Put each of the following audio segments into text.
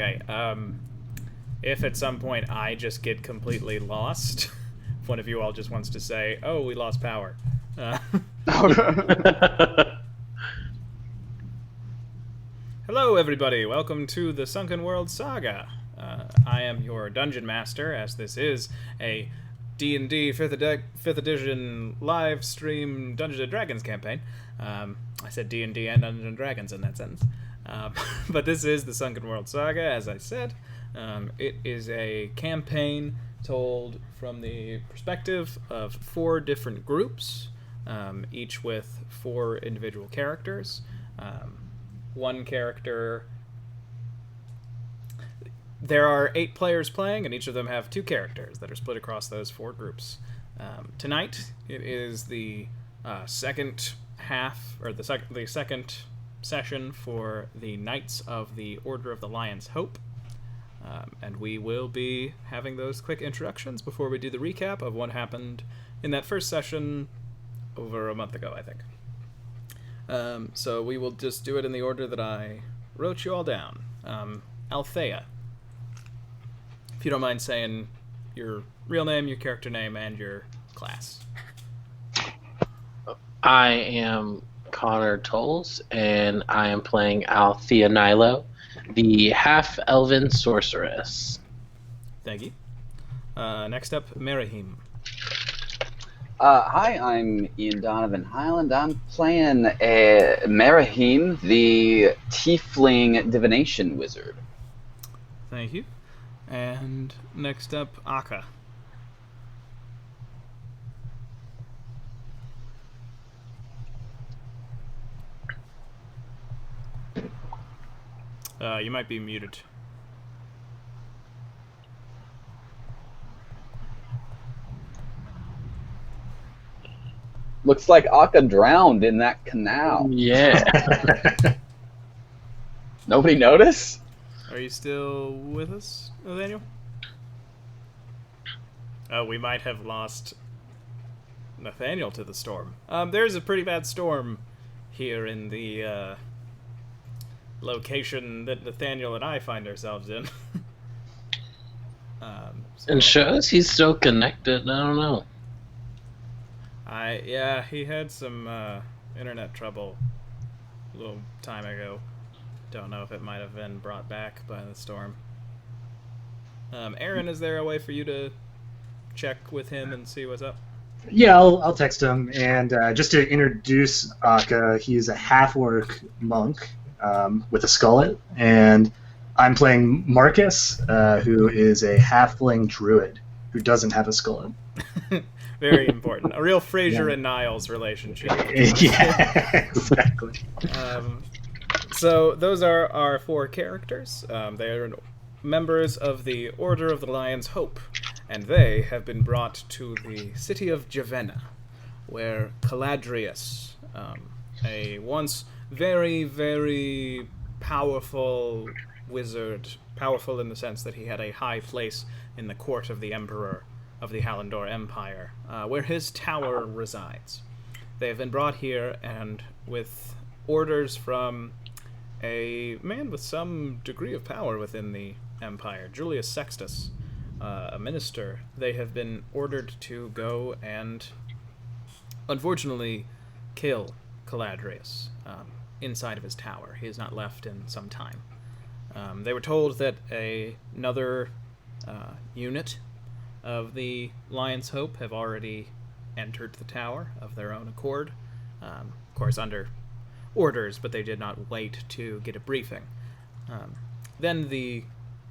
Okay. If at some point I just get completely lost, if one of you all just wants to say, "Oh, we lost power," uh, hello, everybody. Welcome to the Sunken World Saga. I am your dungeon master, as this is a D&D 5th edition live stream Dungeons & Dragons campaign. I said D&D and Dungeons & Dragons in that sentence. But this is the Sunken World Saga, as I said. It is a campaign told from the perspective of 4 different groups, each with 4 individual characters. One character... There are 8 players playing, and each of them have 2 characters that are split across those 4 groups. Tonight, it is the second half, or the second session for the Knights of the Order of the Lion's Hope. And we will be having those quick introductions before we do the recap of what happened in that first session over a month ago, I think. So we will just do it in the order that I wrote you all down. Althea, if you don't mind saying your real name, your character name, and your class. I am Connor Tolles, and I am playing Althea Nilo, the half-elven sorceress. Thank you. Next up, Merihim. Hi, I'm Ian Donovan Highland. I'm playing Merihim, the tiefling divination wizard. Thank you. And next up, Akka. You might be muted. Looks like Akka drowned in that canal. Yeah. Nobody noticed? Are you still with us, Nathaniel? Oh, we might have lost Nathaniel to the storm. There's a pretty bad storm here in the location that Nathaniel and I find ourselves in. And shows he's still connected. I don't know. Yeah, he had some internet trouble a little time ago. Don't know if it might have been brought back by the storm. Aaron, is there a way for you to check with him and see what's up? Yeah, I'll text him. And just to introduce Akka, he's a half-orc monk with a skullet. And I'm playing Marcus, who is a halfling druid who doesn't have a skullet. Very important. A real Fraser and Niles relationship. Yeah, exactly. So those are our 4 characters. They are members of the Order of the Lion's Hope, and they have been brought to the city of Javenna, where Caladrius, a once very, very powerful wizard, powerful in the sense that he had a high place in the court of the Emperor of the Hallandor Empire, where his tower resides. They have been brought here, and with orders from a man with some degree of power within the Empire, Julius Sextus, a minister, they have been ordered to go and, unfortunately, kill Caladrius inside of his tower. He is not left in some time. They were told that another unit of the Lion's Hope have already entered the tower of their own accord, of course under orders, but they did not wait to get a briefing. Then the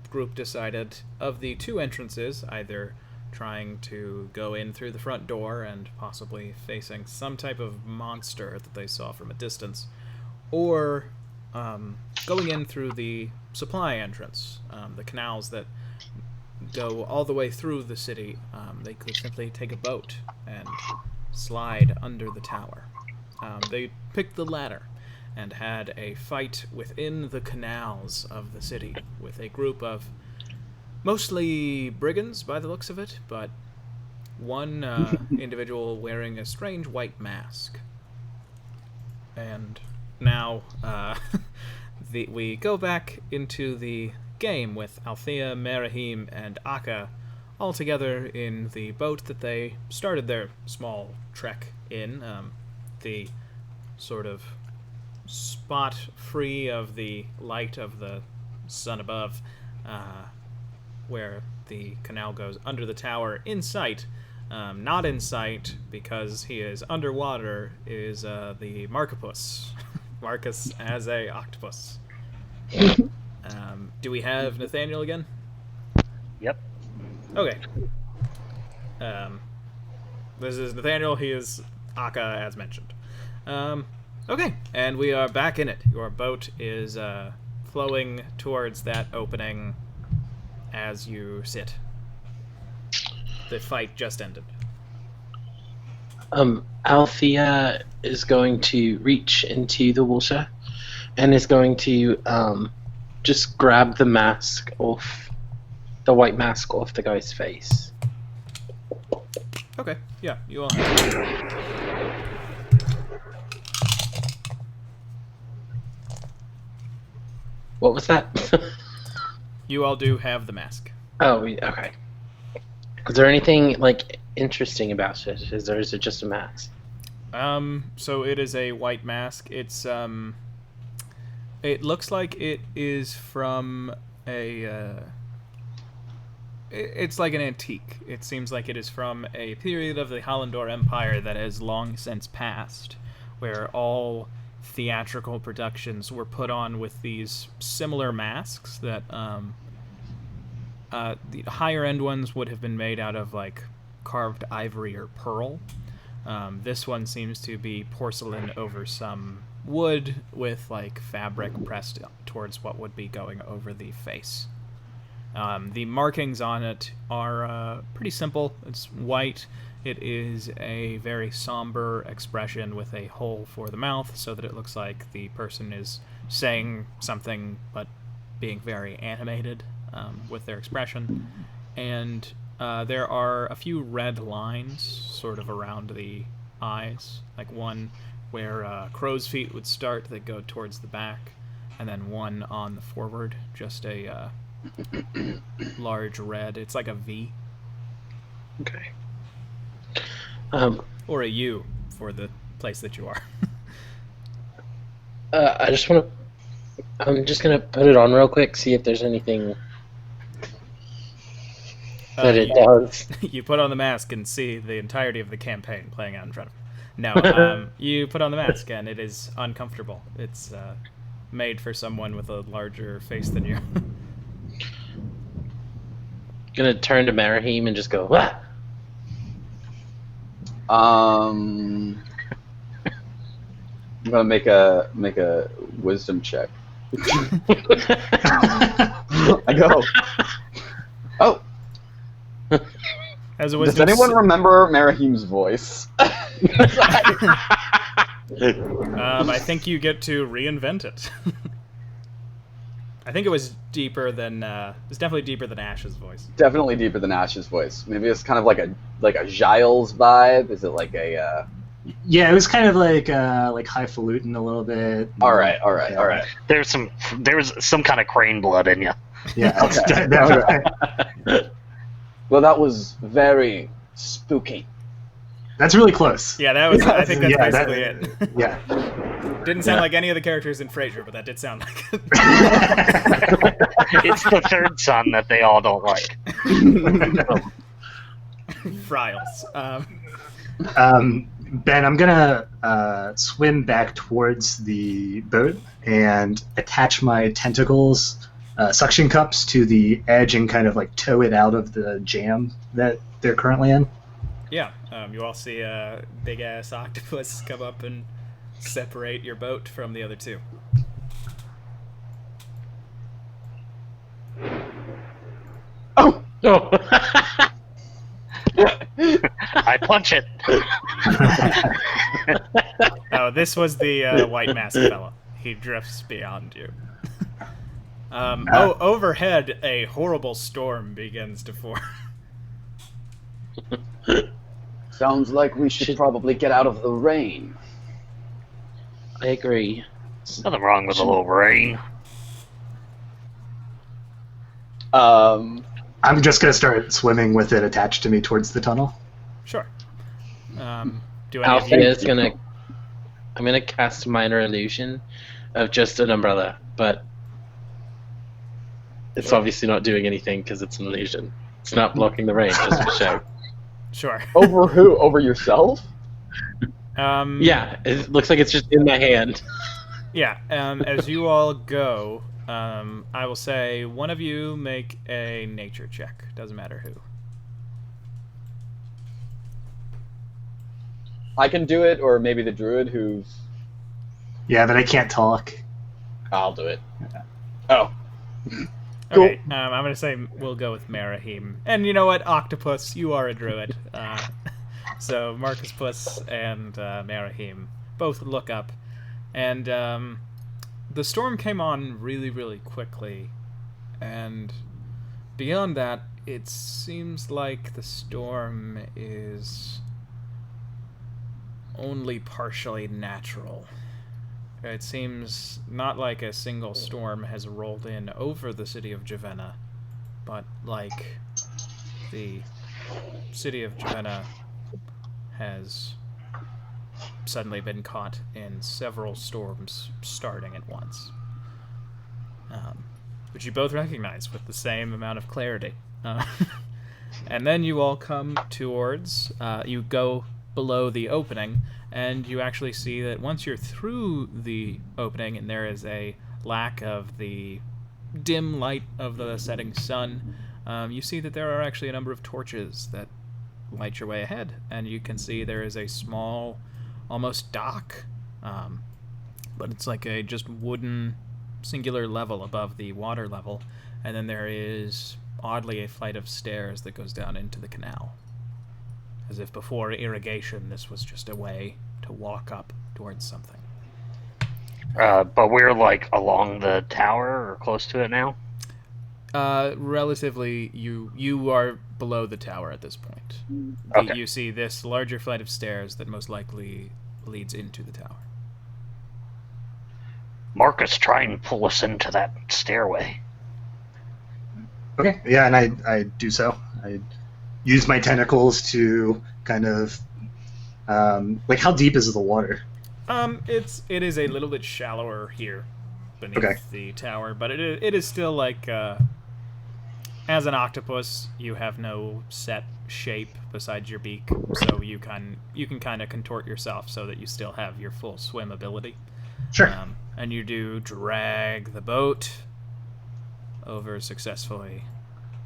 group decided, of the 2 entrances, either trying to go in through the front door and possibly facing some type of monster that they saw from a distance, or going in through the supply entrance, the canals that go all the way through the city. They could simply take a boat and slide under the tower. They picked the latter and had a fight within the canals of the city with a group of mostly brigands by the looks of it, but one individual wearing a strange white mask. And now we go back into the game with Althea, Merahim, and Akka all together in the boat that they started their small trek in. The sort of spot free of the light of the sun above, where the canal goes under the tower. In sight, not in sight because he is underwater, is the Marcopus. Marcus as a octopus. Do we have Nathaniel again? Yep. Okay. This is Nathaniel. He is Akka, as mentioned. Okay, and we are back in it. Your boat is flowing towards that opening as you sit. The fight just ended. Althea is going to reach into the water and is going to just grab the mask off, the white mask off the guy's face. Okay, yeah, you all have. What was that? You all do have the mask. Oh, okay. Is there anything like interesting about it? Is it just a mask? So it is a white mask. It's it looks like it is from a it's like an antique. It seems like it is from a period of the Hallandor Empire that has long since passed, where all theatrical productions were put on with these similar masks that the higher end ones would have been made out of like carved ivory or pearl. This one seems to be porcelain over some wood with like fabric pressed towards what would be going over the face. The markings on it are pretty simple. It's white. It is a very somber expression with a hole for the mouth so that it looks like the person is saying something but being very animated with their expression. And there are a few red lines sort of around the eyes, like one where crow's feet would start that go towards the back, and then one on the forward, just a large red. It's like a V. Okay. Or a U for the place that you are. I'm just gonna put it on real quick, see if there's anything that it does. You put on the mask and see the entirety of the campaign playing out in front of you. No, you put on the mask and it is uncomfortable. It's made for someone with a larger face than you. Gonna turn to Merahim and just go, "Wah!" I'm gonna make a wisdom check. I go. Oh. As a Does wisdom anyone remember Merahim's voice? I think you get to reinvent it. I think it was deeper than it's definitely deeper than Ash's voice. Definitely deeper than Ash's voice. Maybe it's kind of like a Giles vibe. Is it like a? Yeah, it was kind of like highfalutin a little bit. All right. There was some kind of crane blood in you. Yeah. Okay. Well, that was very spooky. That's really close. Yeah, that was. I think that's basically it. Yeah. Didn't sound like any of the characters in Frasier, but that did sound like it. It's the third son that they all don't like. Friles. Ben, I'm gonna swim back towards the boat and attach my tentacles, suction cups, to the edge and kind of like tow it out of the jam that they're currently in. Yeah, you all see a big ass octopus come up and separate your boat from the other two. Oh No. I punch it. Oh, this was the white mask fella. He drifts beyond you. Overhead, a horrible storm begins to form. Sounds like we should probably get out of the rain. I agree. Nothing wrong with a little rain. I'm just gonna start swimming with it attached to me towards the tunnel. Sure. Do any of you... Althea is gonna. I'm gonna cast minor illusion of just an umbrella, but it's obviously not doing anything because it's an illusion. It's not blocking the rain, just for show. Sure. Over who? Over yourself? Yeah, it looks like it's just in my hand. Yeah, as you all go, I will say one of you make a nature check. Doesn't matter who. I can do it, or maybe the druid who's... Yeah, but I can't talk. I'll do it. Oh. Okay, I'm going to say we'll go with Marahim. And you know what? Octopus, you are a druid. So Marcus Puss and Marahim both look up. And the storm came on really, really quickly. And beyond that, it seems like the storm is only partially natural. It seems not like a single storm has rolled in over the city of Javenna, but like the city of Javenna has suddenly been caught in several storms starting at once. Which you both recognize with the same amount of clarity. And then you all come towards, you go below the opening, and you actually see that once you're through the opening and there is a lack of the dim light of the setting sun, you see that there are actually a number of torches that light your way ahead, and you can see there is a small, almost dock, but it's like a just wooden singular level above the water level, and then there is oddly a flight of stairs that goes down into the canal. As if before irrigation, this was just a way to walk up towards something. But we're like along the tower or close to it now? Relatively, you are below the tower at this point. Okay. You see this larger flight of stairs that most likely leads into the tower. Marcus, try and pull us into that stairway. Okay. Yeah, and I do so. I use my tentacles to kind of like, how deep is the water? It is a little bit shallower here beneath the tower, but it is still like as an octopus, you have no set shape besides your beak, so you can kind of contort yourself so that you still have your full swim ability. Sure. And you do drag the boat over successfully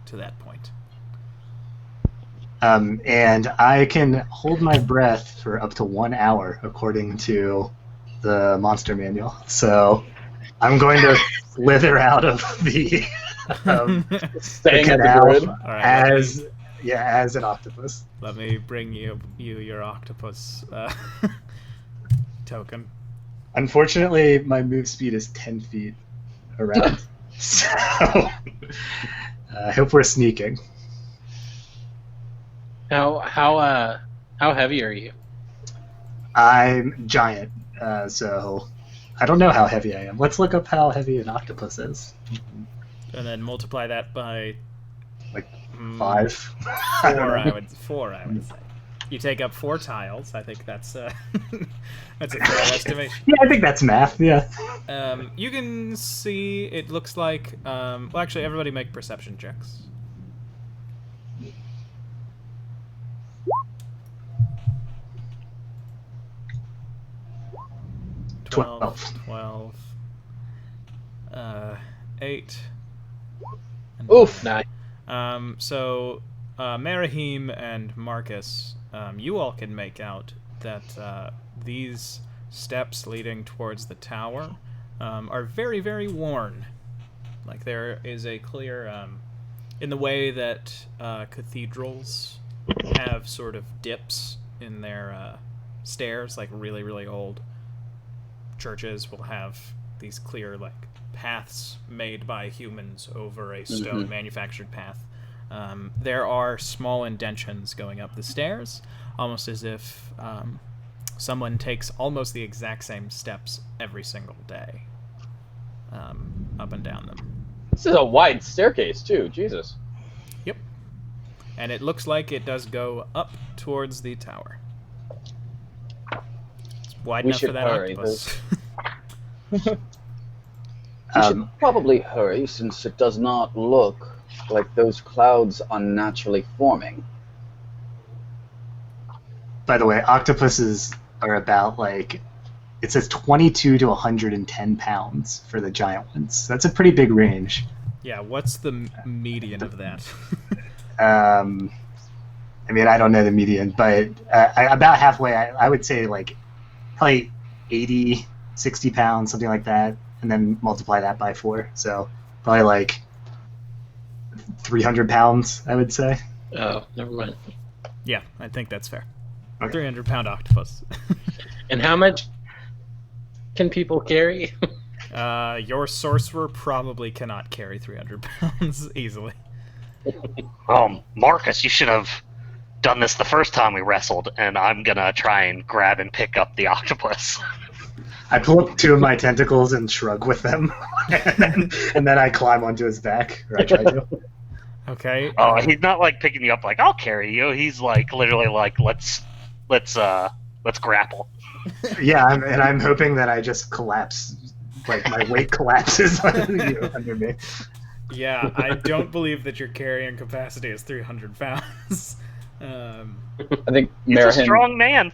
to that point. And I can hold my breath for up to 1 hour, according to the monster manual. So I'm going to slither out of the, the canal as an octopus. Let me bring you your octopus token. Unfortunately, my move speed is 10 feet around. So I hope we're sneaking. How heavy are you? I'm giant, so I don't know how heavy I am. Let's look up how heavy an octopus is. And then multiply that by like 5. Four, I would say. You take up 4 tiles. I think that's that's a fair estimation. Yeah, I think that's math. Yeah. You can see it looks like. Well, actually, everybody make perception checks. 12. 8. Oof. 9. So, Marahim and Marcus, you all can make out that these steps leading towards the tower are very, very worn. Like, there is a clear, in the way that cathedrals have sort of dips in their stairs, like really, really old churches will have these clear, like, paths made by humans over a stone manufactured path. There are small indentions going up the stairs, almost as if someone takes almost the exact same steps every single day up and down them. This is a wide staircase too. Jesus. Yep. And it looks like it does go up towards the tower. It's wide We enough for should that hurry. octopus. We should probably hurry since it does not look like those clouds are naturally forming. By the way, octopuses are about like, it says 22 to 110 pounds for the giant ones. That's a pretty big range. Yeah, what's the median of that? I mean, I don't know the median, but about halfway, I would say like probably 80, 60 pounds, something like that, and then multiply that by 4. So probably like 300 pounds, I would say. Oh, never mind. Yeah, I think that's fair. Okay. 300-pound octopus. And how much can people carry? Your sorcerer probably cannot carry 300 pounds easily. Marcus, you should have done this the first time we wrestled, and I'm gonna try and grab and pick up the octopus. I pull up 2 of my tentacles and shrug with them, and then I climb onto his back, or I try to. Okay. Oh, he's not like picking you up like I'll carry you. He's like literally like let's grapple. Yeah, I'm hoping that I just collapse, like my weight collapses under me. Yeah, I don't believe that your carrying capacity is 300 pounds. I think He's a strong man.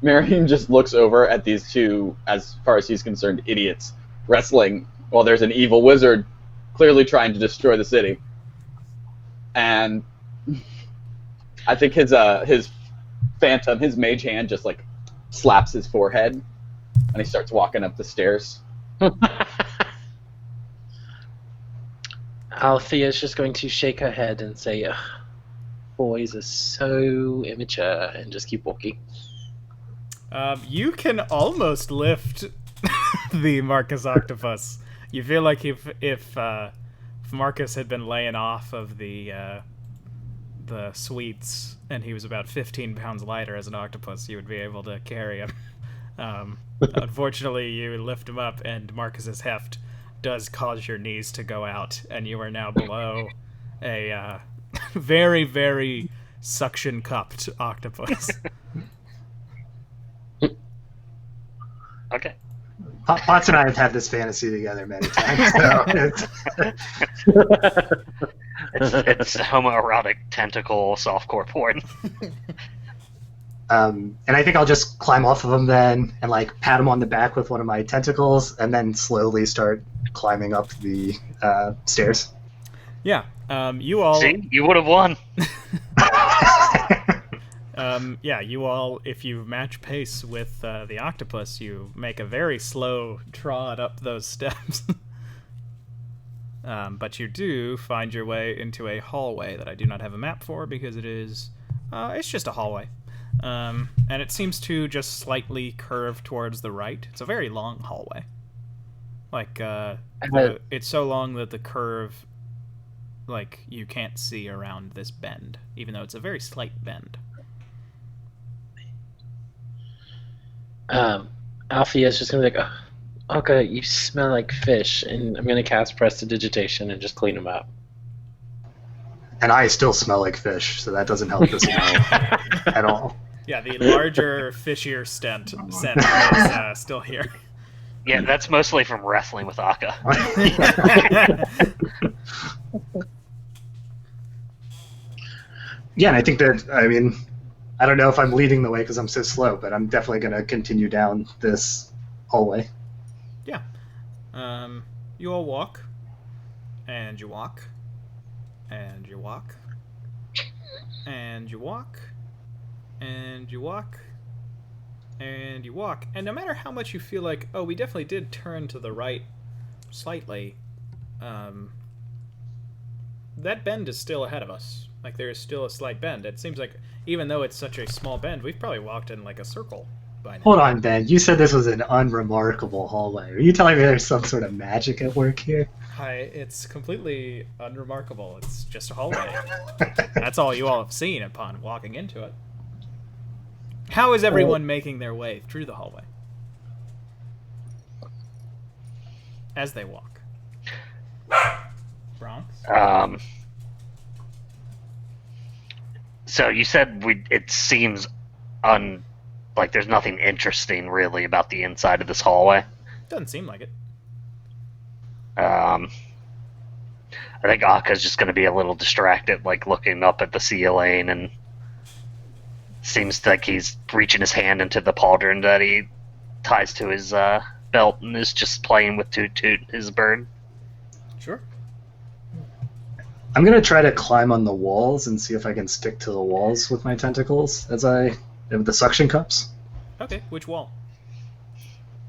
Marion just looks over at these 2, as far as he's concerned, idiots wrestling while there's an evil wizard clearly trying to destroy the city. And I think his phantom, his mage hand, just like slaps his forehead, and he starts walking up the stairs. Althea's just going to shake her head and say, "Ugh, boys are so immature," and just keep walking. You can almost lift the Marcus Octopus. You feel like if Marcus had been laying off of the sweets and he was about 15 pounds lighter as an octopus, you would be able to carry him. Unfortunately, you lift him up, and Marcus's heft does cause your knees to go out, and you are now below a very, very suction-cupped octopus. Okay. Potts and I have had this fantasy together many times. So It's homoerotic tentacle softcore porn. and I think I'll just climb off of him then, and like pat him on the back with one of my tentacles, and then slowly start climbing up the stairs. Yeah, you all... See, you would have won. Yeah, you all, if you match pace with the octopus, you make a very slow trot up those steps. But you do find your way into a hallway that I do not have a map for because it is... it's just a hallway. And it seems to just slightly curve towards the right. It's a very long hallway. Like, it's so long that the curve, like, you can't see around this bend, even though it's a very slight bend. Althea's just gonna be like, "Oh, okay, you smell like fish," and I'm gonna cast Prestidigitation and just clean them up. And I still smell like fish, so that doesn't help the smell at all. Yeah, the larger, fishier scent is still here. Yeah, that's mostly from wrestling with Akka. Yeah, and I think that, I mean, I don't know if I'm leading the way because I'm so slow, but I'm definitely going to continue down this hallway. Yeah. You all walk, and you walk, and you walk, and you walk, and you walk, and you walk. And no matter how much you feel like, oh, we definitely did turn to the right slightly, that bend is still ahead of us. Like, there is still a slight bend. It seems like, even though it's such a small bend, we've probably walked in, like, a circle by now. Hold on, Ben. You said this was an unremarkable hallway. Are you telling me there's some sort of magic at work here? Hi, it's completely unremarkable. It's just a hallway. That's all you all have seen upon walking into it. How is everyone making their way through the hallway? As they walk. Bronx? So you said it seems like there's nothing interesting really about the inside of this hallway. Doesn't seem like it. I think Akka's just going to be a little distracted, like looking up at the ceiling, and seems like he's reaching his hand into the pauldron that he ties to his belt and is just playing with Toot Toot, his bird. Sure. I'm gonna try to climb on the walls and see if I can stick to the walls with my tentacles with the suction cups. Okay, which wall?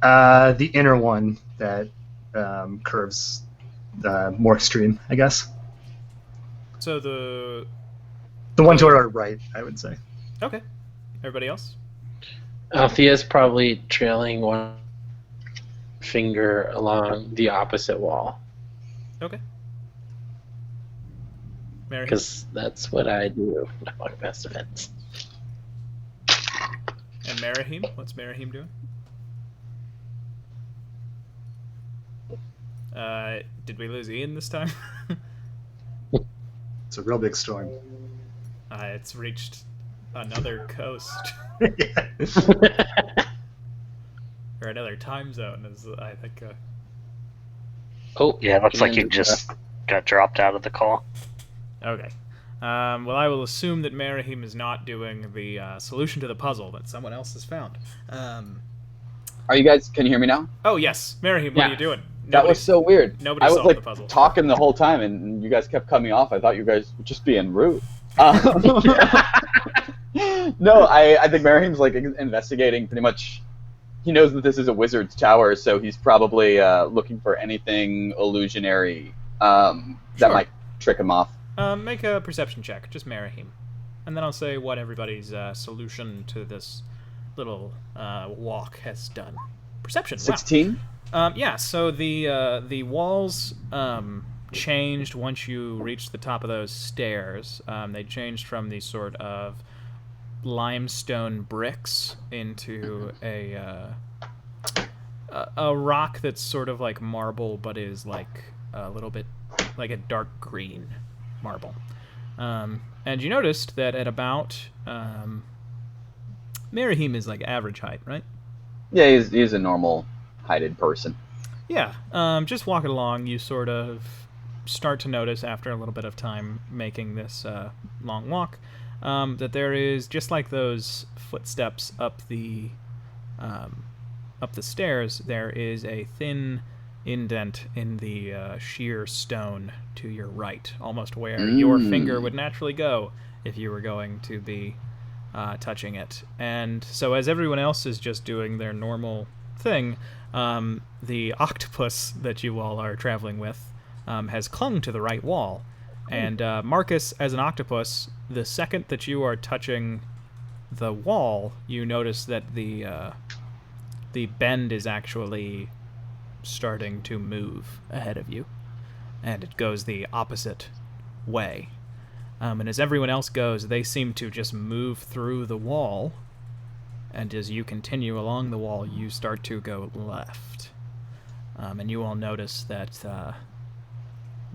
The inner one that curves more extreme, I guess. So the one to our right, I would say. Okay. Everybody else? Althea's probably trailing one finger along the opposite wall. Okay. Mary? Because that's what I do among best events. And Marahim? What's Marahim doing? Did we lose Ian this time? It's a real big storm. It's reached another coast. Yeah. Or another time zone, as I think. Oh, Yeah, it looks like you and, just got dropped out of the call. Okay. Well, I will assume that Marahim is not doing the solution to the puzzle that someone else has found. Are you guys? Can you hear me now? Oh, yes. Marahim, what are you doing? That was so weird. Nobody I was solved like the puzzle. talking the whole time, and you guys kept cutting me off. I thought you guys were just being rude. No, I think Marahim's like investigating pretty much. He knows that this is a wizard's tower, so he's probably looking for anything illusionary that Sure. might trick him off. Make a perception check, just Marahim. And then I'll say what everybody's solution to this little walk has done. Perception, wow. 16? Yeah, so the walls changed once you reached the top of those stairs. They changed from these sort of limestone bricks into a rock that's sort of like marble, but is like a little bit like a dark green marble. And you noticed that at about Marahim is like average height, right? Yeah, he's a normal heighted person. Yeah, just walking along, you sort of start to notice after a little bit of time making this long walk that there is, just like those footsteps up the stairs, there is a thin indent in the sheer stone to your right, almost where your finger would naturally go if you were going to be touching it. And so as everyone else is just doing their normal thing, the octopus that you all are traveling with has clung to the right wall. And Marcus, as an octopus, the second that you are touching the wall, you notice that the bend is actually starting to move ahead of you, and it goes the opposite way. And as everyone else goes, they seem to just move through the wall, and as you continue along the wall, you start to go left. And you all notice that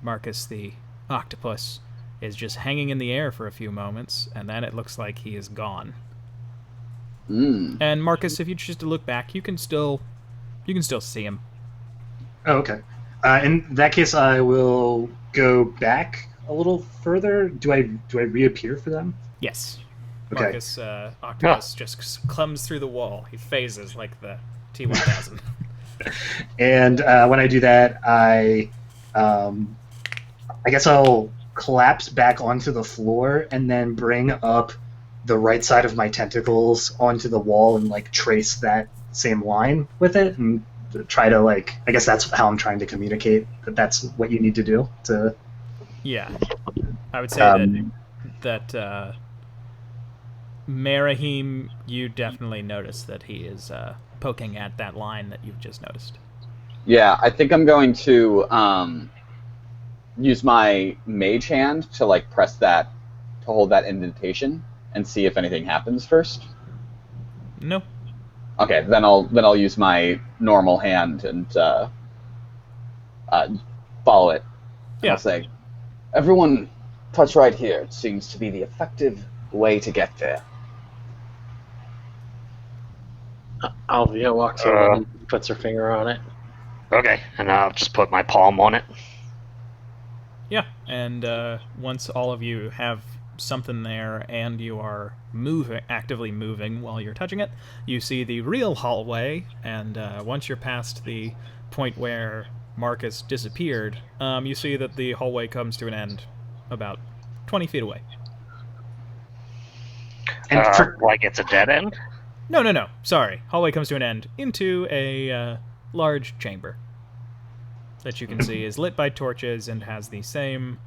Marcus the octopus is just hanging in the air for a few moments, and then it looks like he is gone. And Marcus, if you just look back, you can still see him. Oh, okay. In that case, I will go back a little further. Do I reappear for them? Yes. Okay. Marcus octopus just comes through the wall. He phases like the T-1000. And when I do that, I guess I'll collapse back onto the floor and then bring up the right side of my tentacles onto the wall and like trace that same line with it and try to I guess that's how I'm trying to communicate that that's what you need to do to. Yeah, I would say that Marahim, you definitely notice that he is poking at that line that you've just noticed. Yeah, I think I'm going to use my mage hand to press that, to hold that indentation and see if anything happens first. No. Okay, then I'll use my normal hand and follow it. And I'll say, everyone touch right here. It seems to be the effective way to get there. Alvia walks over and puts her finger on it. Okay, and I'll just put my palm on it. Yeah, and once all of you have something there and you are actively moving while you're touching it, you see the real hallway, and once you're past the point where Marcus disappeared, you see that the hallway comes to an end about 20 feet away. And like it's a dead end? No. Sorry. Hallway comes to an end into a large chamber that you can see is lit by torches and has the same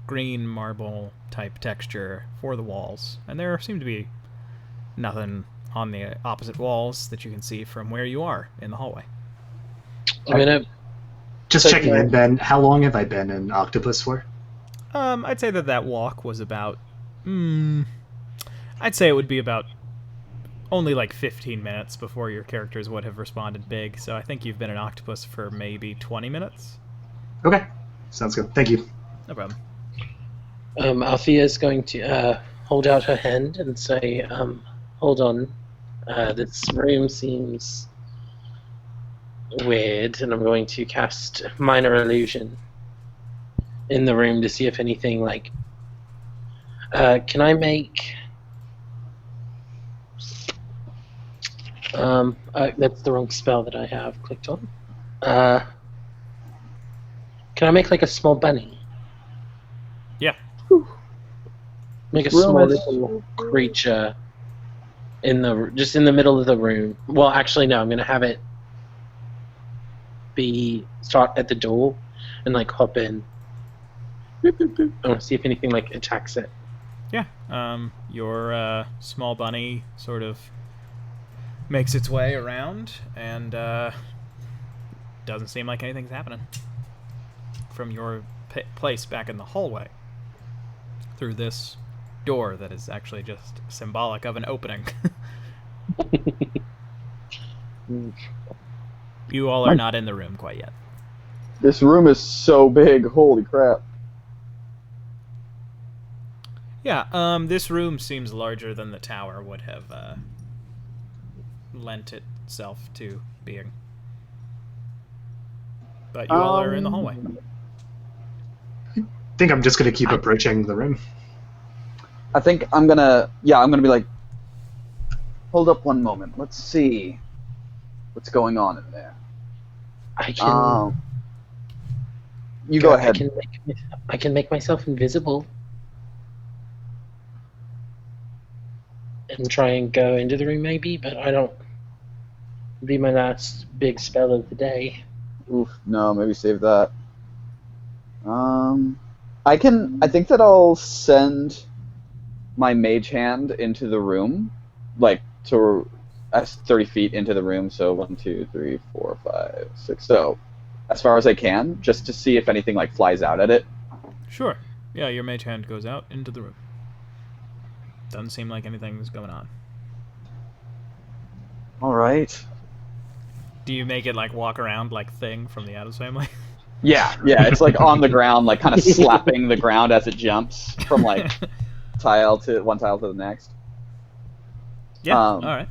green marble type texture for the walls. And there seem to be nothing on the opposite walls that you can see from where you are in the hallway. I'm gonna just checking in, Ben. How long have I been an octopus for? I'd say that walk was about... I'd say it would be about only like 15 minutes before your characters would have responded big, so I think you've been an octopus for maybe 20 minutes. Okay. Sounds good. Thank you. No problem. Althea is going to hold out her hand and say, hold on, this room seems weird, and I'm going to cast Minor Illusion in the room to see if anything, like... can I make... that's the wrong spell that I have clicked on. Can I make like a small bunny? Yeah. Make a small little creature in the middle of the room. Well, actually, no. I'm gonna have it start at the door and like hop in. I want to see if anything like attacks it. Yeah. Your small bunny sort of makes its way around, and doesn't seem like anything's happening from your place back in the hallway through this door that is actually just symbolic of an opening. You all are not in the room quite yet. This room is so big, holy crap. Yeah, this room seems larger than the tower would have lent itself to being. But you all are in the hallway. I think I'm just going to keep approaching the room. I think I'm gonna be like, hold up one moment, let's see what's going on in there. I can... you go ahead. I can make myself invisible and try and go into the room maybe, but I don't... It'll be my last big spell of the day. Oof, no, maybe save that. I think that I'll send my mage hand into the room, like to 30 feet into the room, so 1, 2, 3, 4, 5, 6, so as far as I can, just to see if anything like flies out at it. Sure. Yeah, your mage hand goes out into the room. Doesn't seem like anything's going on. Alright. Do you make it like walk around like Thing from the Addams Family? Yeah, it's like on the ground, like kind of slapping the ground as it jumps from like one tile to the next. Yeah, alright.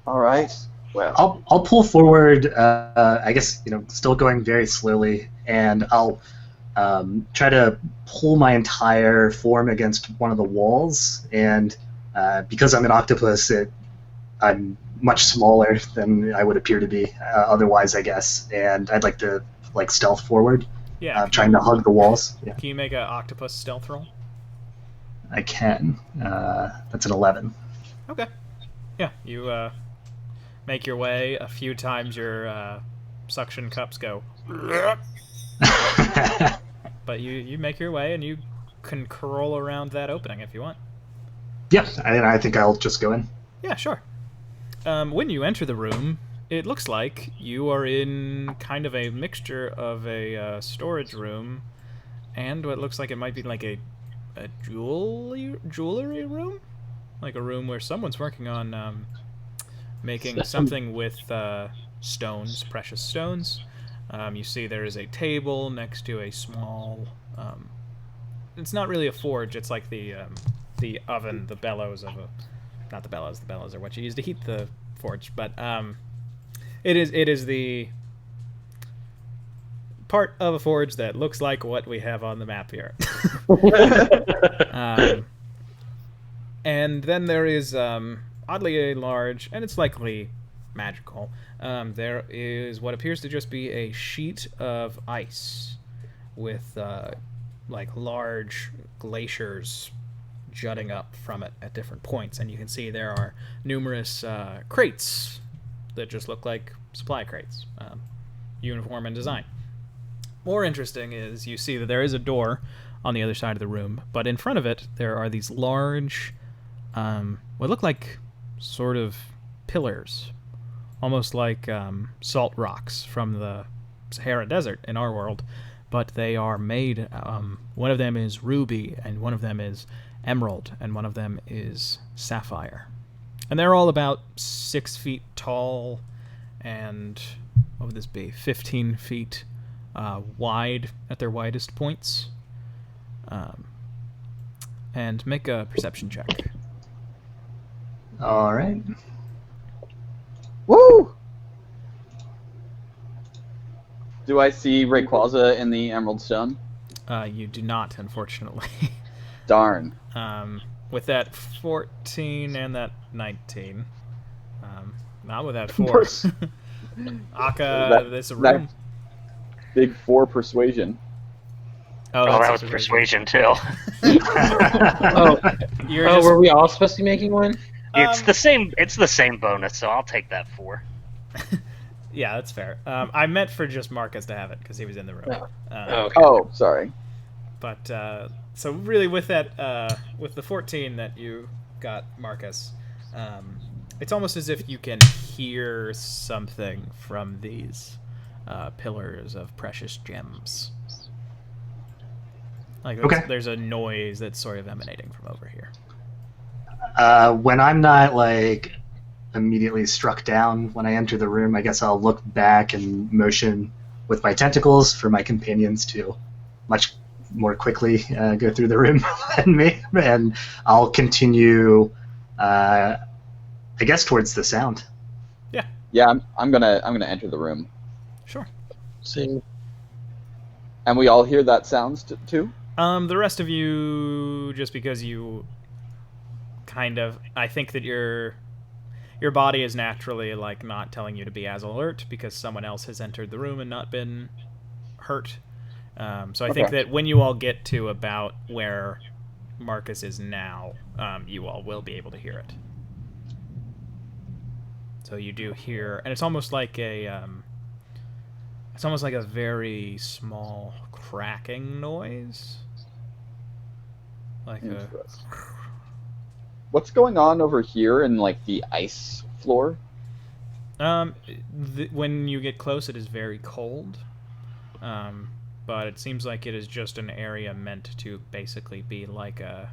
Alright. Well, I'll pull forward, I guess, still going very slowly, and I'll try to pull my entire form against one of the walls, and because I'm an octopus, I'm much smaller than I would appear to be otherwise, I guess, and I'd like to stealth forward. Yeah. Trying to hug the walls. Yeah. Can you make an octopus stealth roll? I can. That's an 11. Okay. Yeah, you make your way. A few times your suction cups go. But you make your way, and you can curl around that opening if you want. Yeah, I think I'll just go in. Yeah, sure. When you enter the room, it looks like you are in kind of a mixture of a storage room and what looks like it might be like a jewelry room? Like a room where someone's working on making something with stones, precious stones. You see there is a table next to a small. It's not really a forge. It's like the oven, the bellows of a. Not the bellows. The bellows are what you use to heat the forge, but it is the part of a forge that looks like what we have on the map here. And then there is oddly a large, and it's likely magical. There is what appears to just be a sheet of ice with like large glaciers jutting up from it at different points, and you can see there are numerous crates that just look like supply crates, uniform in design. More interesting is you see that there is a door on the other side of the room, but in front of it there are these large, what look like sort of pillars, almost like salt rocks from the Sahara Desert in our world, but they are made, one of them is ruby, and one of them is emerald, and one of them is sapphire. And they're all about 6 feet tall, and what would this be, 15 feet wide at their widest points. And make a perception check. All right. Woo! Do I see Rayquaza in the Emerald Stone? You do not, unfortunately. Darn. With that 14 and that 19. Not with that 4. Aka, this room. Big 4 persuasion. Oh, that was persuasion too. Were we all supposed to be making one? It's the same. It's the same bonus, so I'll take that 4. Yeah, that's fair. I meant for just Marcus to have it because he was in the room. Okay. Oh, sorry. But so really, with that, with the 14 that you got, Marcus, it's almost as if you can hear something from these pillars of precious gems. Like there's a noise that's sort of emanating from over here. When I'm not like immediately struck down when I enter the room, I guess I'll look back and motion with my tentacles for my companions to much more quickly go through the room than me, and I'll continue, I guess, towards the sound. Yeah, I'm gonna enter the room. Sure. Same. And we all hear that sound too? The rest of you, just because you kind of, I think that your body is naturally like not telling you to be as alert because someone else has entered the room and not been hurt. So I think that when you all get to about where Marcus is now, you all will be able to hear it. So you do hear, and it's almost like a very small cracking noise. Like a... What's going on over here in like the ice floor? When you get close, it is very cold. But it seems like it is just an area meant to basically be like a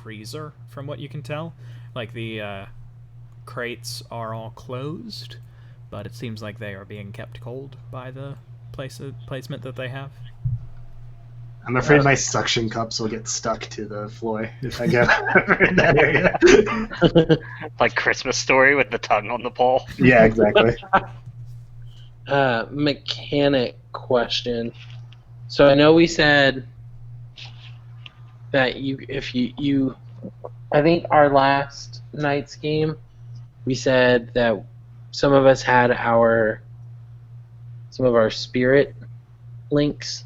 freezer, from what you can tell. Like the crates are all closed, but it seems like they are being kept cold by the placement that they have. I'm afraid my suction cups will get stuck to the floor if I go in that area. Like Christmas Story with the tongue on the pole. Yeah, exactly. Mechanic question. So I know we said that if you I think our last night's game, we said that some of us had some of our spirit links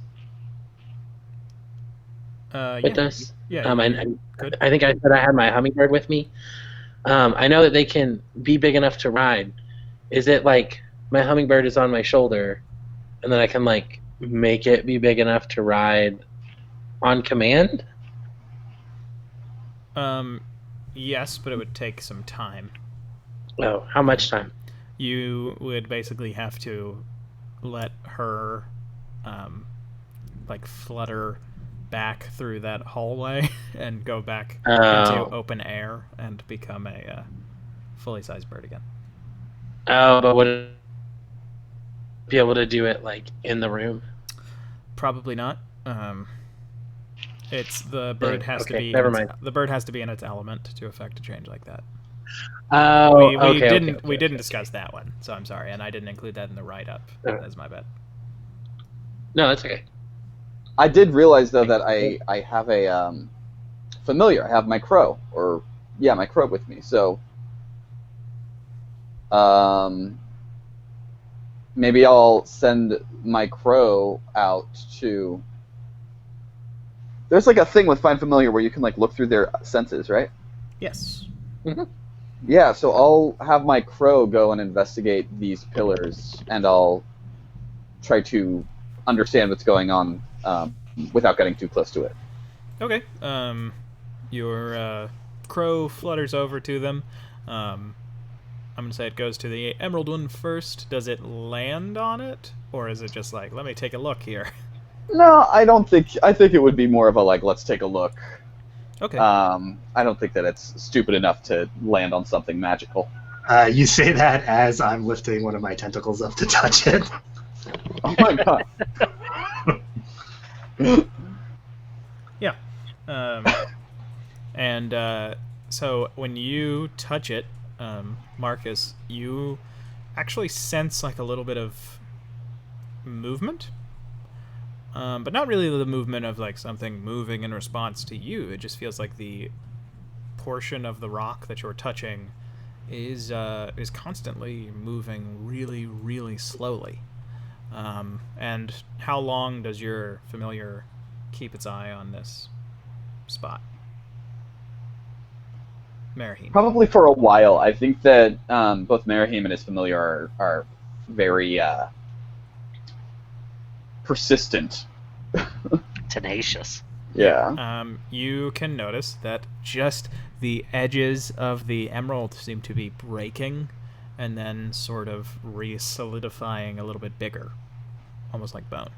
with us. Yeah. I think I said I had my hummingbird with me. I know that they can be big enough to ride. Is it like my hummingbird is on my shoulder, and then I can like make it be big enough to ride on command? Yes, but it would take some time. Oh, how much time? You would basically have to let her like flutter back through that hallway and go back into open air and become a fully sized bird again. Oh, but what be able to do it like in the room? Probably not. It's the bird has to Okay, be never mind. the bird has to be in its element to affect a change like that. Oh, We okay, didn't okay, okay. discuss that one, so I'm sorry, and I didn't include that in the write up. That's my bad. No, that's okay. I did realize though that I have a familiar. I have my crow, my crow with me. So maybe I'll send my crow out to. There's like a thing with Find Familiar where you can like look through their senses, right? Yes. Mm-hmm. Yeah, so I'll have my crow go and investigate these pillars, and I'll try to understand what's going on without getting too close to it. Okay. Your crow flutters over to them. I'm gonna say it goes to the emerald one first. Does it land on it, or is it just like, let me take a look here? No, I don't think. I think it would be more of a like, let's take a look. Okay. I don't think that it's stupid enough to land on something magical. You say that as I'm lifting one of my tentacles up to touch it. Oh my god. Yeah. So when you touch it, Marcus, you actually sense like a little bit of movement. But not really the movement of like something moving in response to you. It just feels like the portion of the rock that you're touching is constantly moving really, really slowly. And how long does your familiar keep its eye on this spot? Merahim. Probably for a while. I think that both Merahim and his familiar are very persistent. Tenacious. Yeah. You can notice that just the edges of the emerald seem to be breaking and then sort of re-solidifying a little bit bigger, almost like bone.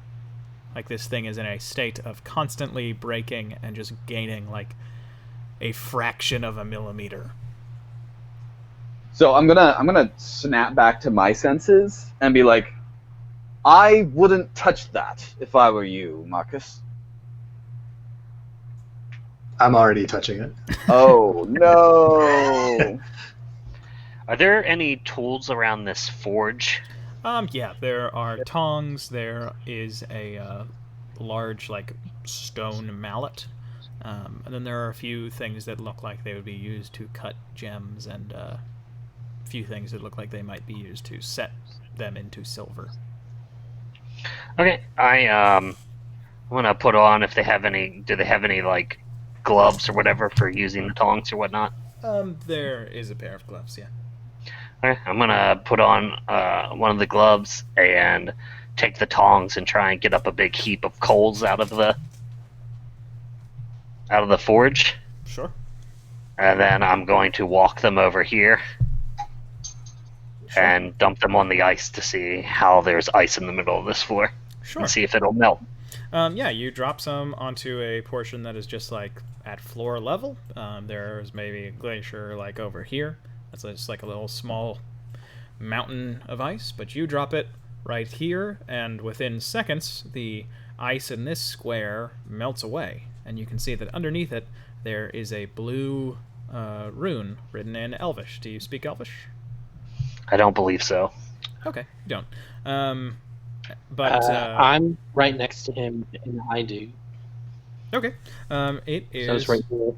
Like this thing is in a state of constantly breaking and just gaining like a fraction of a millimeter. So I'm gonna snap back to my senses and be like, I wouldn't touch that if I were you, Marcus. I'm already touching it. Oh no! Are there any tools around this forge? Yeah, there are tongs. There is a large like stone mallet, and then there are a few things that look like they would be used to cut gems, and a few things that look like they might be used to set them into silver. Okay, I'm gonna put on if they have any. Do they have any like gloves or whatever for using the tongs or whatnot? There is a pair of gloves. Yeah. Okay, I'm gonna put on one of the gloves and take the tongs and try and get up a big heap of coals out of the forge. Sure. And then I'm going to walk them over here and dump them on the ice to see how there's ice in the middle of this floor. Sure. And see if it'll melt. Yeah, you drop some onto a portion that is just like at floor level. There's maybe a glacier like over here. That's just like a little small mountain of ice, but you drop it right here, and within seconds, the ice in this square melts away, and you can see that underneath it there is a blue rune written in Elvish. Do you speak Elvish? I don't believe so. Okay, you don't. But I'm right next to him, and I do. Okay. It is. So it's right here.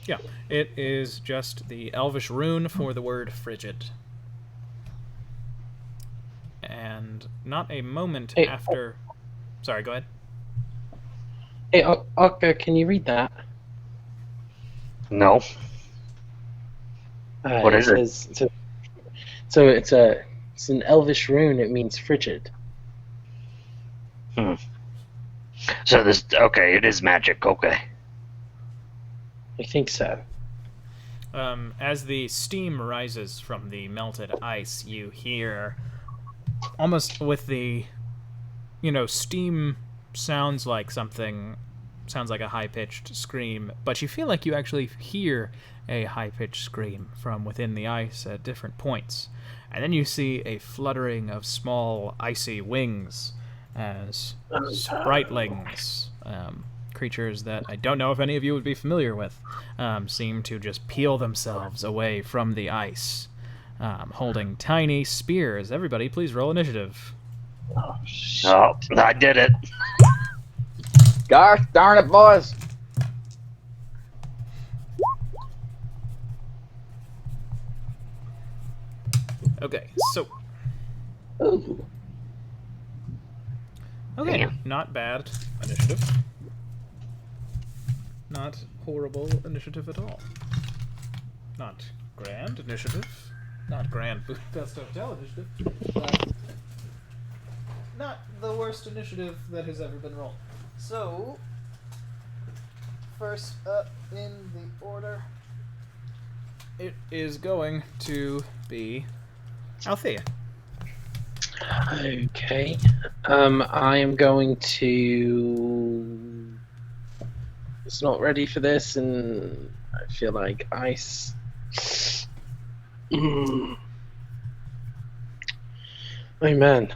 Yeah, it is just the Elvish rune for the word frigid. And not a moment Hey, after. Sorry, go ahead. Hey, Akka, can you read that? No. What is it? So it's an Elvish rune. It means frigid. So this it is magic. Okay. I think so. As the steam rises from the melted ice, you hear almost with the, steam sounds like something sounds like a high-pitched scream, but you feel like you actually hear a high-pitched scream from within the ice at different points. And then you see a fluttering of small icy wings as spritlings, creatures that I don't know if any of you would be familiar with, seem to just peel themselves away from the ice, holding tiny spears. Everybody, please roll initiative. Oh, shit. Oh, I did it. Gosh darn it, boys! Okay, so... Ooh. Okay, Damn. not bad initiative. Not horrible initiative at all. Not grand initiative. Not grand Budapest Hotel initiative. Not the worst initiative that has ever been rolled. So, first up in the order, it is going to be Althea. Okay. I am going to. It's not ready for this, and I feel like ice. Oh man.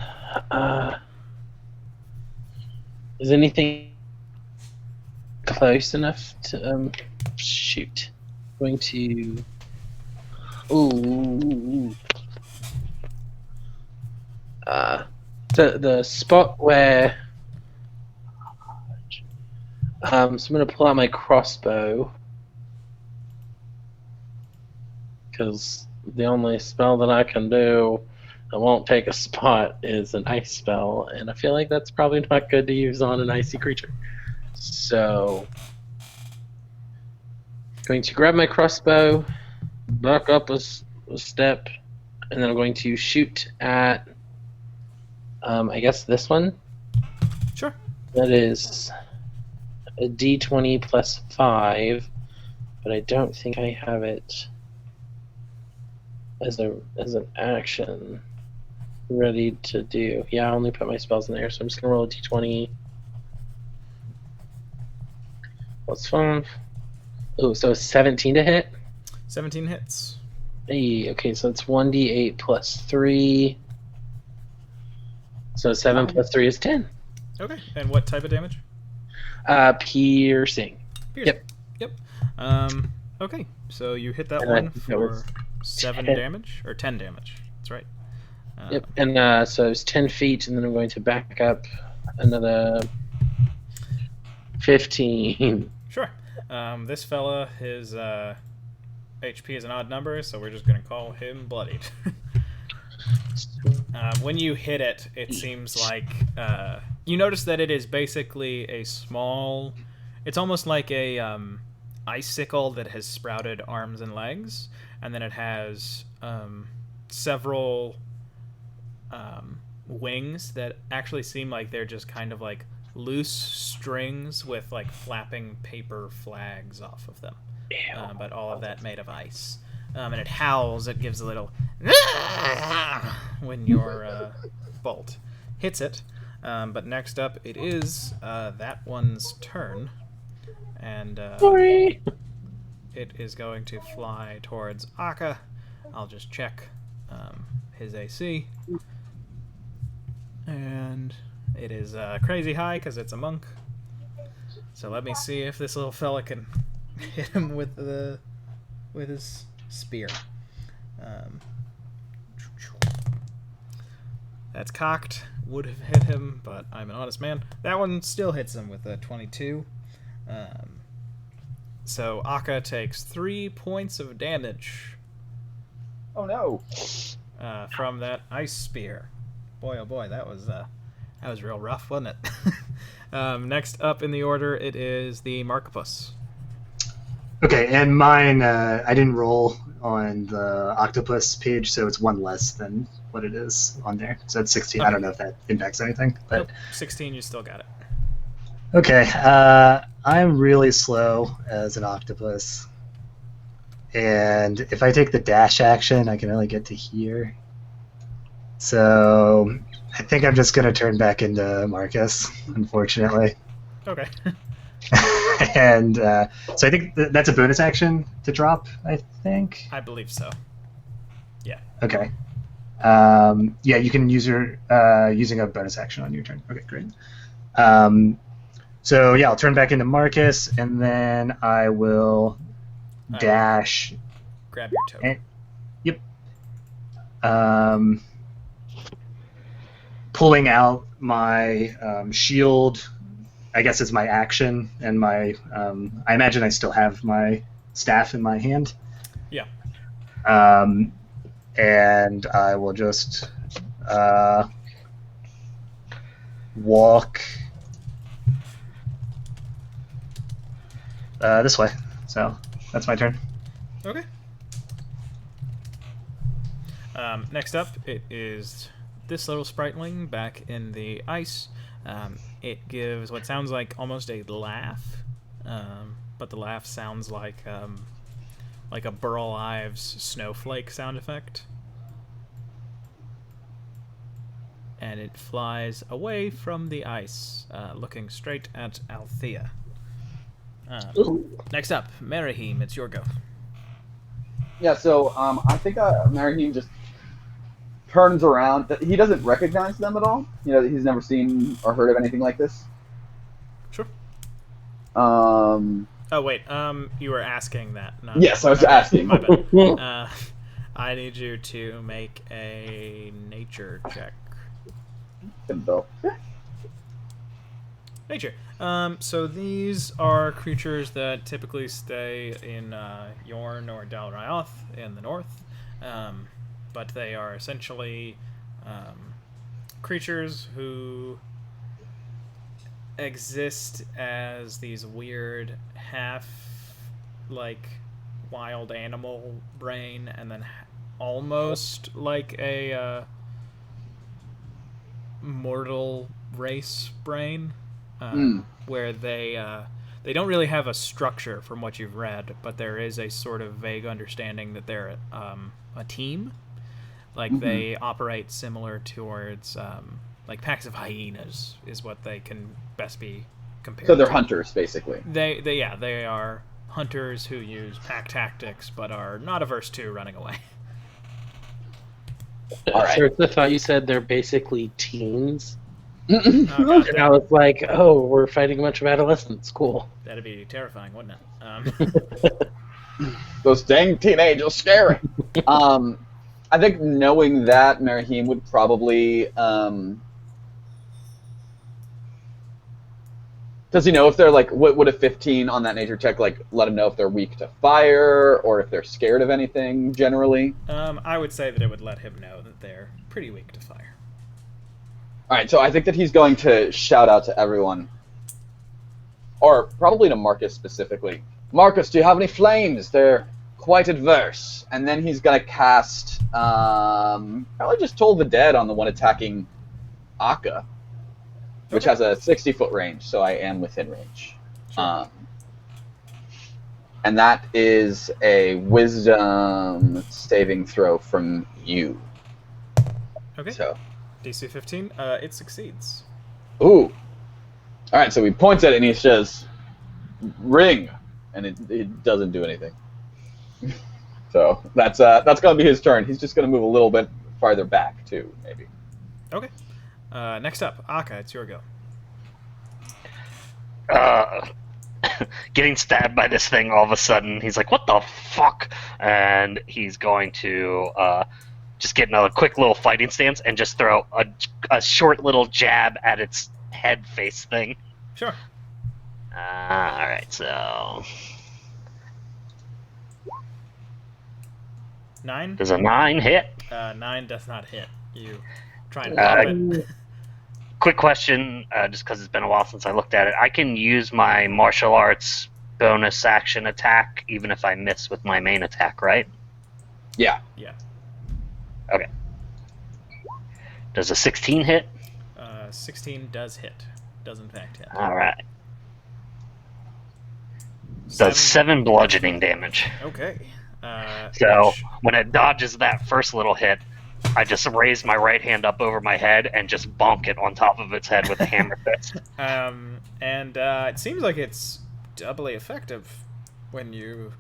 Is anything close enough to shoot? Going to. Ooh. The spot where. So I'm gonna pull out my crossbow because the only spell that I can do that won't take a spot is an ice spell, and I feel like that's probably not good to use on an icy creature. So, going to grab my crossbow, back up a step, and then I'm going to shoot at, I guess this one. Sure. That is a d20 plus 5, but I don't think I have it as an action ready to do. Yeah, I only put my spells in there, so I'm just gonna roll a d20 plus 5. Oh, so 17 to hit. 17 hits. Hey, okay, so it's 1d8 plus 3. So 7 plus 3 is 10. Okay, and what type of damage? Piercing. Piercing. Yep. Okay, so you hit that And I one think that was for 7 10. damage, or 10 damage. That's right. Yep, and so it's 10 feet, and then I'm going to back up another 15. Sure. This fella, his HP is an odd number, so we're just going to call him bloodied. When you hit it, it seems like you notice that it is basically a small. It's almost like a icicle that has sprouted arms and legs, and then it has several wings that actually seem like they're just kind of like loose strings with like flapping paper flags off of them. But all of that made of ice. And it howls. It gives a little when your bolt hits it. But next up, it is that one's turn, and Sorry. it is going to fly towards Akka. I'll just check his AC, and it is crazy high because it's a monk. So let me see if this little fella can hit him with his spear. That's cocked. Would have hit him, but I'm an honest man. That one still hits him with a 22. So Akka takes 3 points of damage Oh no! from that ice spear. Boy, oh boy, that was real rough, wasn't it? Next up in the order, it is the Markopus. Okay, and mine, I didn't roll on the octopus page, so it's one less than what it is on there. So it's 16. Okay. I don't know if that impacts anything. But Nope, 16, you still got it. okay, I'm really slow as an octopus. And if I take the dash action, I can only get to here. So I think I'm just going to turn back into Marcus, unfortunately. Okay. And so I think that's a bonus action to drop, I think. I believe so. Yeah. Okay. Yeah, you can use your using a bonus action on your turn. Okay, great. So yeah, I'll turn back into Marcus, and then I will dash. Grab your token. Yep. Pulling out my shield. I guess it's my action, and my. I imagine I still have my staff in my hand. Yeah. And I will just walk this way. So that's my turn. Okay. Next up, it is this little spriteling back in the ice. It gives what sounds like almost a laugh, but the laugh sounds like a Burl Ives snowflake sound effect. And it flies away from the ice, looking straight at Althea. Next up, Merihim, it's your go. Yeah, so I think Marahim just turns around. He doesn't recognize them at all. You know, he's never seen or heard of anything like this. Sure. Um, Oh, wait, you were asking that. Not, yes, I was asking. My bad. I need you to make a nature check. Nature. So these are creatures that typically stay in Yorn or Dal Ryoth in the north, but they are essentially creatures who exist as these weird half, like, wild animal brain, and then almost like a mortal race brain. Where they don't really have a structure from what you've read, but there is a sort of vague understanding that they're a team. Like they operate similar towards like packs of hyenas is what they can best be compared. So they're to. hunters, basically. They are hunters who use pack tactics, but are not averse to running away. At first I thought you said they're basically teens. Oh, God, And I was like, oh, we're fighting a bunch of adolescents. Cool. that'd be terrifying, wouldn't it? Those dang teenagers, scary. I think knowing that, Marahim would probably. Does he know if they're like? What would a 15 on that nature check like? Let him know if they're weak to fire or if they're scared of anything generally. I would say that it would let him know that they're pretty weak to fire. All right, so I think that he's going to shout out to everyone, or probably to Marcus specifically. Marcus, do you have any flames? They're quite adverse. And then he's going to cast, probably just Toll the Dead on the one attacking Akka, which has a 60-foot range, so I am within range. Sure. And that is a wisdom saving throw from you. Okay. So. DC 15, it succeeds. Ooh. All right, so he points at it and he says, "Ring," and it doesn't do anything. So that's going to be his turn. He's just going to move a little bit farther back too, maybe. Okay. Next up, Akka, it's your go. Getting stabbed by this thing all of a sudden, he's like, "What the fuck?" And he's going to just get another quick little fighting stance and just throw a short little jab at its head face thing. Sure. Alright, so 9? does a 9 hit? 9 does not hit. You try and pop it. Quick question, just because it's been a while since I looked at it. I can use my martial arts bonus action attack even if I miss with my main attack, right? Yeah. Yeah. Okay. Does a 16 hit? 16 does hit. Does in fact hit. Alright. Does 7 bludgeoning damage. Okay. So when it dodges that first little hit, I just raise my right hand up over my head and just bonk it on top of its head with a hammer fist. It seems like it's doubly effective when you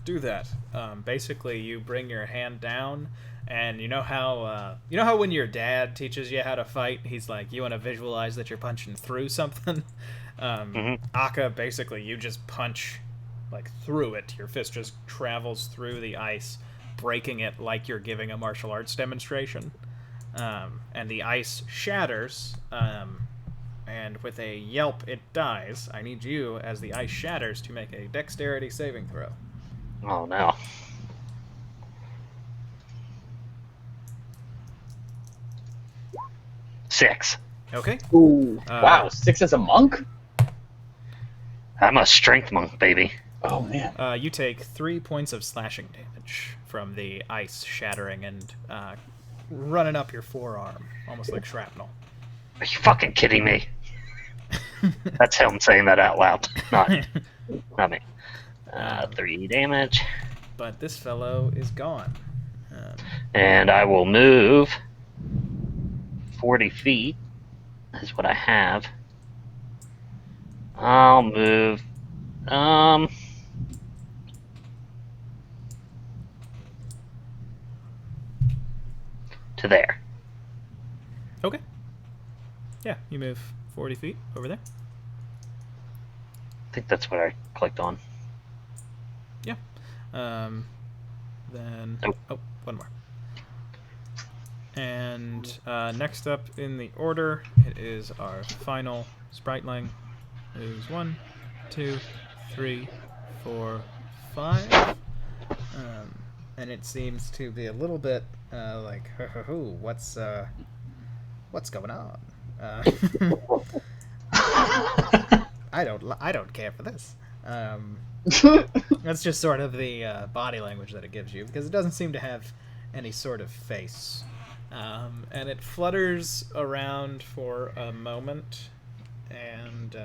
do that. Basically, you bring your hand down, and you know how when your dad teaches you how to fight, he's like, you want to visualize that you're punching through something. Aka, basically, you just punch like through it. Your fist just travels through the ice, breaking it like you're giving a martial arts demonstration. And the ice shatters. And with a yelp, it dies. I need you, as the ice shatters, to make a dexterity saving throw. Oh no. Six. Okay. Ooh. Wow, 6 as a monk? I'm a strength monk, baby. Oh, man. You take 3 points of slashing damage from the ice shattering and running up your forearm, almost like shrapnel. Are you fucking kidding me? That's him saying that out loud, not me. 3 damage. But this fellow is gone. And I will move 40 feet, is what I have. I'll move, to there. Okay. Yeah, you move 40 feet over there. I think that's what I clicked on. Yeah. Then... Nope. Oh, one more. And next up in the order, it is our final spriteling. Moves 1, 2, 3, 4, 5. And it seems to be a little bit like, what's going on? I don't care for this. That's just sort of the body language that it gives you, because it doesn't seem to have any sort of face. And it flutters around for a moment, and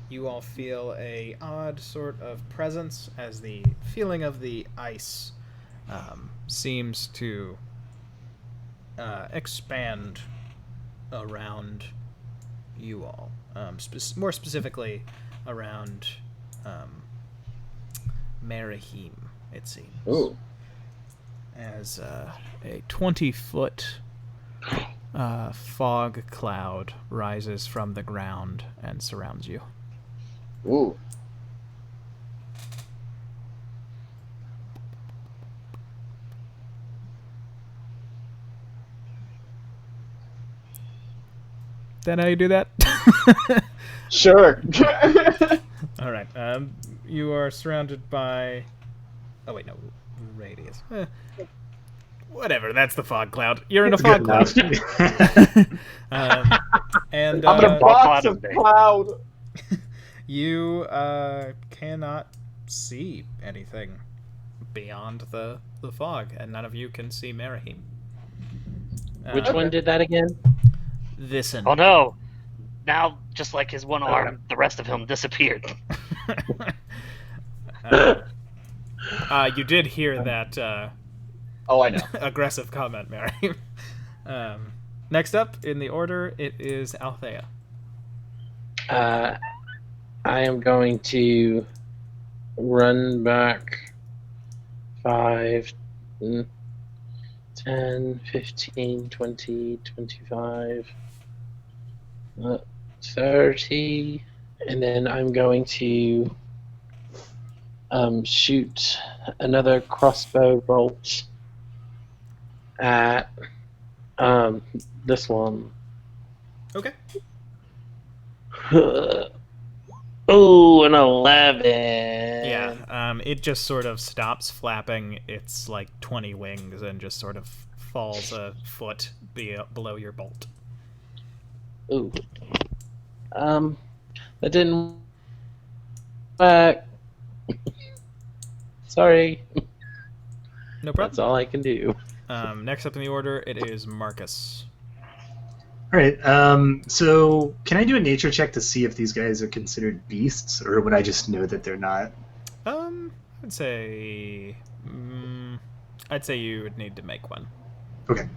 you all feel a odd sort of presence as the feeling of the ice seems to expand around you all. More specifically, around Merahim, it seems. Ooh. As a 20-foot fog cloud rises from the ground and surrounds you. Ooh. Then how you do that? Sure. All right. You are surrounded by... Oh, wait, no. Radius. Whatever, that's the fog cloud. You're in a fog cloud. And I'm in a box of cloud. You cannot see anything beyond the fog, and none of you can see Merahim. Which one did that again? This'n. Oh no! Now, just like his one arm, the rest of him disappeared. You did hear that Oh, I know. aggressive comment, Mary. Next up in the order, it is Althea. I am going to run back 5, 10, 15, 20, 25, 30, and then I'm going to shoot another crossbow bolt at this one. Okay. Oh, an 11. Yeah, it just sort of stops flapping its like 20 wings and just sort of falls a foot below your bolt. Ooh. That didn't work. Sorry. No problem. That's all I can do. Next up in the order, it is Marcus. All right. So can I do a nature check to see if these guys are considered beasts, or would I just know that they're not? I'd say you would need to make one. Okay.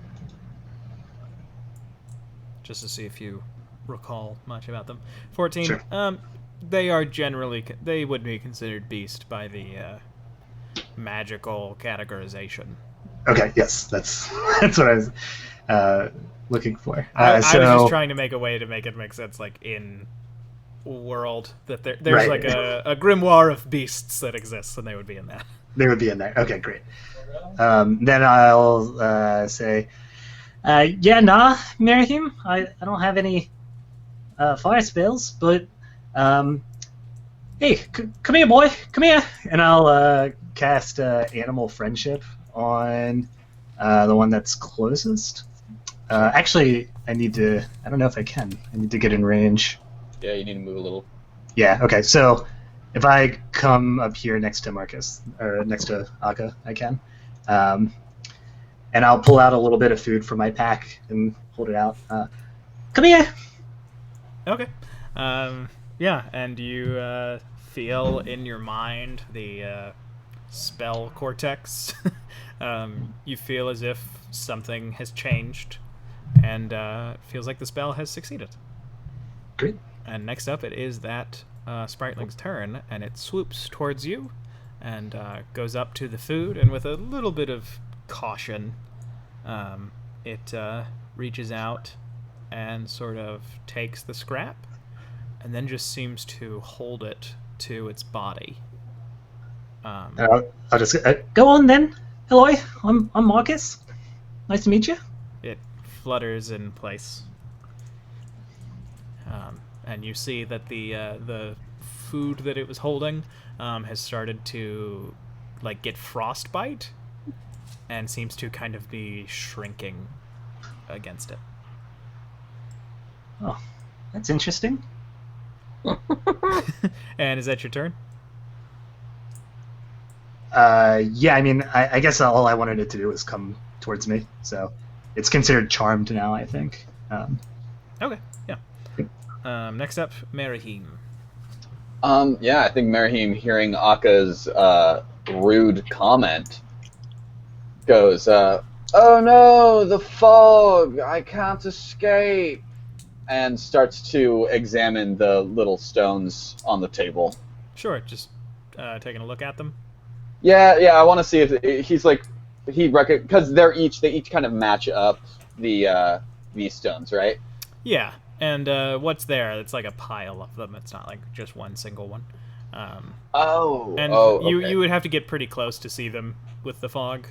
Just to see if you recall much about them. 14. Sure. They are generally they would be considered beast by the magical categorization. Okay. Yes, that's that's what I was looking for. I was so just trying to make a way to make it make sense, like in world that there's Right. like a grimoire of beasts that exists, and they would be in that. they would be in there. Okay, great. Then I'll say, yeah, nah, Merihim, I don't have any fire spells, but hey, come here, boy, come here, and I'll cast Animal Friendship on the one that's closest. Actually, I don't know if I can. I need to get in range. Yeah, you need to move a little. Yeah, okay, so if I come up here next to Marcus, or next to Akka, I can. And I'll pull out a little bit of food from my pack and hold it out. Come here! Okay. Yeah, and you feel in your mind the spell cortex. You feel as if something has changed, and it feels like the spell has succeeded. Great. And next up, it is that Spriteling's turn, and it swoops towards you and goes up to the food, and with a little bit of caution, it reaches out and sort of takes the scrap, and then just seems to hold it to its body. I'll just go on then. Hello, I'm Marcus. Nice to meet you. It flutters in place. And you see that the food that it was holding has started to get frostbite and seems to kind of be shrinking against it. Oh, that's interesting. And is that your turn? Yeah, I mean, I guess all I wanted it to do was come towards me, so it's considered charmed now, I think. Okay, yeah. Next up, Merihim. Yeah, I think Merihim, hearing Akka's rude comment, goes, "Oh no, the fog! I can't escape!" and starts to examine the little stones on the table. Sure, just taking a look at them. Yeah, I want to see if he's like because they each kind of match up these stones, right? Yeah, and what's there? It's like a pile of them. It's not like just one single one. Okay. You would have to get pretty close to see them with the fog.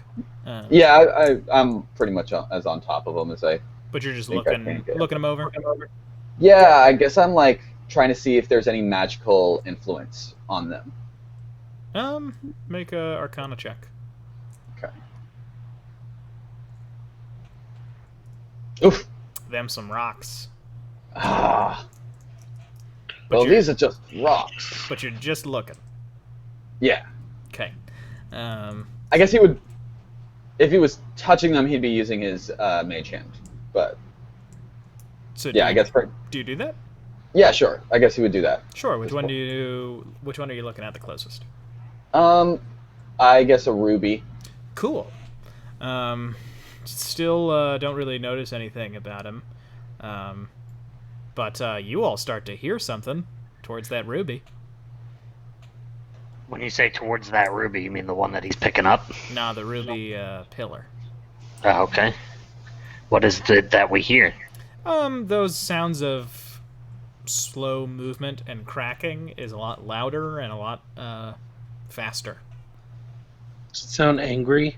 Yeah, I'm pretty much as on top of them as I. But you're just think I can looking get. them over. Yeah, I guess I'm like trying to see if there's any magical influence on them. Make a Arcana check. Okay. Oof. Them some rocks. Ah. But Well, you're- these are just rocks. But you're just looking. Yeah. Okay. I guess he would. If he was touching them, he'd be using his mage hand. But So yeah, I guess. Do you do that? Yeah, sure. I guess he would do that. Sure. Which one are you looking at the closest? I guess a ruby. Cool. Still don't really notice anything about him. But you all start to hear something towards that ruby. When you say towards that ruby, you mean the one that he's picking up? Nah, the ruby pillar. Oh, okay. What is it that we hear? Those sounds of slow movement and cracking is a lot louder and a lot faster. Does it sound angry?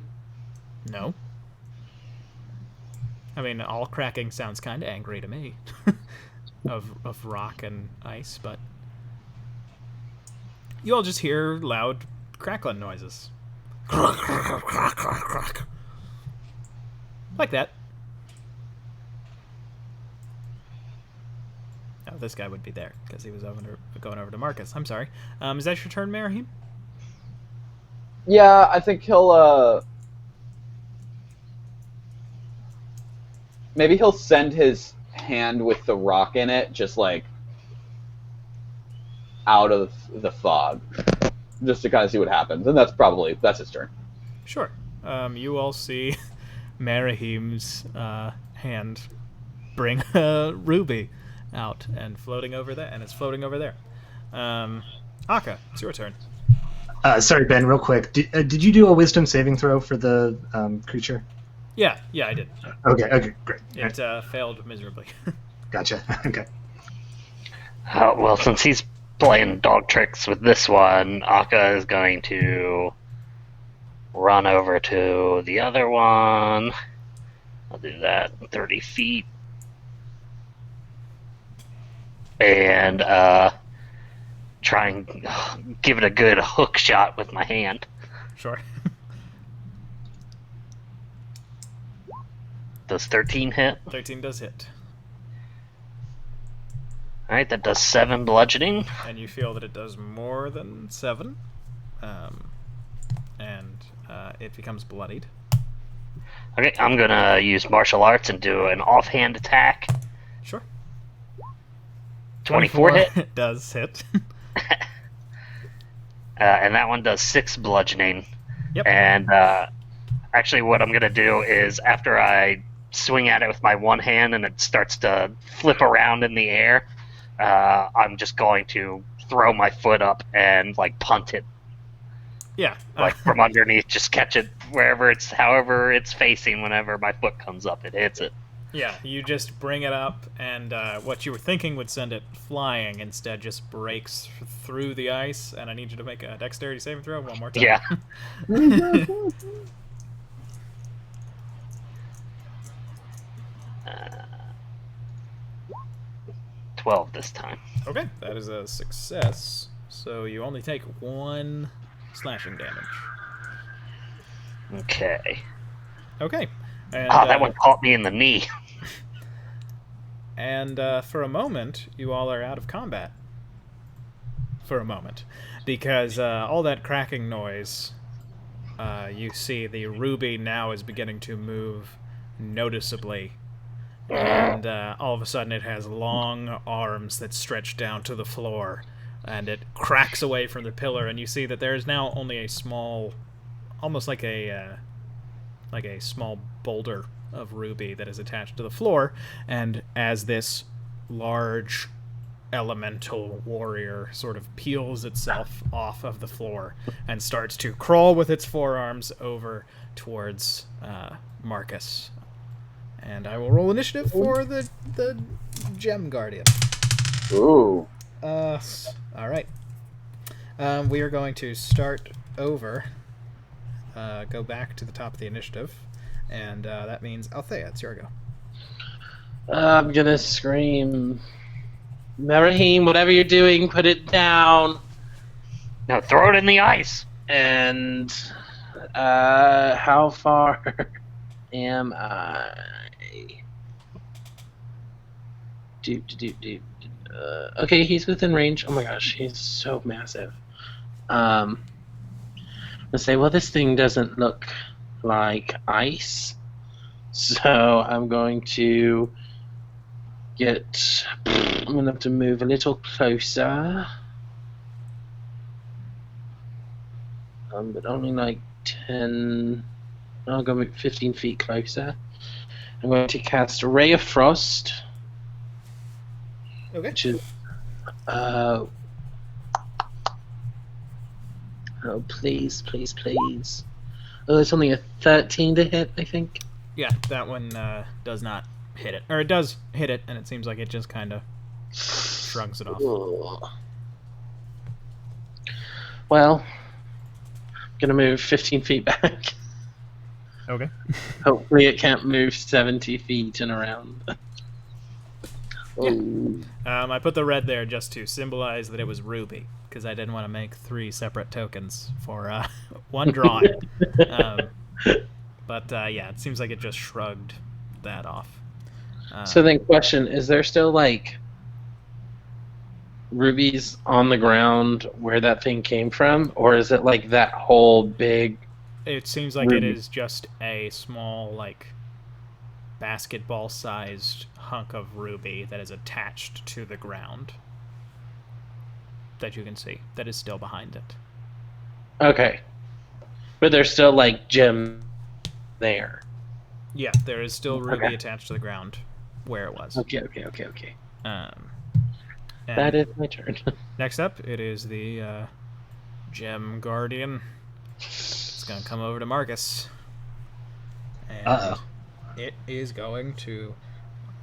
No. I mean, all cracking sounds kind of angry to me. of rock and ice, but you all just hear loud crackling noises. Like that. Oh, this guy would be there because he was going over to Marcus. I'm sorry. Is that your turn, Merihim? Yeah, I think he'll. Maybe he'll send his hand with the rock in it, just like out of the fog, just to kind of see what happens, and that's his turn. Sure. You all see Merahim's hand bring a ruby out and floating over there, and it's floating over there. Aka, it's your turn. Sorry, Ben, real quick. Did you do a wisdom saving throw for the creature? Yeah, I did. Okay, great. It failed miserably. Gotcha. Okay. Well, since he's playing dog tricks with this one, Aka is going to run over to the other one. I'll do that 30 feet. And try and give it a good hook shot with my hand. Sure. Does 13 hit? 13 does hit. Alright, that does 7 bludgeoning. And you feel that it does more than 7. And it becomes bloodied. Okay, I'm gonna use martial arts and do an offhand attack. Sure. 24 hit. Does hit. And that one does 6 bludgeoning. Yep. And actually what I'm gonna do is after I swing at it with my one hand and it starts to flip around in the air, I'm just going to throw my foot up and like punt it. Yeah. Like from underneath, just catch it however it's facing. Whenever my foot comes up, it hits it. Yeah, you just bring it up, and what you were thinking would send it flying instead just breaks through the ice, and I need you to make a dexterity saving throw one more time. Yeah. 12 this time. Okay, that is a success. So you only take 1 slashing damage. Okay. Okay. And, that one caught me in the knee. And for a moment, you all are out of combat. For a moment. Because all that cracking noise, you see the ruby now is beginning to move noticeably. And all of a sudden it has long arms that stretch down to the floor. And it cracks away from the pillar, and you see that there is now only a small, almost like a small boulder of ruby that is attached to the floor. And as this large elemental warrior sort of peels itself off of the floor and starts to crawl with its forearms over towards Marcus. And I will roll initiative for the Gem Guardian. Ooh. All right. We are going to start over. Go back to the top of the initiative, and that means Althea. It's your go. I'm gonna scream, Merahim, whatever you're doing, put it down. No, throw it in the ice. And how far am I? Okay, he's within range. Oh my gosh, he's so massive. Let's say, well, this thing doesn't look like ice, so I'm going to I'm going to have to move a little closer. But only like 10. I'll go 15 feet closer. I'm going to cast a Ray of Frost. Okay. Which is, oh, please. Oh, it's only a 13 to hit, I think. Yeah, that one does not hit it. Or it does hit it, and it seems like it just kind of shrugs it off. Ugh. Well, I'm going to move 15 feet back. Okay. Hopefully it can't move 70 feet and around. Yeah. I put the red there just to symbolize that it was ruby, because I didn't want to make 3 separate tokens for one drawing. But yeah, it seems like it just shrugged that off. So then, question: is there still like rubies on the ground where that thing came from, or is it like that whole big? It seems like it is just a small, like, basketball-sized hunk of ruby that is attached to the ground that you can see, that is still behind it. Okay. But there's still, like, gem there. Yeah, there is still Ruby Okay. attached to the ground where it was. Okay. And That is my turn. next up, it is the Gem Guardian. It's going to come over to Marcus. And Uh-oh. it is going to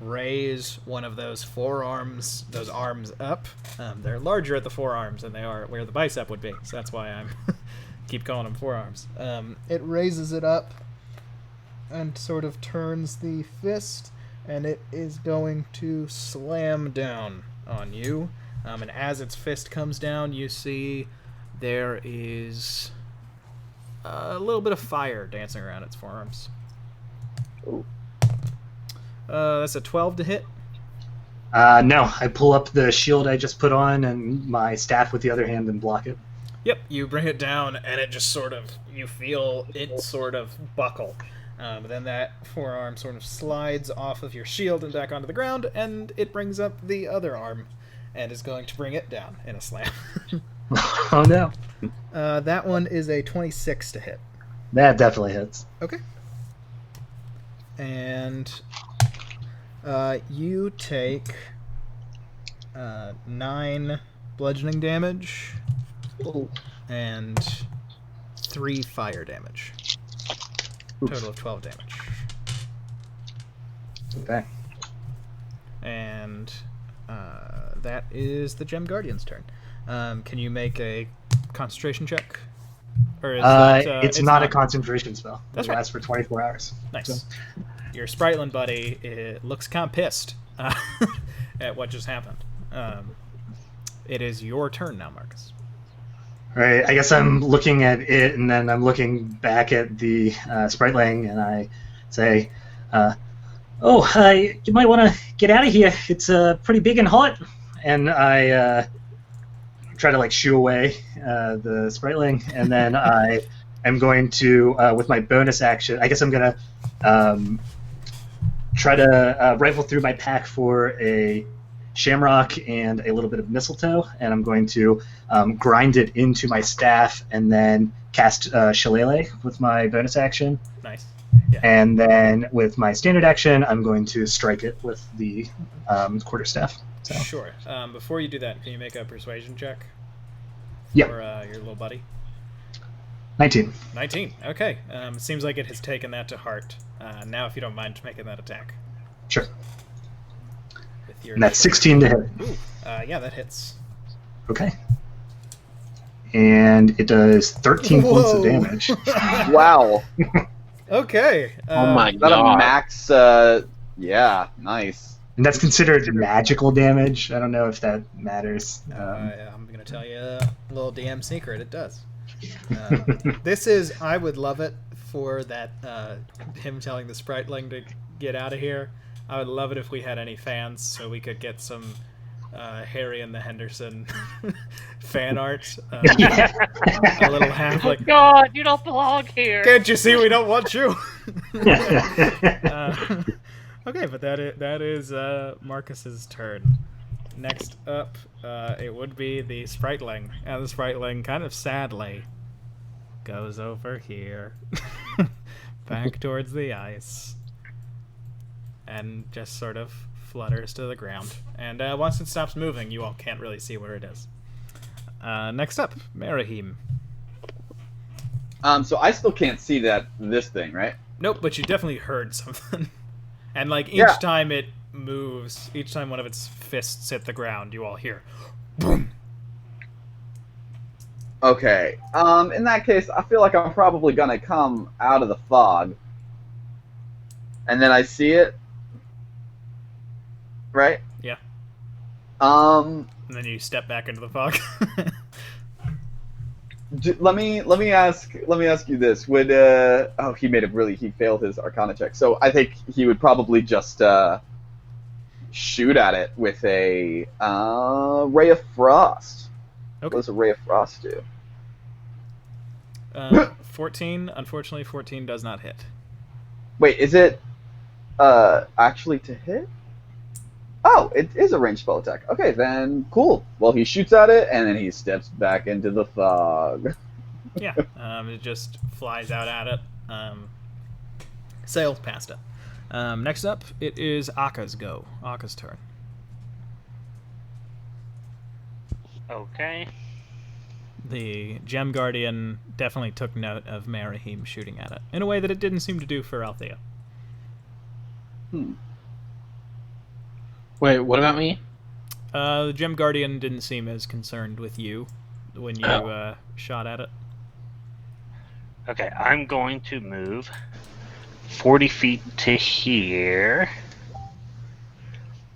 raise one of those forearms, those arms up. They're larger at the forearms than they are where the bicep would be, so that's why I'm keep calling them forearms. It raises it up and sort of turns the fist, and it is going to slam down on you. And as its fist comes down, you see there is a little bit of fire dancing around its forearms. Ooh. That's a 12 to hit. No, I pull up the shield I just put on and my staff with the other hand and block it. Yep, you bring it down, and it just sort of, you feel it sort of buckle. Then that forearm sort of slides off of your shield and back onto the ground, and it brings up the other arm and is going to bring it down in a slam. Oh no. That one is a 26 to hit. That definitely hits. Okay. And you take 9 bludgeoning damage and 3 fire damage. Total of 12 damage. Okay. And that is the Gem Guardian's turn. Can you make a concentration check? Or is it's not a concentration spell. That's It right. lasts for 24 hours. Nice. So, Your Spriteland buddy looks kind of pissed at what just happened. It is your turn now, Marcus. all right, I guess I'm looking at it, and then I'm looking back at the Spriteling, and I say, you might want to get out of here. It's pretty big and hot. And I try to like shoo away the Spriteling, and then I am going to, with my bonus action, I guess I'm going to try to rifle through my pack for a shamrock and a little bit of mistletoe, and I'm going to grind it into my staff and then cast Shillelagh with my bonus action. Nice. And then with my standard action, I'm going to strike it with the quarterstaff. So. Sure. Before you do that, can you make a persuasion check? Yeah. For your little buddy? 19. 19. Okay. Seems like it has taken that to heart. Now, if you don't mind making that attack. Sure. With your And that's 16 to hit. Ooh. Yeah, that hits. Okay. And it does 13 points of damage. Wow. Okay. Oh my Is that a god. max? Yeah, nice. And that's considered magical damage. I don't know if that matters. I'm going to tell you a little DM secret. It does. This is, I would love it for that, him telling the Spriteling to get out of here. I would love it if we had any fans so we could get some Harry and the Henderson fan art. A little half like, God, you don't belong here. can't you see we don't want you? Okay, but that is Marcus's turn. Next up, it would be the Spriteling. And the Spriteling, kind of sadly, goes over here. Back towards the ice. And just sort of flutters to the ground. And once it stops moving, you all can't really see where it is. Next up, Merahim. So I still can't see this thing, right? Nope, but you definitely heard something. And like each Yeah. time it moves, each time one of its fists hit the ground, you all hear boom. Okay. In that case, I feel like I'm probably gonna come out of the fog, and then I see it. Right. Yeah. Um. And then you step back into the fog. Let me ask you this. Would he failed his Arcana check. So I think he would probably just shoot at it with a Ray of Frost. Okay. What does a Ray of Frost do? 14. Unfortunately, 14 does not hit. Wait, is it actually to hit? Oh, it is a ranged spell attack. Okay, then cool. Well, he shoots at it, and then he steps back into the fog. Yeah. It just flies out at it. Sails past it. Next up, it is Akka's go. Akka's turn. Okay. The Gem Guardian definitely took note of Merihim shooting at it, in a way that it didn't seem to do for Althea. Wait, what about me? The Gem Guardian didn't seem as concerned with you when you shot at it. Okay, I'm going to move 40 feet to here.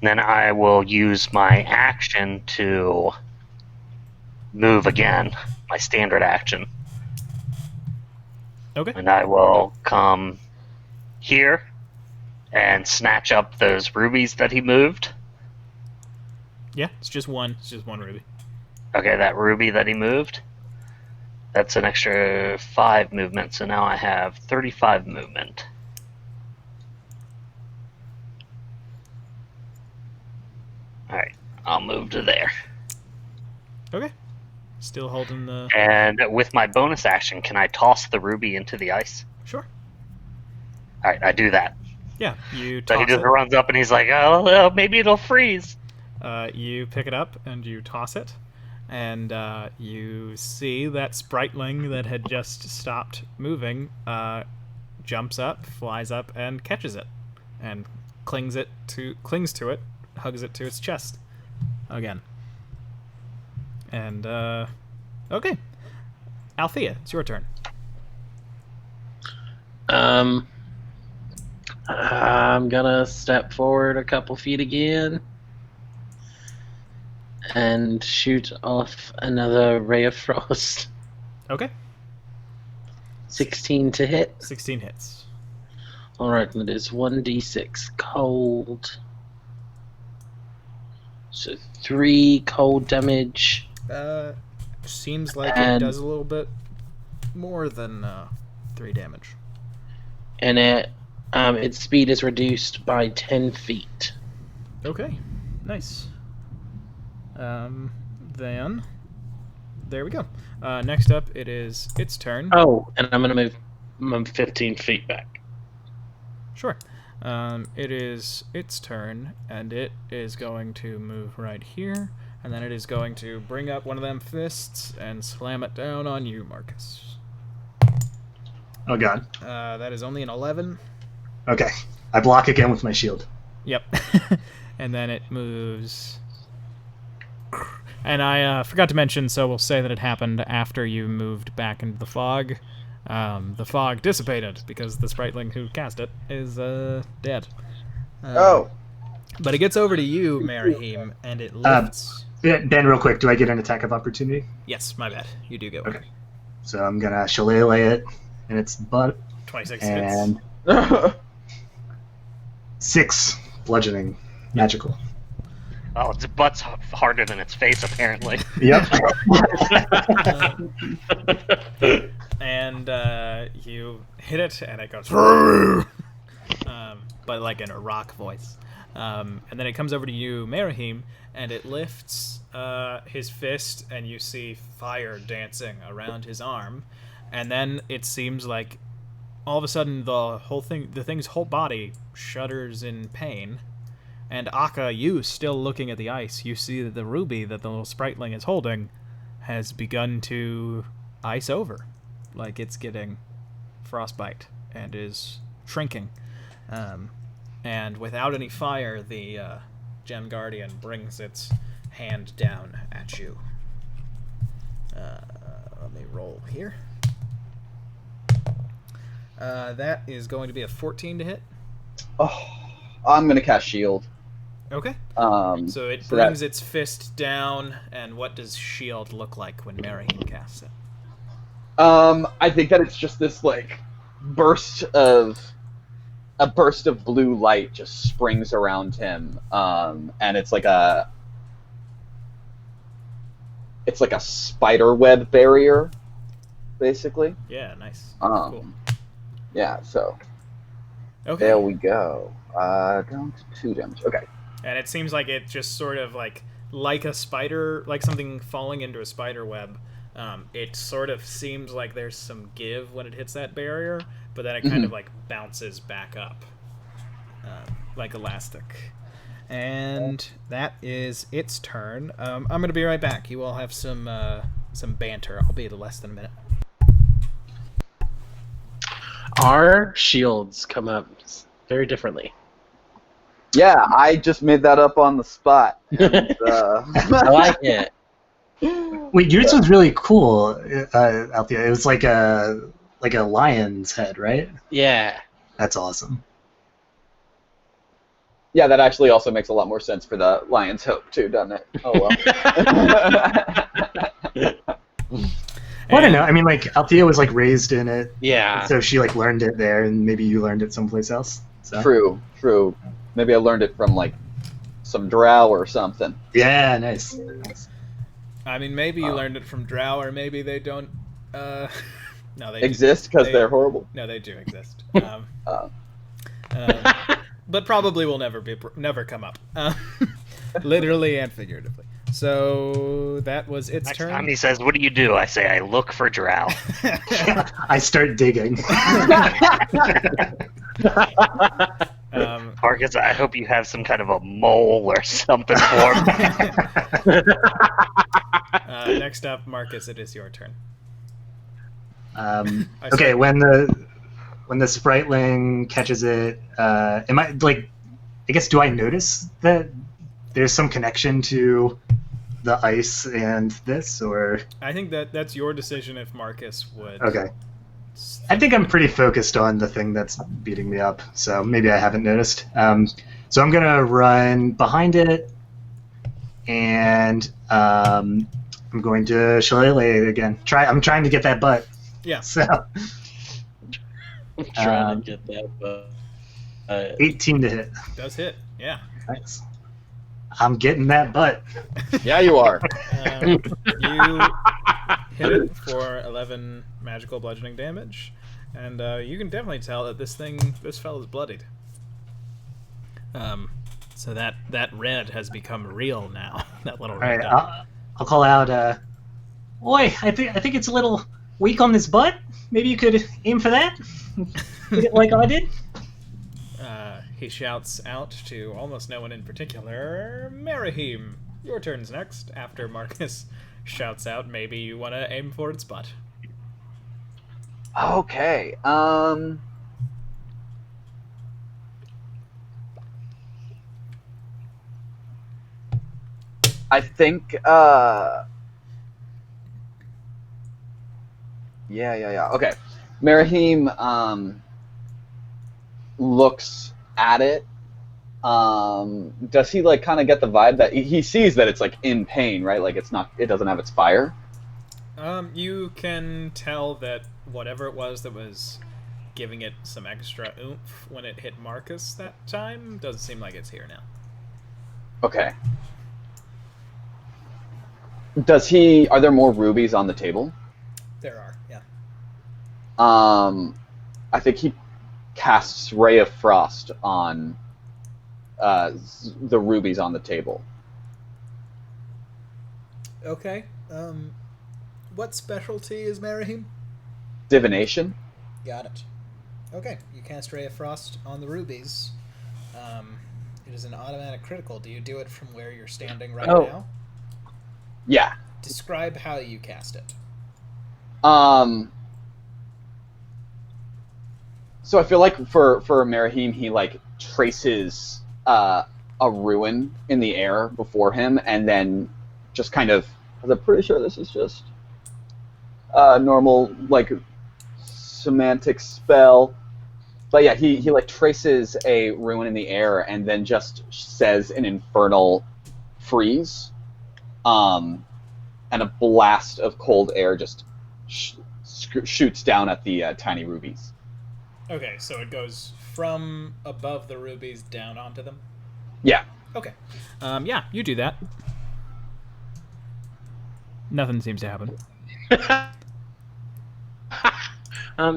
Then I will use my action to move again, my standard action. Okay. And I will come here and snatch up those rubies that he moved. Yeah, it's just one. It's just one ruby. Okay, that ruby that he moved. That's an extra 5 movement, so now I have 35 movement. Alright, I'll move to there. Okay. Still holding the... And with my bonus action, can I toss the ruby into the ice? Sure. Alright, I do that. Yeah, you So he toss just it. runs up and he's like, oh, maybe it'll freeze. You pick it up and you toss it. And you see that spriteling that had just stopped moving jumps up, flies up, and catches it. And clings to it, hugs it to its chest. Again. And, okay. Althea, it's your turn. I'm gonna step forward a couple feet again and shoot off another ray of frost. Okay. 16 to hit. 16 hits. Alright, that is 1d6 cold. So 3 cold damage. Seems like it And- does a little bit more than 3 damage. And its speed is reduced by 10 feet. Okay, nice. Then there we go. Next up, it is its turn. Oh, and I'm gonna move 15 feet back. Sure. It is its turn, and it is going to move right here, and then it is going to bring up one of them fists and slam it down on you, Marcus. Oh god. That is only an 11. Okay. I block again with my shield. Yep. And then it moves. And I forgot to mention, so we'll say that it happened after you moved back into the fog. The fog dissipated because the spriteling who cast it is dead. But it gets over to you, Merihim, and it lifts. Ben, real quick, do I get an attack of opportunity? Yes, my bad. You do get one. Okay. So I'm gonna shillelagh it in its butt 26 and hits. 6 bludgeoning magical. Oh, its butt's harder than its face, apparently. Yep. And you hit it, and it goes, but like in a rock voice. And then it comes over to you, Merihim, and it lifts his fist, and you see fire dancing around his arm. And then it seems like all of a sudden the thing's whole body shudders in pain. And Akka, you still looking at the ice, you see that the ruby that the little spriteling is holding has begun to ice over. Like it's getting frostbite and is shrinking. And without any fire, the Gem Guardian brings its hand down at you. Let me roll here. That is going to be a 14 to hit. Oh, I'm gonna cast shield. Okay. So it so brings its fist down, and what does shield look like when Merihim casts it? I think that it's just this like burst of blue light just springs around him, and it's like a spider web barrier, basically. Yeah, nice. Um, Cool. Yeah, so Okay. there we go. Down to 2 damage. Okay. And it seems like it just sort of like a spider, like something falling into a spider web. It sort of seems like there's some give when it hits that barrier, but then it kind of like bounces back up. like elastic. And that is its turn. I'm going to be right back. You all have some banter. I'll be less than a minute. Our shields come up very differently. Yeah, I just made that up on the spot. And, I like it. Wait, yours was really cool, Althea. It was like a lion's head, right? Yeah. That's awesome. Yeah, that actually also makes a lot more sense for the Lion's Hope, too, doesn't it? Oh, well. Well, I don't know. I mean, like, Althea was, like, raised in it. Yeah. So she, like, learned it there, and maybe you learned it someplace else. So. True. Maybe I learned it from, like, some drow or something. Yeah, nice. I mean, maybe you learned it from drow, or maybe they don't... no, they exist because they're horrible? No, they do exist. But probably will never come up. Literally and figuratively. So that was its Next turn. time he says, "What do you do?" I say, "I look for drow." I start digging. Marcus, I hope you have some kind of a mole or something for me. Next up, Marcus, it is your turn. Okay, when the spriteling catches it, am I like? I guess do I notice that there's some connection to the ice and this, or? I think that's your decision. If Marcus would. Okay. I think I'm pretty focused on the thing that's beating me up, so maybe I haven't noticed. So I'm gonna run behind it, and I'm going to shillelagh it again. I'm trying to get that butt. Yeah. So. I'm trying to get that, but 18 to hit. Does hit. Yeah. Nice. I'm getting that butt. Yeah, you are. You hit it for 11 magical bludgeoning damage, and you can definitely tell that this fell is bloodied. So that red has become real now. That little red All right, dot. I'll call out. Oi, I think it's a little weak on this butt. Maybe you could aim for that, like I did. He shouts out to almost no one in particular. Merahim, your turn's next. After Marcus shouts out, maybe you want to aim for its butt. Okay. I think. Yeah. Okay. Merahim looks at it. Does he like kind of get the vibe that he sees that it's like in pain, right? Like it doesn't have its fire. You can tell that whatever it was that was giving it some extra oomph when it hit Marcus that time doesn't seem like it's here now. Okay. Are there more rubies on the table? There are, yeah. I think he casts Ray of Frost on the rubies on the table. Okay. What specialty is Merahim? Divination? Got it. Okay, you cast Ray of Frost on the rubies. It is an automatic critical. Do you do it from where you're standing right now? Yeah. Describe how you cast it. So I feel like for Merahim, he like traces a ruin in the air before him, and then just kind of. I'm pretty sure this is just normal like semantic spell, but yeah, he like traces a ruin in the air and then just says an infernal freeze, and a blast of cold air just shoots down at the tiny rubies. Okay, so it goes from above the rubies down onto them? Yeah. Okay. Yeah, you do that. Nothing seems to happen.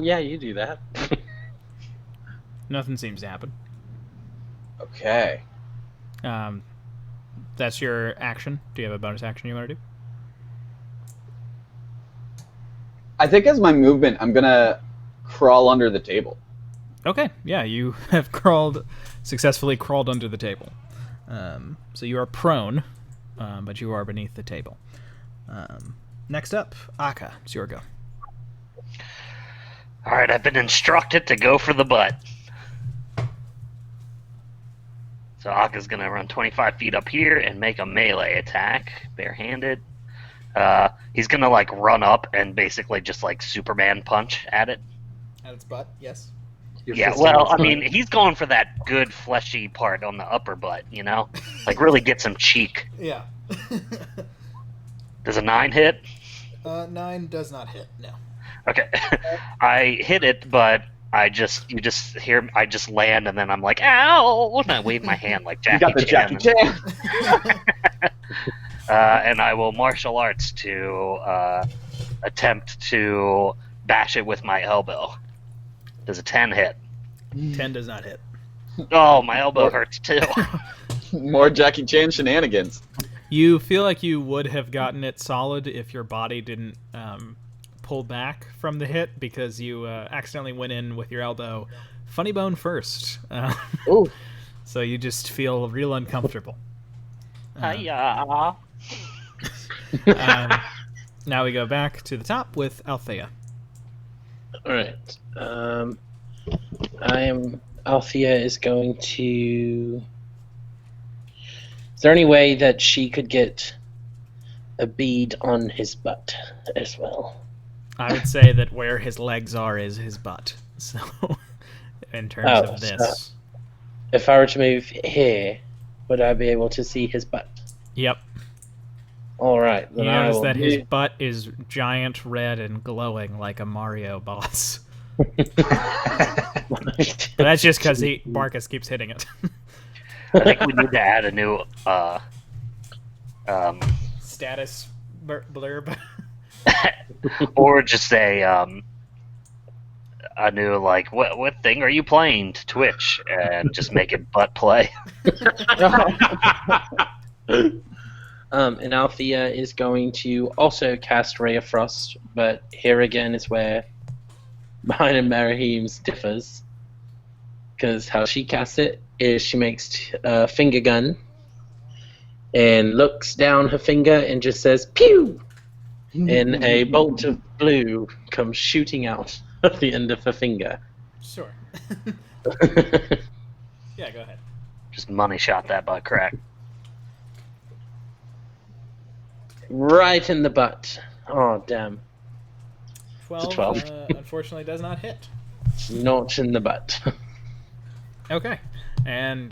Yeah, you do that. Nothing seems to happen. Okay. That's your action. Do you have a bonus action you want to do? I think as my movement, I'm gonna crawl under the table. Okay, yeah, you have successfully crawled under the table. So you are prone, but you are beneath the table. Next up, Akka, it's your go. Alright, I've been instructed to go for the butt. So Akka's gonna run 25 feet up here and make a melee attack, barehanded. He's gonna like run up and basically just like Superman punch at it. At its butt, yes. Yeah, well, I mean, he's going for that good fleshy part on the upper butt, you know? Like really get some cheek. Yeah. Does a 9 hit? 9 does not hit, no. Okay. I hit it, but I just land and then I'm like, ow! And I wave my hand like Jackie You got the Chan. Jackie Chan. And I will martial arts to attempt to bash it with my elbow. Does a 10 hit? 10 does not hit. Oh, my elbow hurts too. More Jackie Chan shenanigans. You feel like you would have gotten it solid if your body didn't pull back from the hit because you accidentally went in with your elbow funny bone first. Ooh. So you just feel real uncomfortable. Hiya. Now we go back to the top with Althea. Alright. Althea is going to... Is there any way that she could get a bead on his butt as well? I would say that where his legs are is his butt. So, in terms of this. So if I were to move here, would I be able to see his butt? Yep. Alright, then You I notice will that his move- butt is giant, red, and glowing like a Mario boss. But that's just because Marcus keeps hitting it. I think we need to add a new Status blurb. or just a new like what thing are you playing to Twitch and just make it butt play. And Althea is going to also cast Ray of Frost, but here again is where mine and Marahim's differs. Because how she casts it is she makes a finger gun and looks down her finger and just says, pew! And a bolt of blue comes shooting out of the end of her finger. Sure. Yeah, go ahead. Just money shot that butt crack. Right in the butt. Oh, damn. 12, 12. Unfortunately does not hit. Not in the butt. Okay. And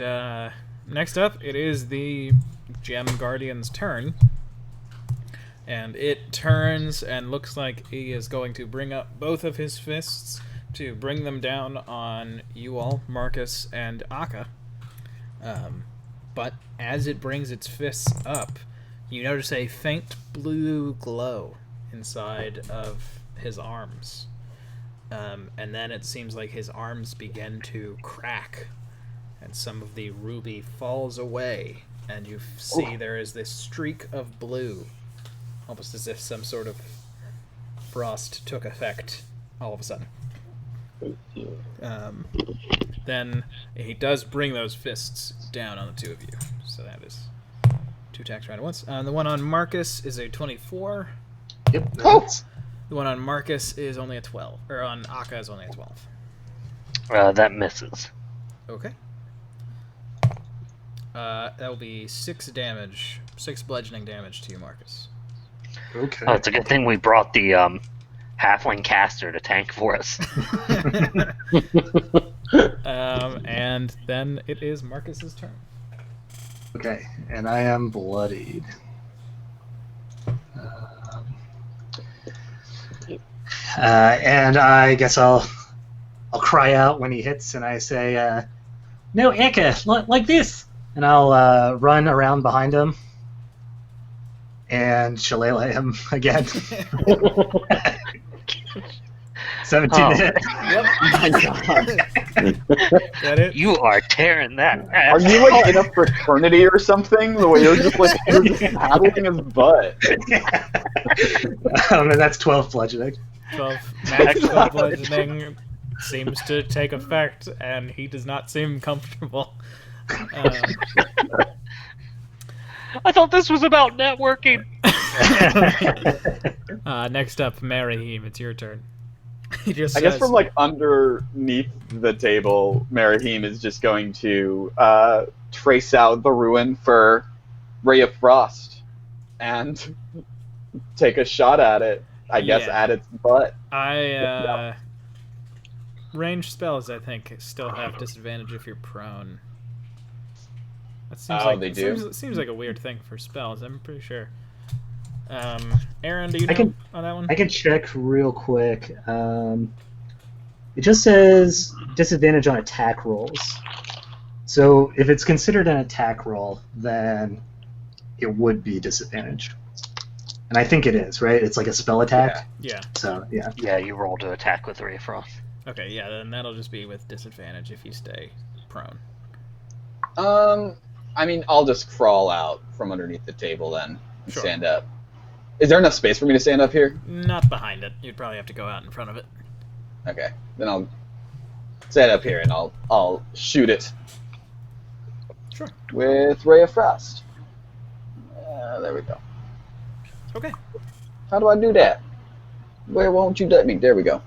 next up, it is the Gem Guardian's turn. And it turns and looks like he is going to bring up both of his fists to bring them down on you all, Marcus and Akka. But as it brings its fists up, you notice a faint blue glow inside of his arms. And then it seems like his arms begin to crack, and some of the ruby falls away, and you see there is this streak of blue, almost as if some sort of frost took effect all of a sudden. Then he does bring those fists down on the two of you, so that is 2 attacks right at once. The one on Marcus is a 24. Yep. Oh. The one on Marcus is only a 12. Or on Akka is only a 12. That misses. Okay. That will be 6 damage. 6 bludgeoning damage to you, Marcus. Okay. Oh, it's a good thing we brought the halfling caster to tank for us. And then it is Marcus's turn. Okay, and I am bloodied. And I guess I'll cry out when he hits, and I say, "No, Eka, like this!" And I'll run around behind him and shillelagh him again. 17 to hit. Yep. My God. That it? You are tearing that Are ass. you like in a fraternity or something? The way you're just like paddling his butt. And that's 12 bludgeoning. 12 max 12 bludgeoning. seems to take effect, and he does not seem comfortable. I thought this was about networking. Next up, Marahim, it's your turn. He just I guess says, from like underneath the table, Marahim is just going to trace out the ruin for Ray of Frost and take a shot at it. I guess Yeah. at its butt. Ranged spells, I think, still have disadvantage if you're prone. That seems Oh, they do? Seems like a weird thing for spells. I'm pretty sure. Aaron, do you know on that one? I can check real quick. It just says disadvantage on attack rolls. So if it's considered an attack roll, then it would be disadvantage. And I think it is, right? It's like a spell attack. Yeah. So, yeah. Yeah, you roll to attack with Ray of Frost. Okay, yeah, then that'll just be with disadvantage if you stay prone. I mean, I'll just crawl out from underneath the table then and Sure. stand up. Is there enough space for me to stand up here? Not behind it. You'd probably have to go out in front of it. Okay, then I'll stand up here and I'll shoot it Sure. with Ray of Frost. There we go. Okay. How do I do that? Where won't you let me? There we go.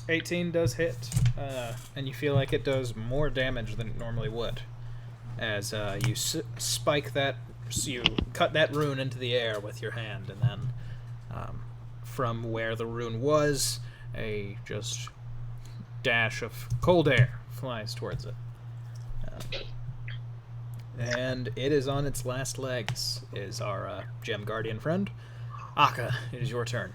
18 does hit, and you feel like it does more damage than it normally would. As you spike that, you cut that rune into the air with your hand, and then from where the rune was, a just dash of cold air flies towards it. And it is on its last legs, is our gem guardian friend. Akka, it is your turn.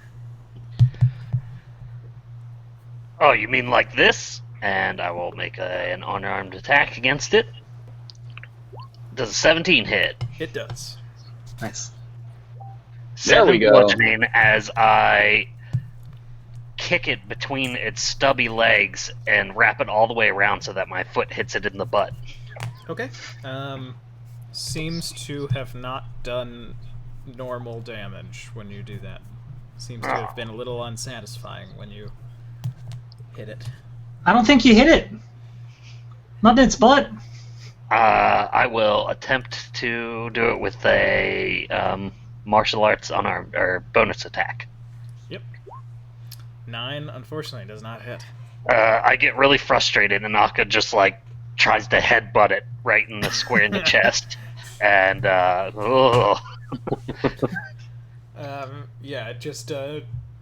Oh, you mean like this? And I will make an unarmed attack against it. Does a 17 hit? It does. Nice. There we 7 go. bludgeoning as I kick it between its stubby legs and wrap it all the way around so that my foot hits it in the butt. Okay. Seems to have not done normal damage when you do that. Seems to have been a little unsatisfying when you hit it. I don't think you hit it. Not in its butt. I will attempt to do it with a martial arts unarmed or bonus attack. Yep. 9, unfortunately, does not hit. I get really frustrated, and Akka just like tries to headbutt it right in the square in the chest, and Yeah, it just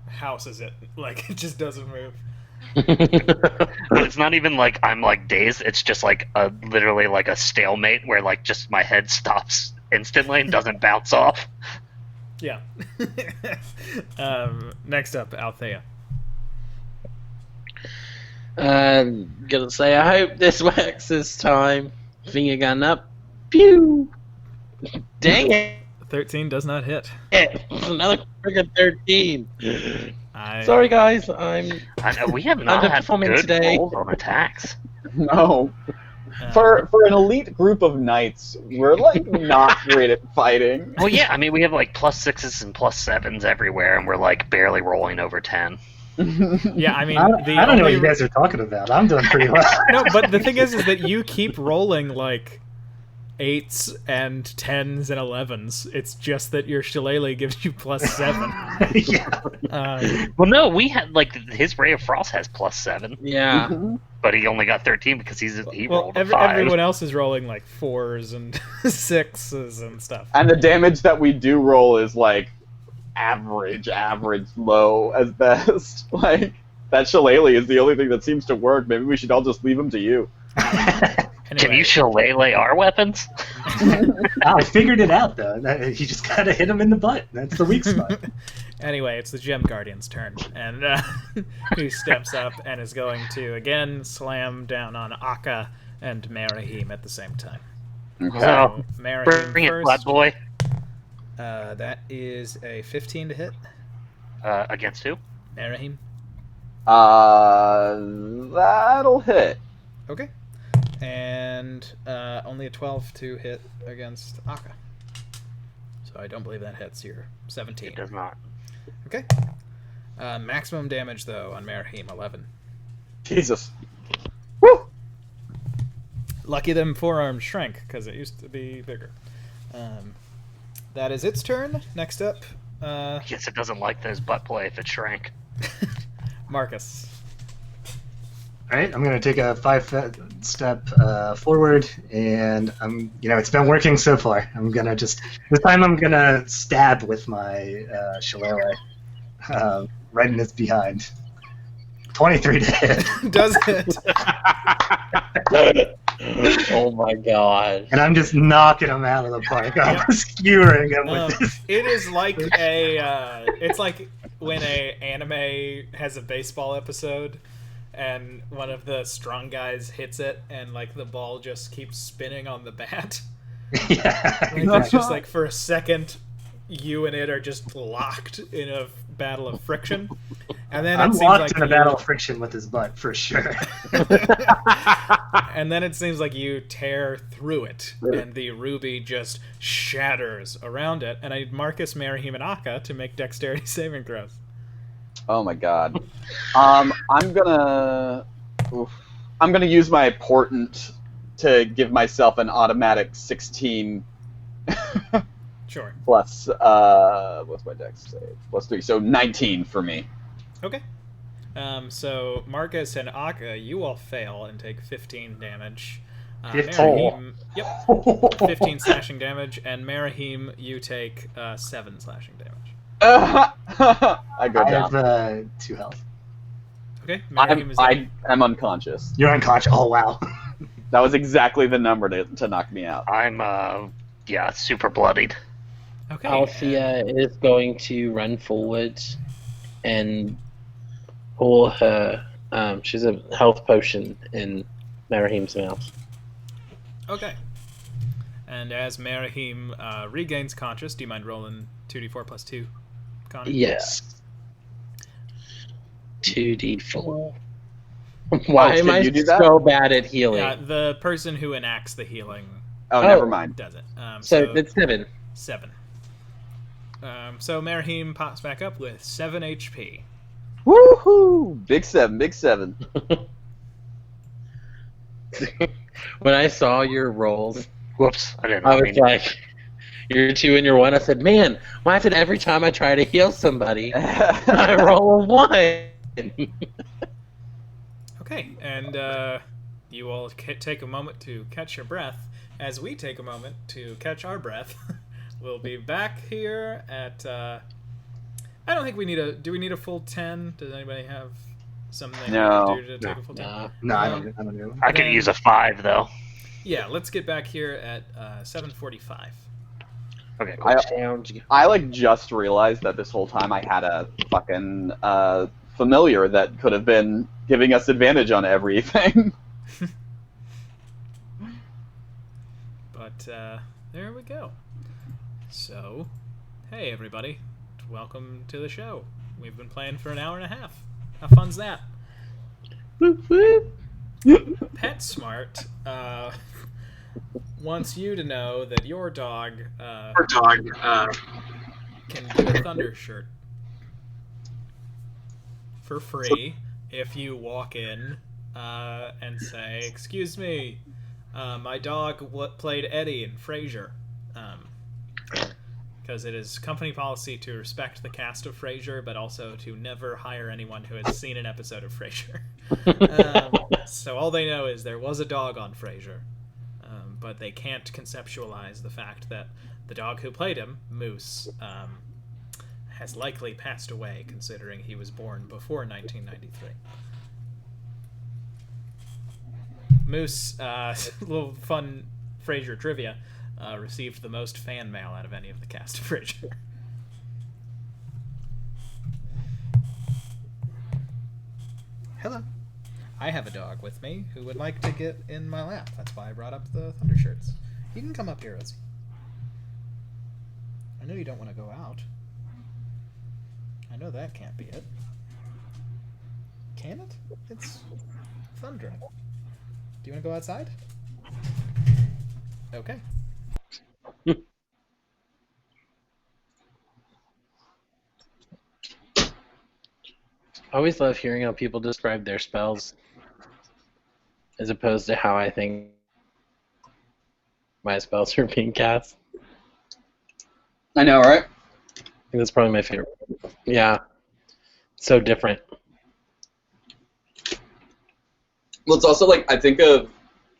houses it. Like, it just doesn't move. But it's not even like I'm like dazed. It's just like literally like a stalemate where like just my head stops instantly and doesn't bounce off. Yeah. Next up, Althea. Gonna say, I hope this works this time. Finger gun up. Pew! Dang it! 13 does not hit. Another friggin' 13. I... Sorry, guys. I know we have not had Underperforming good today. rolls on attacks. No. For an elite group of knights, we're like not great at fighting. Well, yeah, I mean we have like +6s and +7s everywhere, and we're like barely rolling over 10. Yeah, I mean... I don't know what only- you guys are talking about. I'm doing pretty well. No, but the thing is that you keep rolling, like, 8s and 10s and 11s. It's just that your shillelagh gives you +7. Yeah. Well, no, we had like his Ray of Frost has +7, Yeah. but he only got 13 because he Well, rolled a 5. everyone else is rolling, like, 4s and 6s and stuff. And the damage that we do roll is like average low as best. Like that shillelagh is the only thing that seems to work. Maybe we should all just leave him to you. Can Anyway, you shillelagh our weapons? I figured it out, though. You just gotta hit him in the butt. That's the weak spot. Anyway, it's the Gem Guardian's turn, and he steps up and is going to again slam down on Akka and Marahim at the same time. Okay. So, Marahim Bring it, first. Blood Boy. That is a 15 to hit. Against who? Marahim. That'll hit. Okay. And only a 12 to hit against Akka. So I don't believe that hits. You're 17. It does not. Okay. Maximum damage, though, on Marahim, 11. Jesus. Woo! Lucky them forearms shrank, because it used to be bigger. That is its turn. Next up, Guess it doesn't like those butt play if it shrank. Marcus. All right, I'm going to take a 5-step forward, and it's been working so far. I'm going to this time I'm going to stab with my shillelagh right in its behind. 23 to hit. Does it? Oh my god. And I'm just knocking him out of the park. I'm skewering him with this. It is like it's like when a anime has a baseball episode and one of the strong guys hits it and like the ball just keeps spinning on the bat. Yeah. It's just like for a second you and it are just locked in a battle of friction. And then I'm it seems locked like in a battle of friction with his butt, for sure. And then it seems like you tear through it, and the ruby just shatters around it. And I need Marcus, Marahim, and Akka to make dexterity saving throws. Oh my god. I'm gonna use my portent to give myself an automatic 16 Sure. plus what's my dex save? Plus 3, so 19 for me. Okay. So Marcus and Akka, you all fail and take 15 damage. 15? Marahim, yep, 15 slashing damage, and Marahim, you take 7 slashing damage. I go I down. have 2 health. Okay, Marahim is down. I'm unconscious. You're unconscious. Oh, wow. That was exactly the number to knock me out. I'm, super bloodied. Okay. Althea is going to run forwards and pour her. She's a health potion in Marahim's mouth. Okay. And as Marahim regains conscious, do you mind rolling 2d4 plus 2? Connor? Yes. 2d4. Why am I you do that? so bad at healing? Yeah, the person who enacts the healing Oh, never mind. does it. So it's 7. 7. So Marahim pops back up with 7 HP. Woohoo! Big 7, big 7. When I saw your rolls, Whoops, I didn't I was mean like, you're 2 and you're 1. I said, man, why is it every time I try to heal somebody, I roll a 1? Okay, and you all take a moment to catch your breath. As we take a moment to catch our breath, we'll be back here at... I don't think we need a... Do we need a full 10? Does anybody have something they No. need to do to take a full 10? Nah. No, I don't know. I could use a 5, though. Yeah, let's get back here at 7:45. Okay, cool. Sounds good. I just realized that this whole time I had a fucking familiar that could have been giving us advantage on everything. But there we go. So, hey everybody, welcome to the show. We've been playing for an hour and a half. How fun's that? Whoop, whoop. PetSmart wants you to know that your dog can get a Thunder shirt for free if you walk in and say, "Excuse me, my dog played Eddie in Frasier." Because it is company policy to respect the cast of Frasier, but also to never hire anyone who has seen an episode of Frasier. So all they know is there was a dog on Frasier, but they can't conceptualize the fact that the dog who played him, Moose, has likely passed away, considering he was born before 1993. Moose, little fun Frasier trivia, received the most fan mail out of any of the cast of Frasier. Hello. I have a dog with me who would like to get in my lap. That's why I brought up the Thunder shirts. You can come up here, Ozzy. I know you don't want to go out. I know that can't be it. Can it? It's thundering. Do you want to go outside? Okay. I always love hearing how people describe their spells. as opposed to how I think my spells are being cast. I know, right? I think that's probably my favorite. Yeah, so different. Well, it's also like I think of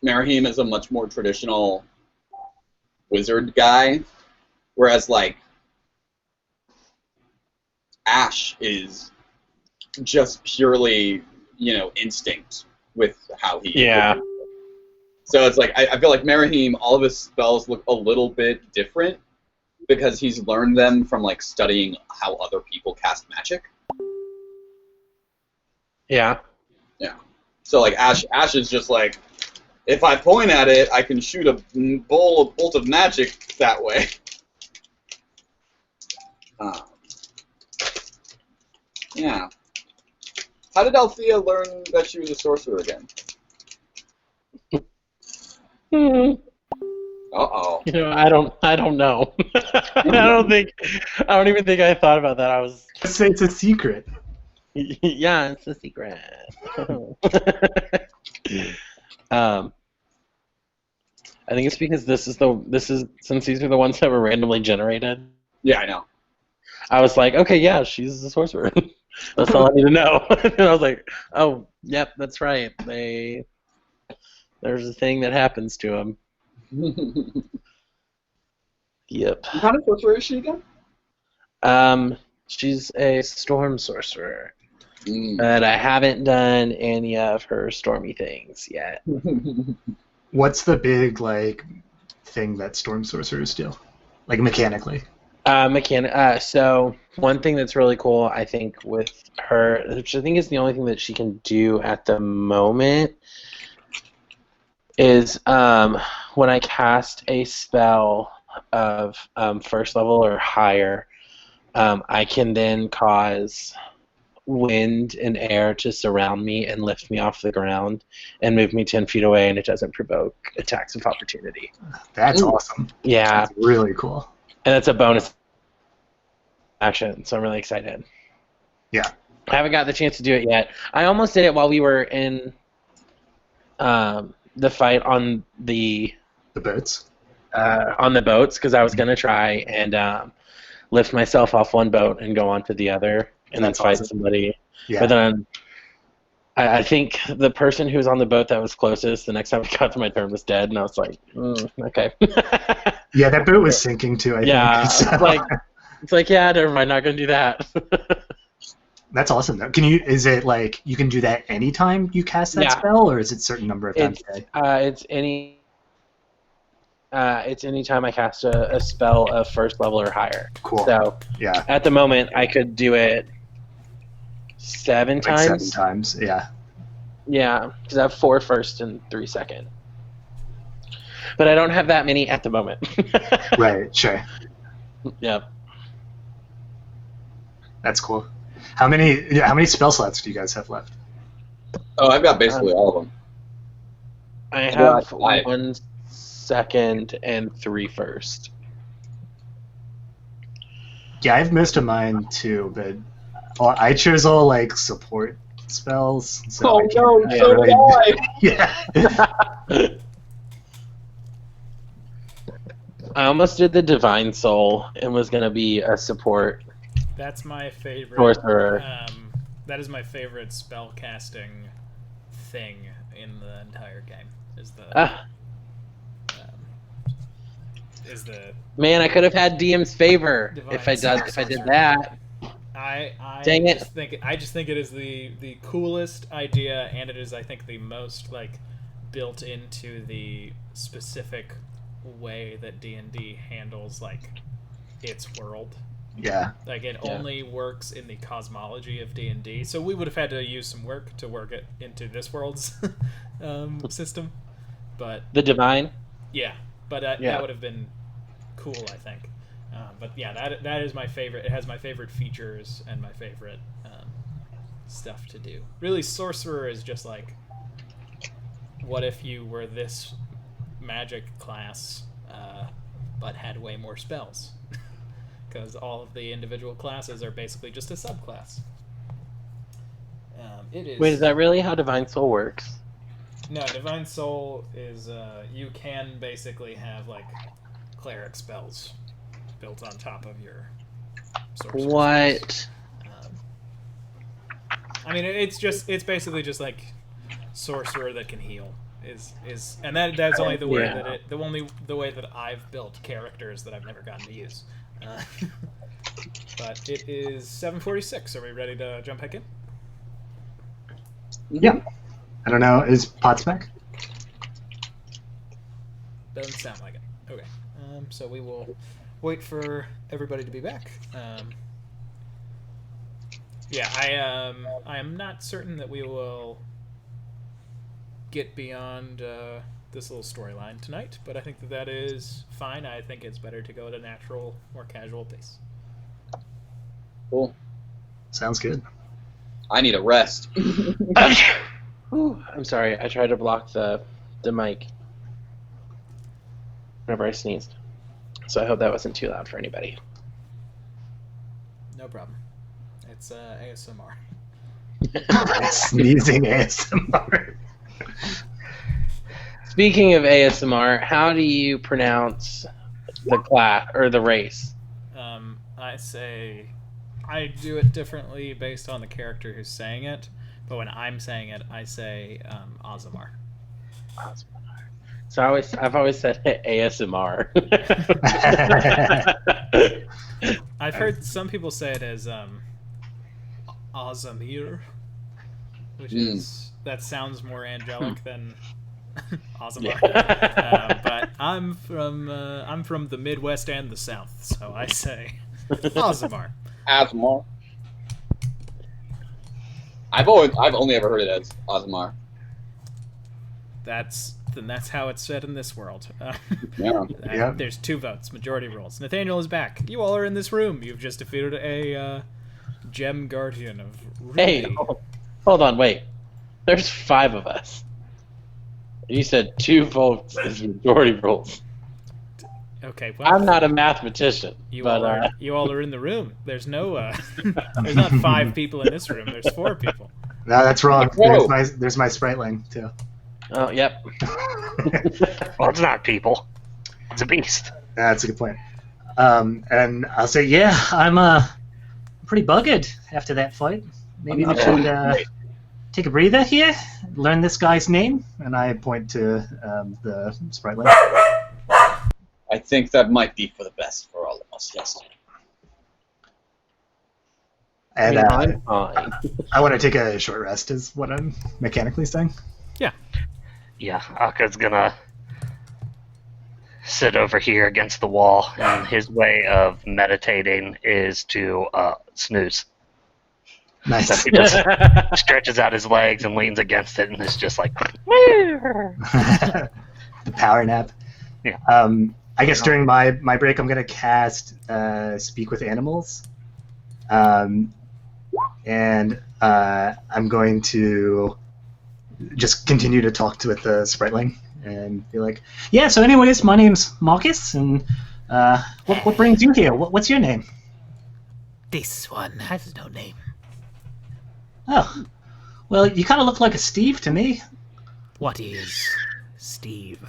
Merahim as a much more traditional wizard guy, whereas like Ash is just purely, instinct with how he. Yeah. So it's like I feel like Merahim, all of his spells look a little bit different because he's learned them from like studying how other people cast magic. Yeah. Yeah. So like Ash is just like, if I point at it, I can shoot a bolt of magic that way. Yeah. How did Althea learn that she was a sorcerer again? Uh-oh. I don't know. I don't even think I thought about that. I was. Let's say it's a secret. Yeah, it's a secret. I think it's because this is since these are the ones that were randomly generated. Yeah, I know. I was like, okay, yeah, she's a sorcerer. That's all I need to know. And I was like, oh, yep, that's right. There's a thing that happens to them. Yep. What kind of sorcerer is she again? She's a storm sorcerer. Mm. But I haven't done any of her stormy things yet. What's the big thing that storm sorcerers do, like mechanically? So one thing that's really cool, I think, with her, which I think is the only thing that she can do at the moment, is when I cast a spell of first level or higher, I can then cause wind and air to surround me and lift me off the ground and move me 10 feet away, and it doesn't provoke attacks of opportunity. That's awesome. Yeah. That's really cool. And it's a bonus action, so I'm really excited. Yeah. I haven't got the chance to do it yet. I almost did it while we were in the fight on the boats. On the boats, because I was going to try and lift myself off one boat and go onto the other and That's then fight awesome. somebody. Yeah. But then I think the person who was on the boat that was closest, the next time it got to my turn, was dead, and I was like, okay. Yeah, that boat was sinking too, I Yeah, think. So. it's like, yeah, never mind, not going to do that. That's awesome, though. Is it like you can do that anytime you cast that spell, or is it a certain number of times a day? It's any time I cast a spell of first level or higher. Cool. So yeah, at the moment I could do it 7 times. 7 times, yeah. Yeah, because I have 4 first and 3 second. But I don't have that many at the moment. Right, sure. Yep. That's cool. How many spell slots do you guys have left? Oh, I've got basically all of them. I have 5. 1 second and 3 first. Yeah, I've most of mine too, but I chose all support spells. So Oh no, so did I! Yeah. I almost did the Divine Soul and was going to be a support. That's my favorite. Sorcerer. That is my favorite spell casting thing in the entire game. Is the Man, I could have had DM's favor Divine if I Sorcerer. did that. Dang it. I just think it is the coolest idea, and it is, I think, the most built into the specific way that D&D handles its world. Yeah. It only works in the cosmology of D&D, so we would have had to use some work to work it into this world's system. But The Divine? yeah, but that would have been cool, I think. But yeah, that is my favorite. It has my favorite features and my favorite stuff to do. Really, Sorcerer is just what if you were this magic class, but had way more spells? Because all of the individual classes are basically just a subclass. It is. Wait, is that really how Divine Soul works? No, Divine Soul is you can basically have like cleric spells built on top of your sorcerer spells. What? I mean, it's basically just like sorcerer that can heal and that's only the way Yeah. the way that I've built characters that I've never gotten to use. But it is 7:46. Are we ready to jump back in? Yeah. I don't know. Is Pots back? Doesn't sound like it. Okay. So we will wait for everybody to be back. Yeah, I am not certain that we will get beyond this little storyline tonight, but I think that is fine. I think it's better to go at a natural, more casual pace. Cool. Sounds good. I need a rest. Ooh, I'm sorry. I tried to block the mic whenever I sneezed. So I hope that wasn't too loud for anybody. No problem. It's ASMR. Sneezing ASMR. Speaking of ASMR, how do you pronounce the class or the race? I do it differently based on the character who's saying it, but when I'm saying it, I say Ozamar. So I've always said ASMR. I've heard some people say it as Ozamir, which is that sounds more angelic than Ozamar. But I'm from the Midwest and the South, so I say Ozamar. Asmar. I've only ever heard it as Osmar. That's how it's said in this world. Yeah. There's 2 votes. Majority rules. Nathaniel is back. You all are in this room. You've just defeated a gem guardian of Ruby. Hey, hold on, wait. There's 5 of us. You said 2 votes is majority rules. Okay, well, I'm not a mathematician, you all are in the room. There's no there's not 5 people in this room. There's 4 people. No, that's wrong. Whoa. There's my spriteling too. Oh, yep. Well, it's not people. It's a beast. That's a good point. And I'll say, yeah, I'm pretty buggered after that fight. Maybe we should take a breather here, learn this guy's name, and I point to the spriteling. I think that might be for the best for all of us, yes. And I'm fine. I want to take a short rest, is what I'm mechanically saying. Yeah, Akka's gonna sit over here against the wall, and his way of meditating is to snooze. Nice. So he just stretches out his legs and leans against it, and it's just like. The power nap. Yeah. I guess during my break, I'm going to cast Speak with Animals. And I'm going to just continue to talk with the spriteling and be like, yeah, so anyways, my name's Marcus, and what brings you here? What's your name? This one has no name. Oh, well, you kind of look like a Steve to me. What is Steve?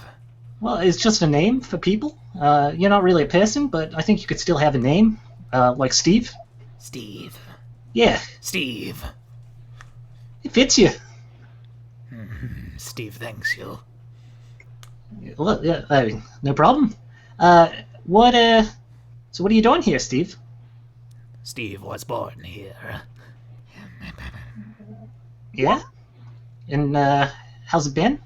Well, it's just a name for people. You're not really a person, but I think you could still have a name, like Steve. Steve. Yeah, Steve. it fits you. Steve thanks you. Well, yeah, no problem. So what are you doing here, Steve? Steve was born here. Yeah? And how's it been?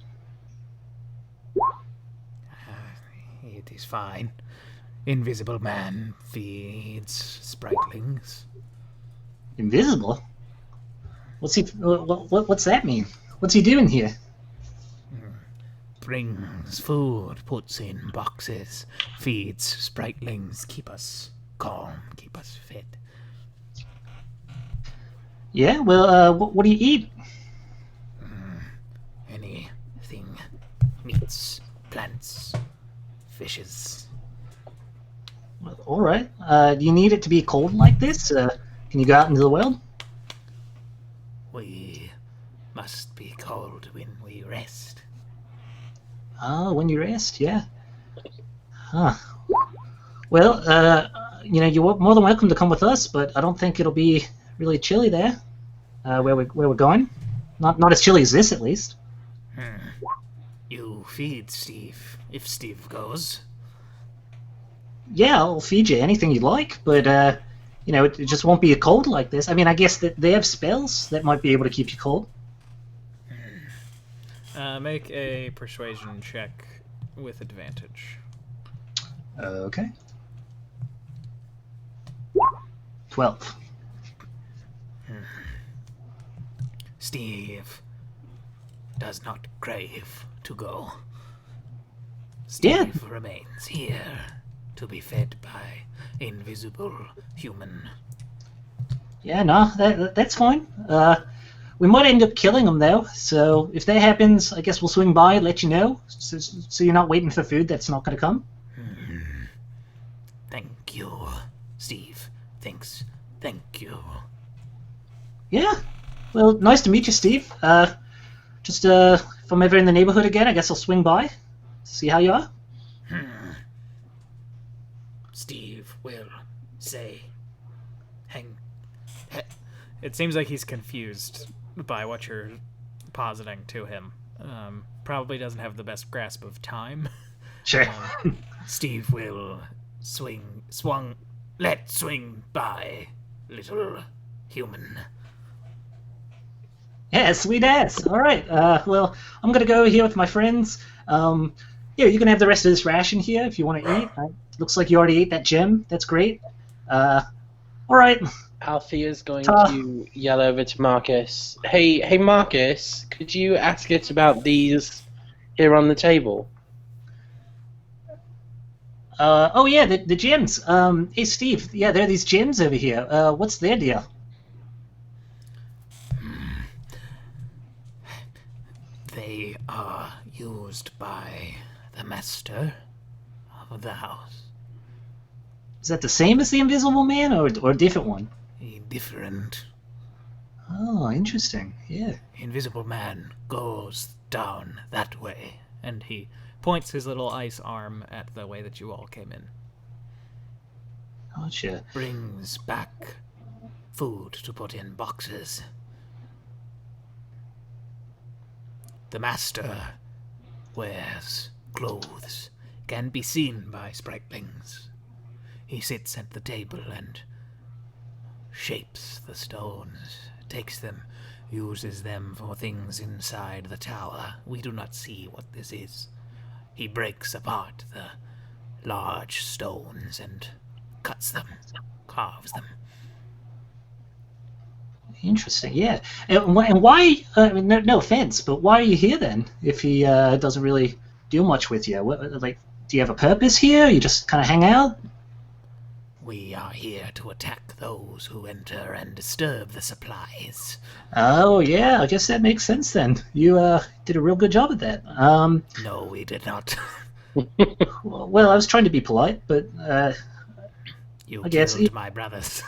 It is fine. Invisible man feeds spritlings. Invisible? What's he? What's that mean? What's he doing here? Brings food, puts in boxes, feeds spritlings, keep us calm, keep us fit. Yeah, well, what do you eat? Anything. Meats, plants, fishes. Well, all right. Do you need it to be cold like this? Can you go out into the world? We must be called when we rest. Oh, when you rest, yeah. Huh. Well, you're more than welcome to come with us, but I don't think it'll be really chilly there, where we're going. Not as chilly as this, at least. You feed Steve, if Steve goes. Yeah, I'll feed you anything you like, but it just won't be cold like this. I mean, I guess that they have spells that might be able to keep you cold. Make a persuasion check with advantage. Okay. 12. Steve does not crave to go. Yeah. Steve remains here to be fed by invisible human. Yeah, no, that's fine. We might end up killing them, though, so if that happens, I guess we'll swing by and let you know, so you're not waiting for food that's not going to come. Thank you, Steve. Thank you. Yeah. Well, nice to meet you, Steve. If I'm ever in the neighborhood again, I guess I'll swing by, see how you are. Steve will say, It seems like he's confused by what you're positing to him. Probably doesn't have the best grasp of time. Sure. Steve will let swing by, little human. Yeah, sweet ass. All right. Well, I'm gonna go here with my friends. You can have the rest of this ration here if you want to eat. Looks like you already ate that gem. That's great. All right. Althea's going to yell over to Marcus. Hey, Marcus, could you ask it about these here on the table? The gems. Hey, Steve. Yeah, there are these gems over here. What's their deal? They are used by the master of the house. Is that the same as the Invisible Man, or a different one? Different. Oh, interesting. Yeah. Invisible Man goes down that way. And he points his little ice arm at the way that you all came in. Gotcha. Brings back food to put in boxes. The master wears clothes, can be seen by spritlings. He sits at the table and shapes the stones, takes them, uses them for things inside the tower. We do not see what this is. He breaks apart the large stones and cuts them, carves them. Interesting, yeah. And why, no offense, but why are you here then, if he doesn't really do much with you? Do you have a purpose here? You just kind of hang out? We are here to attack those who enter and disturb the supplies. Oh, yeah, I guess that makes sense then. You did a real good job at that. No, we did not. Well, I was trying to be polite, but You I guess killed my brothers.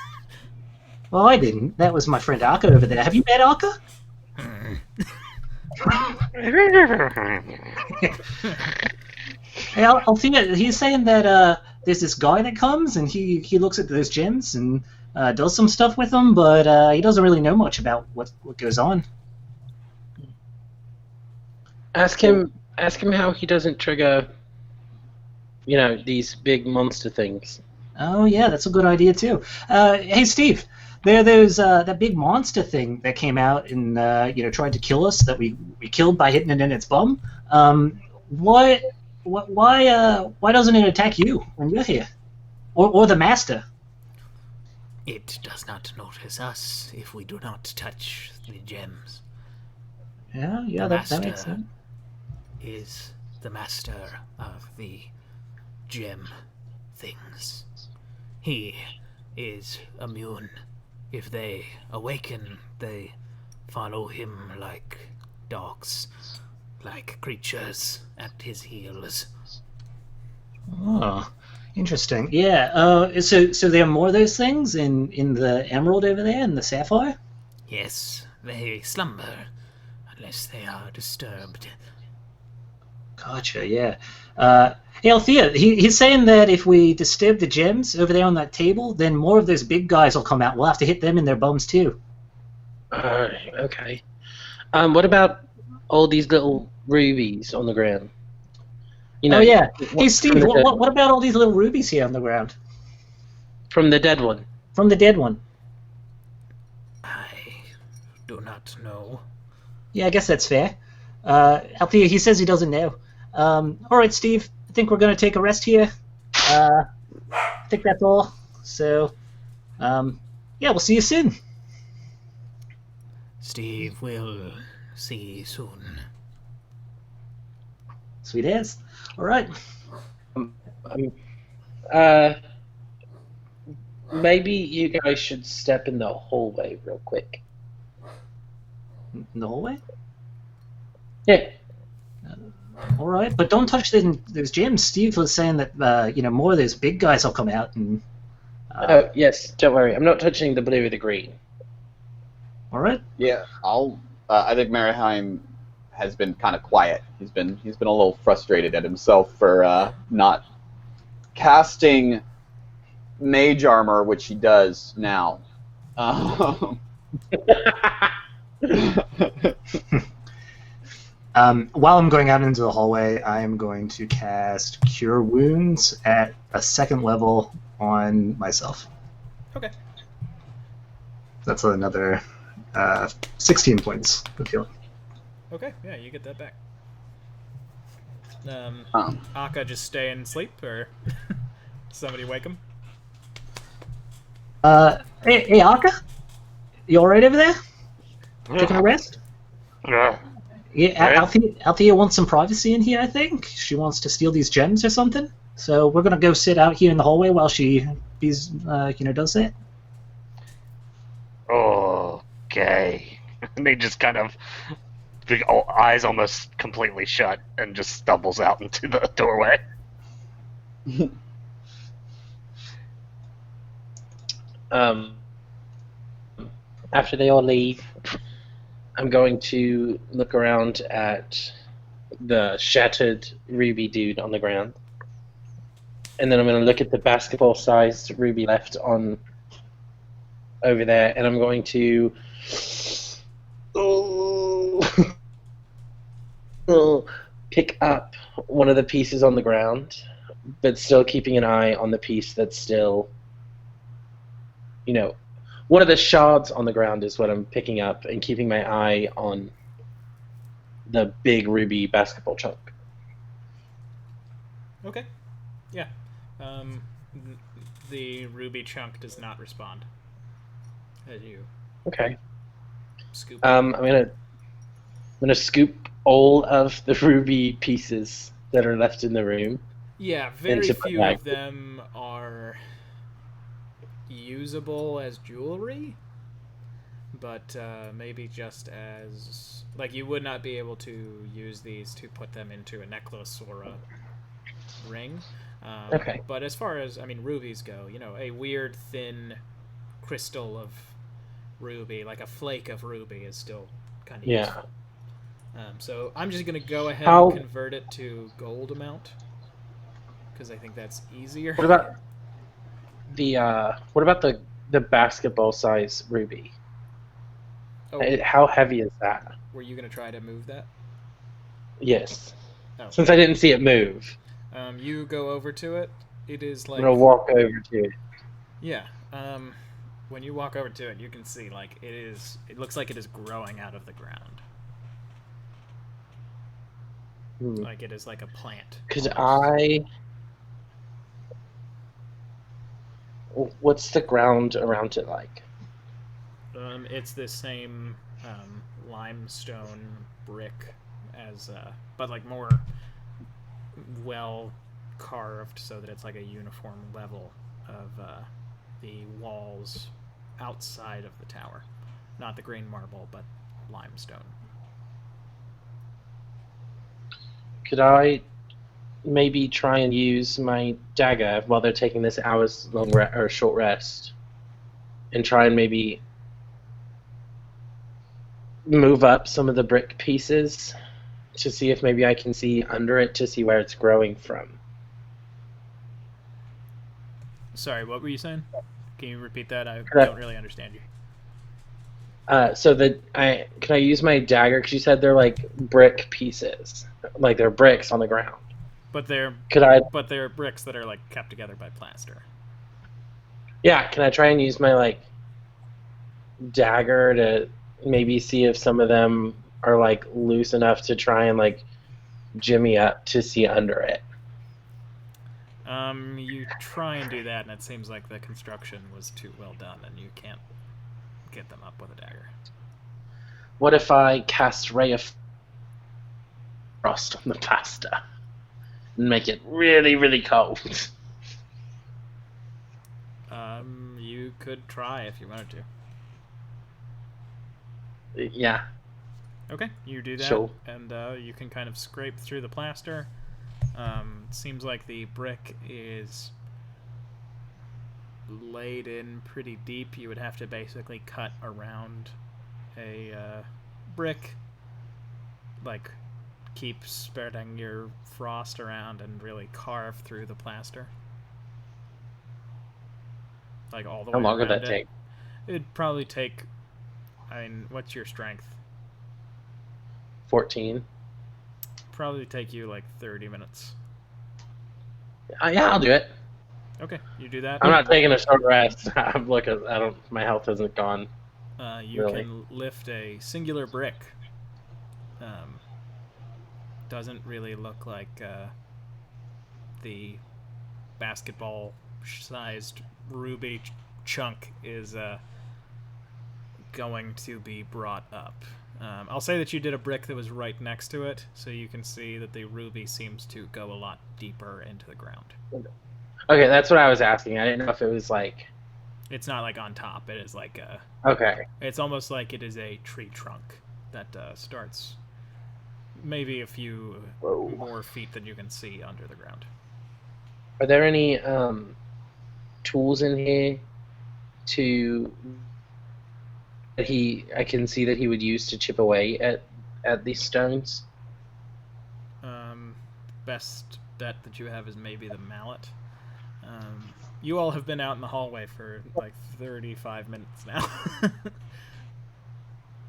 well, I didn't. That was my friend Arca over there. Have you met Arca? Hey, I'll think he's saying that there's this guy that comes and he looks at those gems and does some stuff with them, but he doesn't really know much about what goes on. Ask him how he doesn't trigger, these big monster things. Oh yeah, that's a good idea too. Hey Steve, there's that big monster thing that came out and tried to kill us that we killed by hitting it in its bum. Why doesn't it attack you when you're here, or the master? It does not notice us if we do not touch the gems. Yeah, that makes sense. Is the master of the gem things. He is immune. If they awaken, they follow him like dogs, like creatures at his heels. Oh, interesting. Yeah. So there are more of those things in the emerald over there, in the sapphire. Yes, they slumber unless they are disturbed. Gotcha, yeah. Hey, Althea, he's saying that if we disturb the gems over there on that table, then more of those big guys will come out. We'll have to hit them in their bums, too. Okay. What about all these little rubies on the ground? You know, Oh, yeah. Hey, from Steve, the dead- what about all these little rubies here on the ground? From the dead one. From the dead one. I do not know. Yeah, I guess that's fair. Althea, he says he doesn't know. All right, Steve, I think we're going to take a rest here. I think that's all. So, yeah, we'll see you soon. Steve will see soon. Sweet as. All right. Maybe you guys should step in the hallway real quick. In the hallway? Yeah. All right, but don't touch those gems. Steve was saying that more of those big guys will come out and. Oh yes, don't worry. I'm not touching the blue or the green. All right. Yeah, I think Mariheim has been kind of quiet. He's been a little frustrated at himself for not casting mage armor, which he does now. While I'm going out into the hallway, I am going to cast Cure Wounds at a 2nd level on myself. Okay. That's another 16 points of healing. Okay, yeah, you get that back. Um. Akka just stay and sleep, or somebody wake him? Hey, Akka? You alright over there? Taking a rest? Yeah. Yeah, Althea wants some privacy in here, I think. She wants to steal these gems or something. So we're gonna go sit out here in the hallway while she does that. Okay. And he just kind of, the eyes almost completely shut and just stumbles out into the doorway. After they all leave, I'm going to look around at the shattered ruby dude on the ground. And then I'm going to look at the basketball-sized ruby left on over there, and I'm going to pick up one of the pieces on the ground, but still keeping an eye on the piece that's still, one of the shards on the ground is what I'm picking up, and keeping my eye on the big ruby basketball chunk. Okay. Yeah. The ruby chunk does not respond as you Okay. scoop. I'm gonna scoop all of the ruby pieces that are left in the room. Yeah, very into my few bag. of them are usable as jewelry, but maybe just as, like, you would not be able to use these to put them into a necklace or a ring. Okay. But as far as, rubies go, a weird thin crystal of ruby, like a flake of ruby, is still kind of Yeah. useful. So I'm just going to go ahead How- and convert it to gold amount, because I think that's easier. What about the basketball size ruby? Oh, How heavy is that? were you going to try to move that? Yes. Oh. Since I didn't see it move, You go over to it. It is like... I'm gonna walk over to it. Yeah. When you walk over to it, you can see, like, it looks like it is growing out of the ground. Like it is like a plant. What's the ground around it like? It's the same limestone brick as, but like more well carved, so that it's like a uniform level of the walls outside of the tower. Not the green marble, but limestone. Could I maybe try and use my dagger while they're taking this hour's long or short rest, and try and maybe move up some of the brick pieces to see if maybe I can see under it to see where it's growing from. Sorry, what were you saying? Can you repeat that? I Correct. don't really understand you. Can I use my dagger? Because you said they're like brick pieces, like they're bricks on the ground. But they're bricks that are like kept together by plaster. Yeah, can I try and use my like dagger to maybe see if some of them are like loose enough to try and like jimmy up to see under it? You try and do that, and it seems like the construction was too well done, and you can't get them up with a dagger. What if I cast Ray of Frost on the plaster and make it really, really cold? You could try if you wanted to. Yeah. Okay, you do that, Sure. and you can kind of scrape through the plaster. It seems like the brick is laid in pretty deep. You would have to basically cut around a brick, like keep spreading your frost around and really carve through the plaster. Like all the way How long would around that it. take? It'd probably take, what's your strength? 14. Probably take you like 30 minutes. Yeah, I'll do it. Okay, you do that. I'm not taking a short rest. I'm looking. My health isn't gone. You really. can lift a singular brick. Doesn't really look like the basketball-sized ruby chunk is going to be brought up. I'll say that you did a brick that was right next to it, so you can see that the ruby seems to go a lot deeper into the ground. Okay, that's what I was asking. I didn't know if it was like... It's not like on top. It is like a... Okay. It's almost like it is a tree trunk that starts maybe a few more feet than you can see under the ground. Are there any tools in here I can see that he would use to chip away at these stones? Best bet that you have is maybe the mallet. You all have been out in the hallway for like 35 minutes now.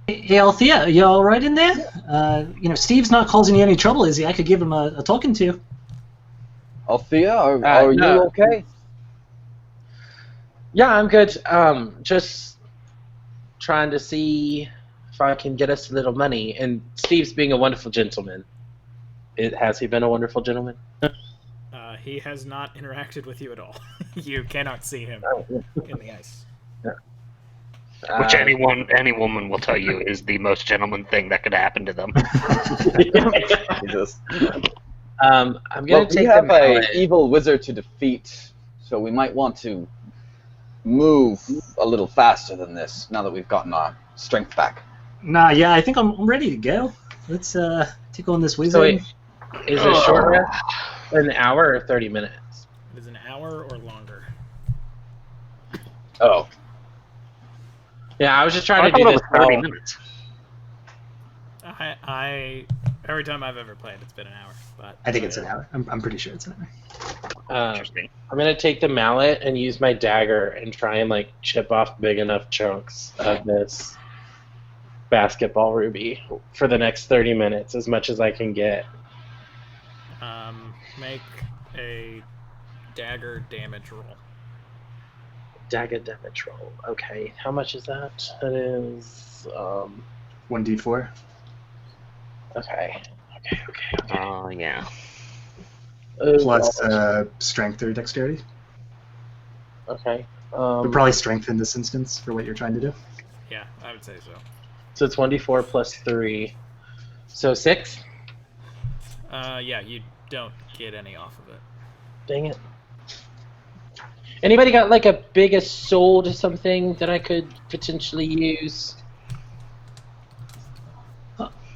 Hey, Althea, you all right in there? Steve's not causing you any trouble, is he? I could give him a talking to. Althea, are no. you okay? Yeah, I'm good. Just trying to see if I can get us a little money. And Steve's being a wonderful gentleman. Has he been a wonderful gentleman? He has not interacted with you at all. You cannot see him in the ice. Which any woman will tell you is the most gentleman thing that could happen to them. Jesus. I'm gonna take we have an evil wizard to defeat, so we might want to move a little faster than this now that we've gotten our strength back. Nah, yeah, I think I'm ready to go. Let's take on this wizard. So wait, is it short rest an hour or 30 minutes? It is an hour or longer. Oh. Yeah, I was just trying I to do thought it this. was 30 minutes. I every time I've ever played, it's been an hour. But I think it's an hour. I'm pretty sure it's an hour. Interesting. I'm gonna take the mallet and use my dagger and try and like chip off big enough chunks of this basketball ruby for the next 30 minutes, as much as I can get. Make a dagger damage roll. Dagger damage roll. Okay, how much is that? That is 1d4. Okay. Yeah. Plus strength or dexterity. Okay. But probably strength in this instance for what you're trying to do. Yeah, I would say so. So it's 1d4 plus 3. So 6? Yeah, you don't get any off of it. Dang it. Anybody got like a biggest sword or something that I could potentially use?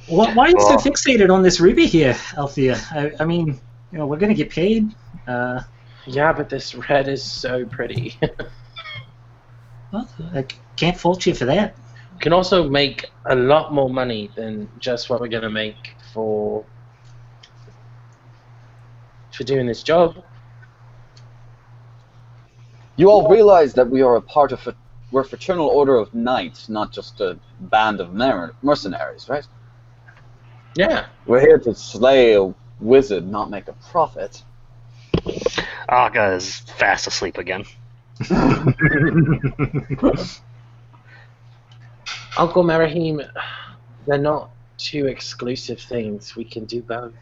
Why are you so fixated on this ruby here, Althea? I mean, we're gonna get paid. Yeah, but this red is so pretty. Well, I can't fault you for that. can also make a lot more money than just what we're going to make for doing this job. You all realize that we are a part of we're a fraternal order of knights, not just a band of mercenaries, right? Yeah. We're here to slay a wizard, not make a profit. Aga is fast asleep again. Uncle Marahim, they're not two exclusive things. We can do both.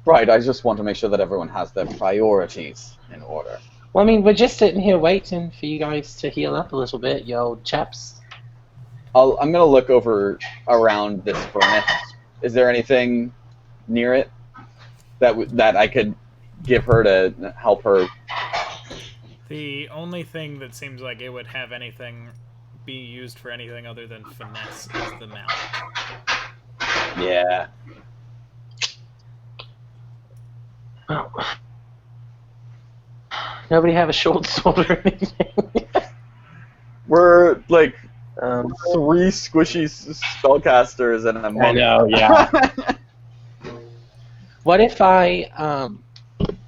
Right, I just want to make sure that everyone has their priorities in order. Well, I mean, we're just sitting here waiting for you guys to heal up a little bit, you old chaps. I'm going to look around this furnace. Is there anything near it that I could give her to help her? The only thing that seems like it would have anything be used for anything other than finesse is the mallet. Yeah. Oh. Nobody have a short sword or anything? We're like 3 Um, squishy spellcasters and a monk. I know, yeah. What if I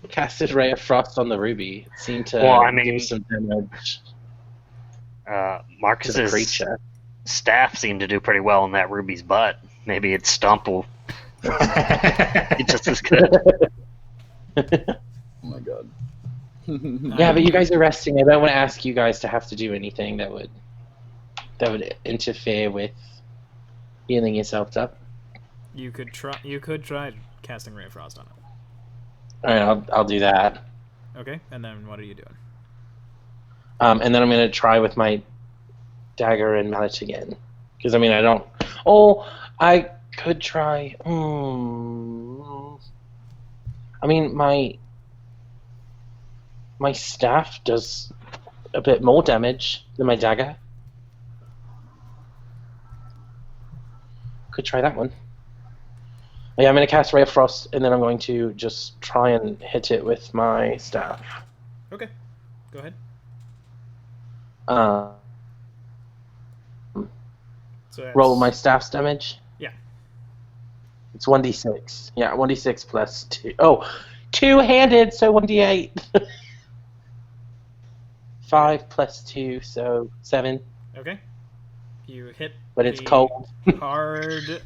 casted Ray of Frost on the ruby? It seemed to Well, I mean- do some damage to the Marcus's creature. staff seemed to do pretty well in that ruby's butt. Maybe its stump will be just as good. Oh my god. Yeah, but you guys are resting. I don't want to ask you guys to have to do anything that would interfere with healing yourself up. You could try casting Ray of Frost on it. All right, I'll do that. Okay, and then what are you doing? And then I'm gonna try with my dagger and mallet again, because I mean I don't. Oh, I could try. I mean my staff does a bit more damage than my dagger. Could try that one. Yeah, I'm going to cast Ray of Frost, and then I'm going to just try and hit it with my staff. Okay, go ahead. So that's, Roll my staff's damage. Yeah. It's 1d6. Yeah, 1d6 plus 2. Oh, two-handed, so 1d8. 5 plus 2, so 7. Okay. You hit. But it's the cold. hard,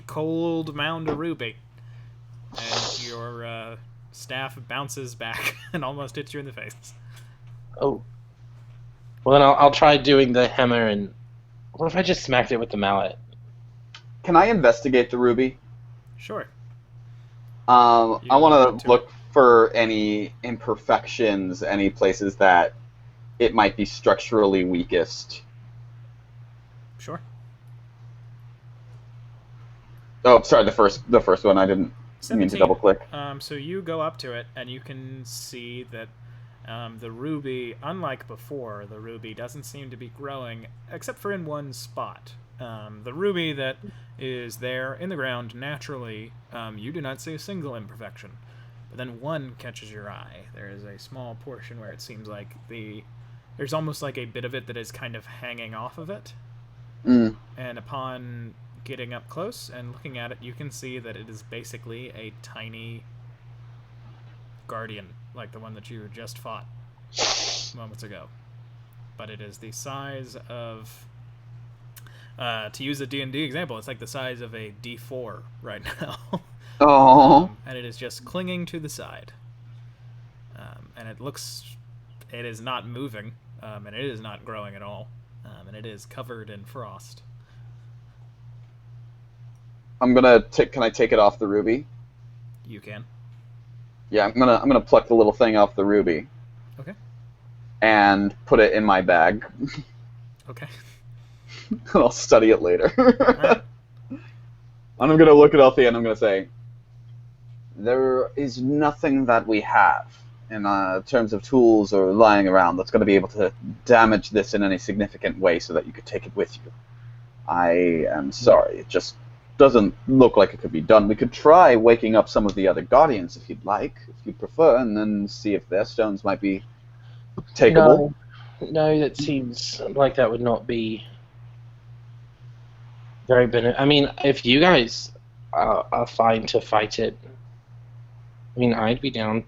cold mound of ruby, and your staff bounces back and almost hits you in the face. Oh. Well, then I'll try doing the hammer, and what if I just smacked it with the mallet? Can I investigate the ruby? Sure. I You want want to to. look for any imperfections, any places that it might be structurally weakest. Sure. Oh, sorry, the first one. I didn't mean to 17. double click. So you go up to it, and you can see that the ruby, unlike before, the ruby doesn't seem to be growing, except for in one spot. The ruby that is there in the ground naturally, you do not see a single imperfection. But then one catches your eye. There is a small portion where it seems like there's almost like a bit of it that is kind of hanging off of it. Mm. And upon getting up close and looking at it, you can see that it is basically a tiny guardian, like the one that you just fought moments ago. But it is the size of, to use a D&D example, it's like the size of a D4 right now. Oh. And it is just clinging to the side. And it is not moving, and it is not growing at all. And it is covered in frost. I'm gonna can I take it off the ruby? You can. Yeah, I'm gonna pluck the little thing off the ruby. Okay. And put it in my bag. Okay. I'll study it later. Alright. And I'm gonna look it up and I'm gonna say, there is nothing that we have in terms of tools or lying around that's going to be able to damage this in any significant way so that you could take it with you. I am sorry, it just doesn't look like it could be done. We could try waking up some of the other guardians if you'd like, if you prefer, and then see if their stones might be takeable. No, that seems like that would not be very I mean, if you guys are fine to fight it, I mean, I'd be down.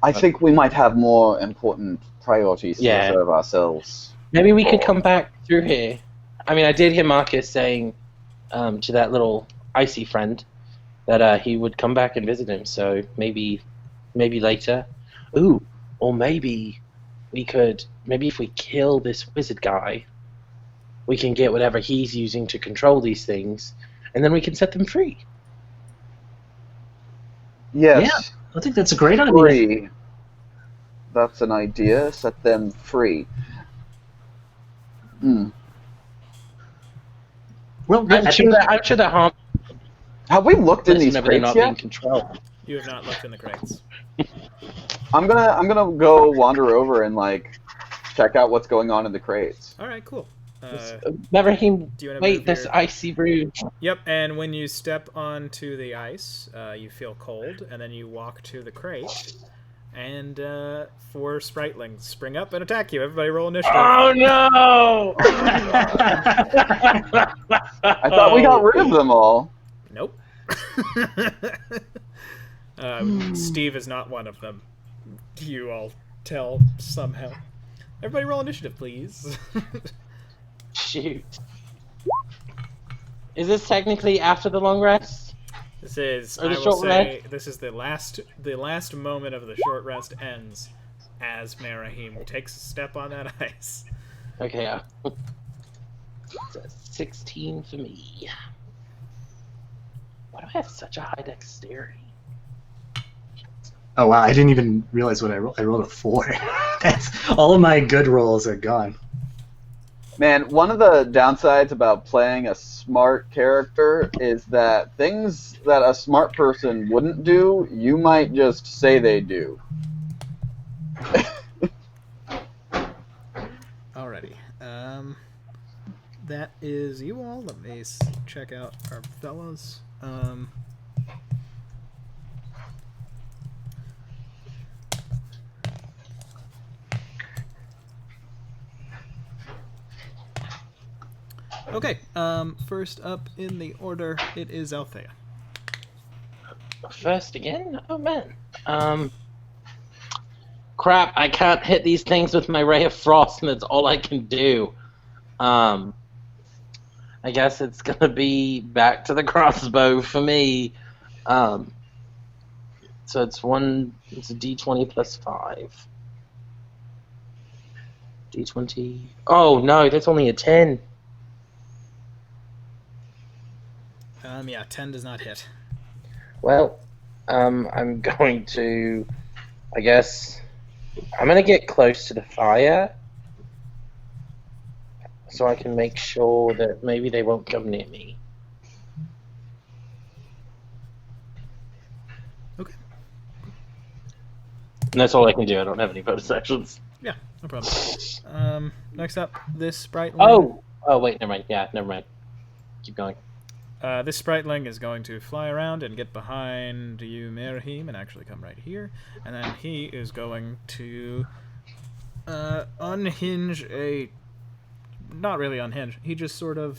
I think we might have more important priorities to reserve ourselves. Maybe we could come back through here. I mean, I did hear Marcus saying to that little icy friend that he would come back and visit him, so maybe later. Ooh, or maybe if we kill this wizard guy, we can get whatever he's using to control these things, and then we can set them free. Yes. Yeah, I think that's a great idea. Free. That's an idea. Set them free. Well, I'm sure that harm. Have we looked in these Whenever they're crates not being yet? controlled. You have not looked in the crates. I'm gonna go wander over and like check out what's going on in the crates. All right, cool. Never him. Do you wanna Wait, move this your- icy brew. Yep, and when you step onto the ice, you feel cold, and then you walk to the crate, and 4 spritlings spring up and attack you. Everybody roll initiative. Oh no! I thought we got rid of them all. Nope. Steve is not one of them. You all tell somehow. Everybody roll initiative, please. Shoot. Is this technically after the long rest? This is, Or the I will short say, rest? this is the last moment of the short rest ends as Marahim takes a step on that ice. Okay, it's a 16 for me. Why do I have such a high dexterity? Oh wow, I didn't even realize what I rolled. I rolled a 4. That's all of my good rolls are gone. Man, one of the downsides about playing a smart character is that things that a smart person wouldn't do, you might just say they do. Alrighty. That is you all. Let me check out our fellas. Okay, first up in the order, it is Althea. First again? Oh man. Crap, I can't hit these things with my Ray of Frost, and that's all I can do. I guess it's gonna be back to the crossbow for me. So it's a D20 plus 5. D20. Oh no, that's only a 10. Yeah, 10 does not hit. Well, I'm going to, I guess, I'm going to get close to the fire so I can make sure that maybe they won't come near me. Okay. And that's all I can do. I don't have any bonus actions. Yeah, no problem. Next up, this spriteling. Oh, wait, never mind. Yeah, never mind. Keep going. This spriteling is going to fly around and get behind you, Merahim, and actually come right here. And then he is going to unhinge a... Not really unhinge. He just sort of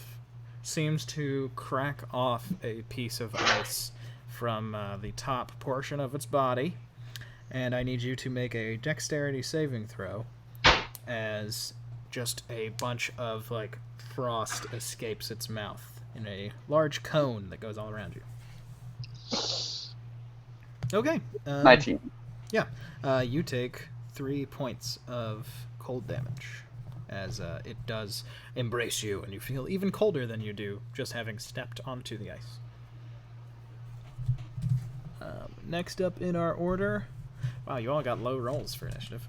seems to crack off a piece of ice from the top portion of its body. And I need you to make a dexterity saving throw as just a bunch of, like, frost escapes its mouth in a large cone that goes all around you. Okay. 19. Yeah. You take 3 points of cold damage as it does embrace you, and you feel even colder than you do just having stepped onto the ice. Next up in our order... Wow, you all got low rolls for initiative.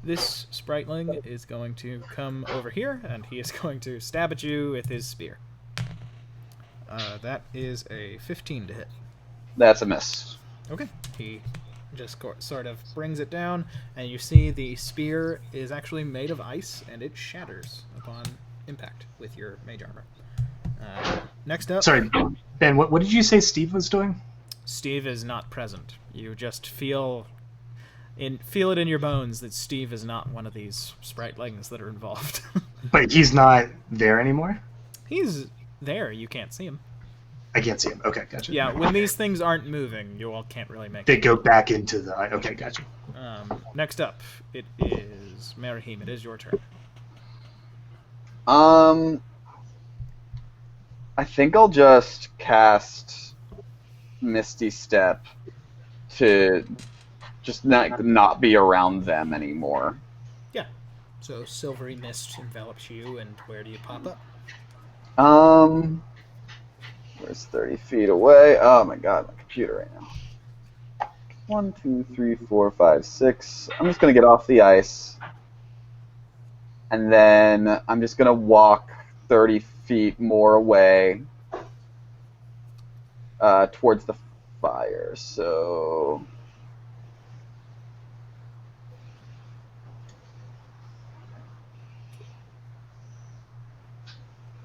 This spriteling is going to come over here, and he is going to stab at you with his spear. That is a 15 to hit. That's a miss. Okay. He just sort of brings it down, and you see the spear is actually made of ice, and it shatters upon impact with your mage armor. Next up... Sorry, Ben, what did you say Steve was doing? Steve is not present. You just feel feel it in your bones that Steve is not one of these spritelings that are involved. But he's not there anymore? He's there. You can't see him. I can't see him. Okay, gotcha. Yeah, when these things aren't moving, you all can't really make They it. go back into the... Okay, gotcha. Next up, it is Marahim. It is your turn. I think I'll just cast Misty Step to just not be around them anymore. Yeah. So silvery mist envelops you, and where do you pop up? Where's 30 feet away? Oh my god, my computer right now. 1, 2, 3, 4, 5, 6. I'm just gonna get off the ice. And then I'm just gonna walk 30 feet more away towards the fire. So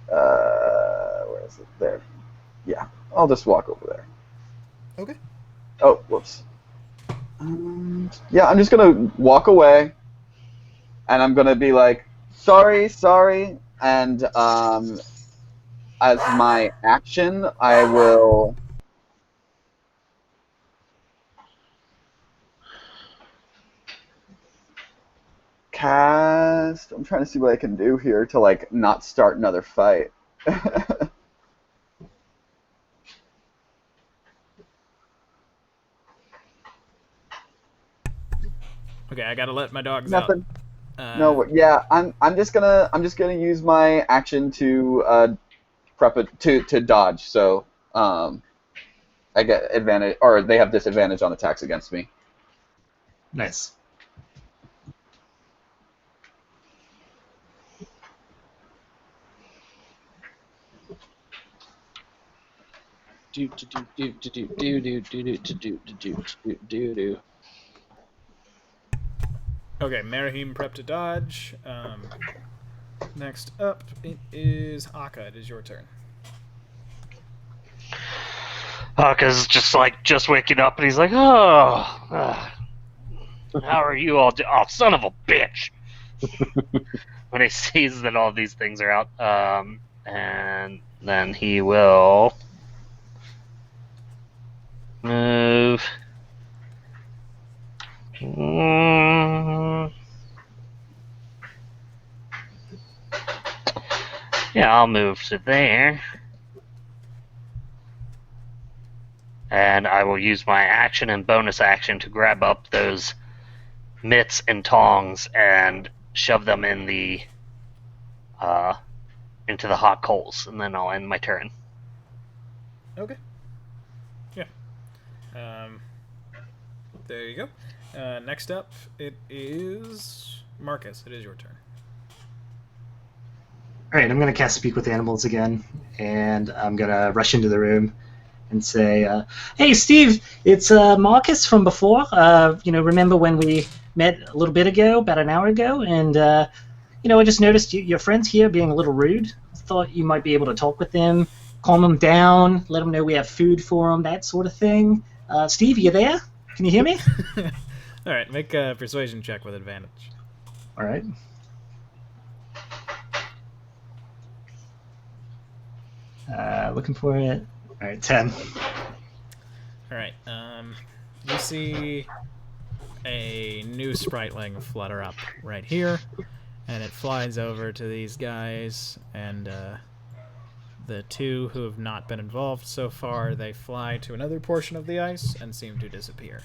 where is it? There. Yeah, I'll just walk over there. Okay. Oh, whoops. Yeah, I'm just gonna walk away, and I'm gonna be like, sorry, and as my action, I will cast. I'm trying to see what I can do here to like not start another fight. Okay, I gotta let my dogs Nothing. out. No, yeah, I'm just gonna use my action to prep it to dodge. So I get advantage, or they have disadvantage on attacks against me. Nice. Okay, Marahim prep to dodge. Next up, it is Akka. It is your turn. Aka's just waking up, and he's like, how are you all oh, son of a bitch. When he sees that all these things are out, and then he will move. Yeah, I'll move to there. And I will use my action and bonus action to grab up those mitts and tongs and shove them in the into the hot coals, and then I'll end my turn. Okay. Yeah. There you go. Next up, it is Marcus. It is your turn. All right, I'm going to cast Speak with Animals again, and I'm going to rush into the room and say, hey, Steve, it's Marcus from before. Remember when we met a little bit ago, about an hour ago? And, I just noticed your friend's here being a little rude. Thought you might be able to talk with them, calm them down, let them know we have food for them, that sort of thing. Steve, you there? Can you hear me? All right, make a persuasion check with advantage. All right. Looking for it. All right, 10. All right. You see a new spriteling flutter up right here, and it flies over to these guys, and the two who have not been involved so far, they fly to another portion of the ice and seem to disappear.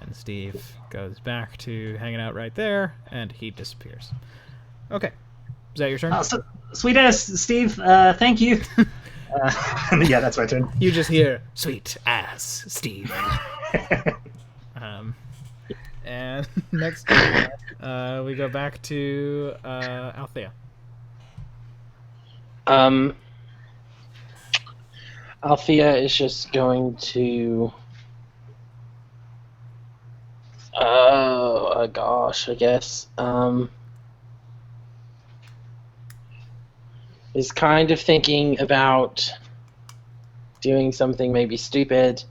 And Steve goes back to hanging out right there, and he disappears. Okay. Is that your turn? Oh, sweet ass, Steve. Thank you. Yeah, that's my turn. You just hear, sweet ass, Steve. And next, we go back to Althea. Althea is just going to... Oh, gosh, I guess. Is kind of thinking about doing something maybe stupid.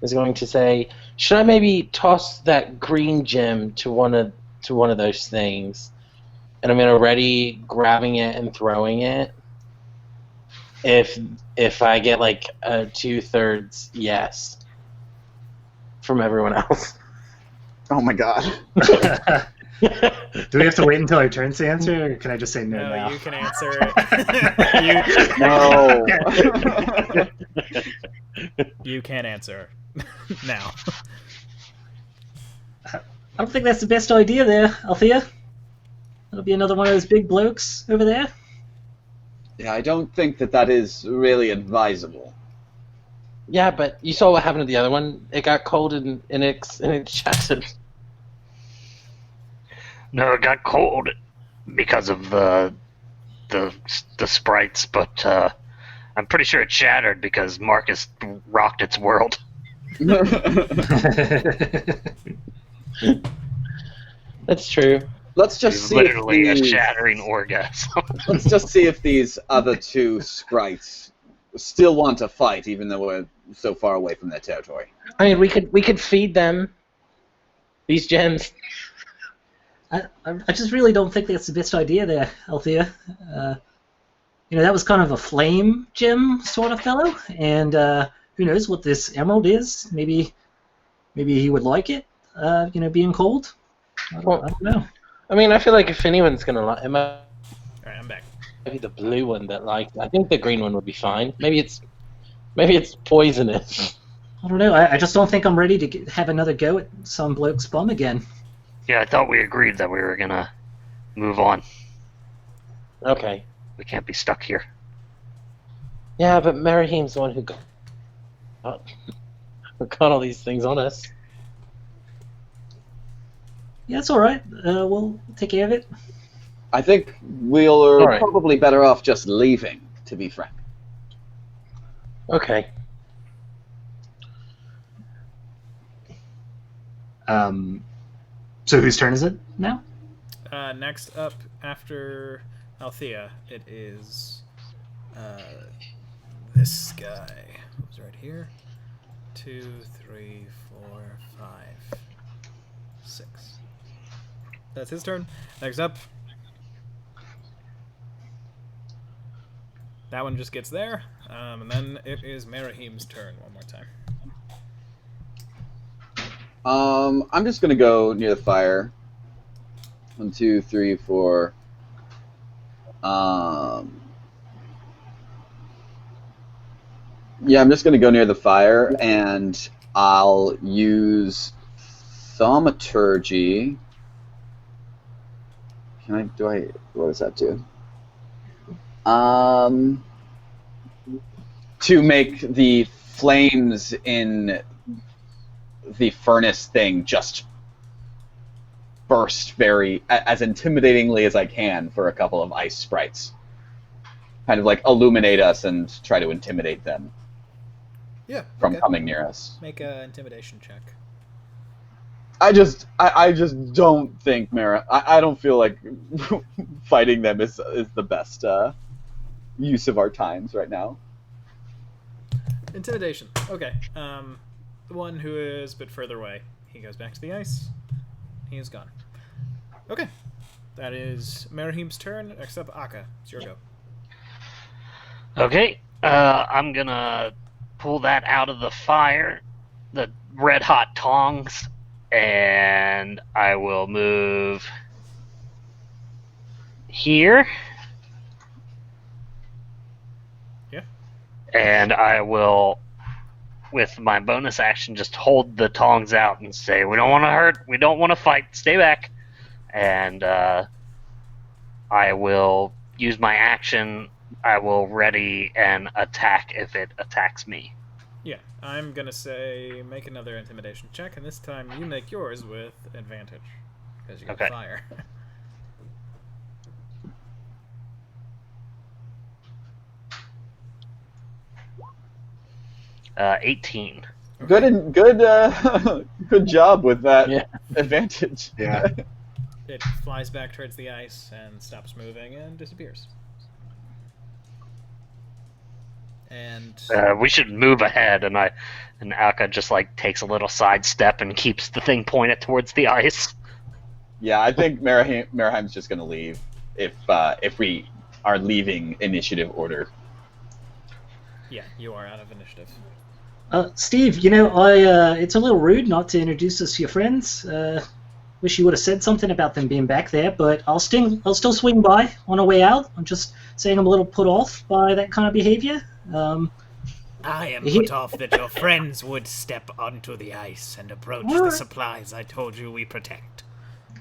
Is going to say, Should I maybe toss that green gem to one of those things, and I'm gonna ready grabbing it and throwing it? If I get like a 2/3 yes from everyone else. Oh my god. Do we have to wait until our turns to answer, or can I just say no now? You can answer it. No. You can answer now. I don't think that's the best idea there, Althea. That'll be another one of those big blokes over there. Yeah, I don't think that is really advisable. Yeah, but you saw what happened to the other one. It got cold and it shattered. No, it got cold because of the sprites, but I'm pretty sure it shattered because Marcus rocked its world. That's true. Let's It just was see literally if a these, shattering orgasm. let's just see if these other two sprites still want to fight, even though we're so far away from their territory. I mean, we could feed them these gems. I just really don't think that's the best idea there, Althea. That was kind of a flame gem sort of fellow, and who knows what this emerald is? Maybe he would like it. Being cold. I don't know. I mean, I feel like if anyone's gonna like, it might Alright, I'm back. be the blue one that liked. I think the green one would be fine. Maybe it's poisonous. I don't know. I just don't think I'm ready to have another go at some bloke's bum again. Yeah, I thought we agreed that we were gonna move on. Okay. We can't be stuck here. Yeah, but Merahim's the one who got all these things on us. Yeah, it's all right. We'll take care of it. I think we're All right. probably better off just leaving, to be frank. Okay. So whose turn is it now? Next up, after Althea, it is this guy. Who's right here? 2, 3, 4, 5, 6. That's his turn. Next up. That one just gets there. And then it is Merahim's turn one more time. I'm just gonna go near the fire. 1, 2, 3, 4. Yeah, I'm just gonna go near the fire, and I'll use thaumaturgy. What does that do? To make the flames in the furnace thing just burst as intimidatingly as I can for a couple of ice sprites. Kind of like illuminate us and try to intimidate them from coming near us. Make an intimidation check. I just don't think I don't feel like fighting them is the best use of our times right now. Intimidation. Okay. The one who is a bit further away. He goes back to the ice. He is gone. Okay. That is Merahim's turn. Next up, Akka. It's your go. Okay, I'm gonna pull that out of the fire, the red hot tongs, and I will move here. Yeah. And I will, with my bonus action, just hold the tongs out and say, we don't want to hurt, we don't want to fight, stay back. And I will use my action. I will ready and attack if it attacks me. Yeah, I'm gonna say make another intimidation check, and this time you make yours with advantage because you got Okay. fire. 18. Good good job with that advantage. Yeah. It flies back towards the ice and stops moving and disappears. And We should move ahead, and Aka just like takes a little side step and keeps the thing pointed towards the ice. Yeah, I think Maraheim's just going to leave if we are leaving initiative order. yeah, you are out of initiative. Steve, it's a little rude not to introduce us to your friends. Wish you would have said something about them being back there, but I'll still swing by on our way out. I'm just saying I'm a little put off by that kind of behavior. I am put off that your friends would step onto the ice and approach the supplies I told you we protect.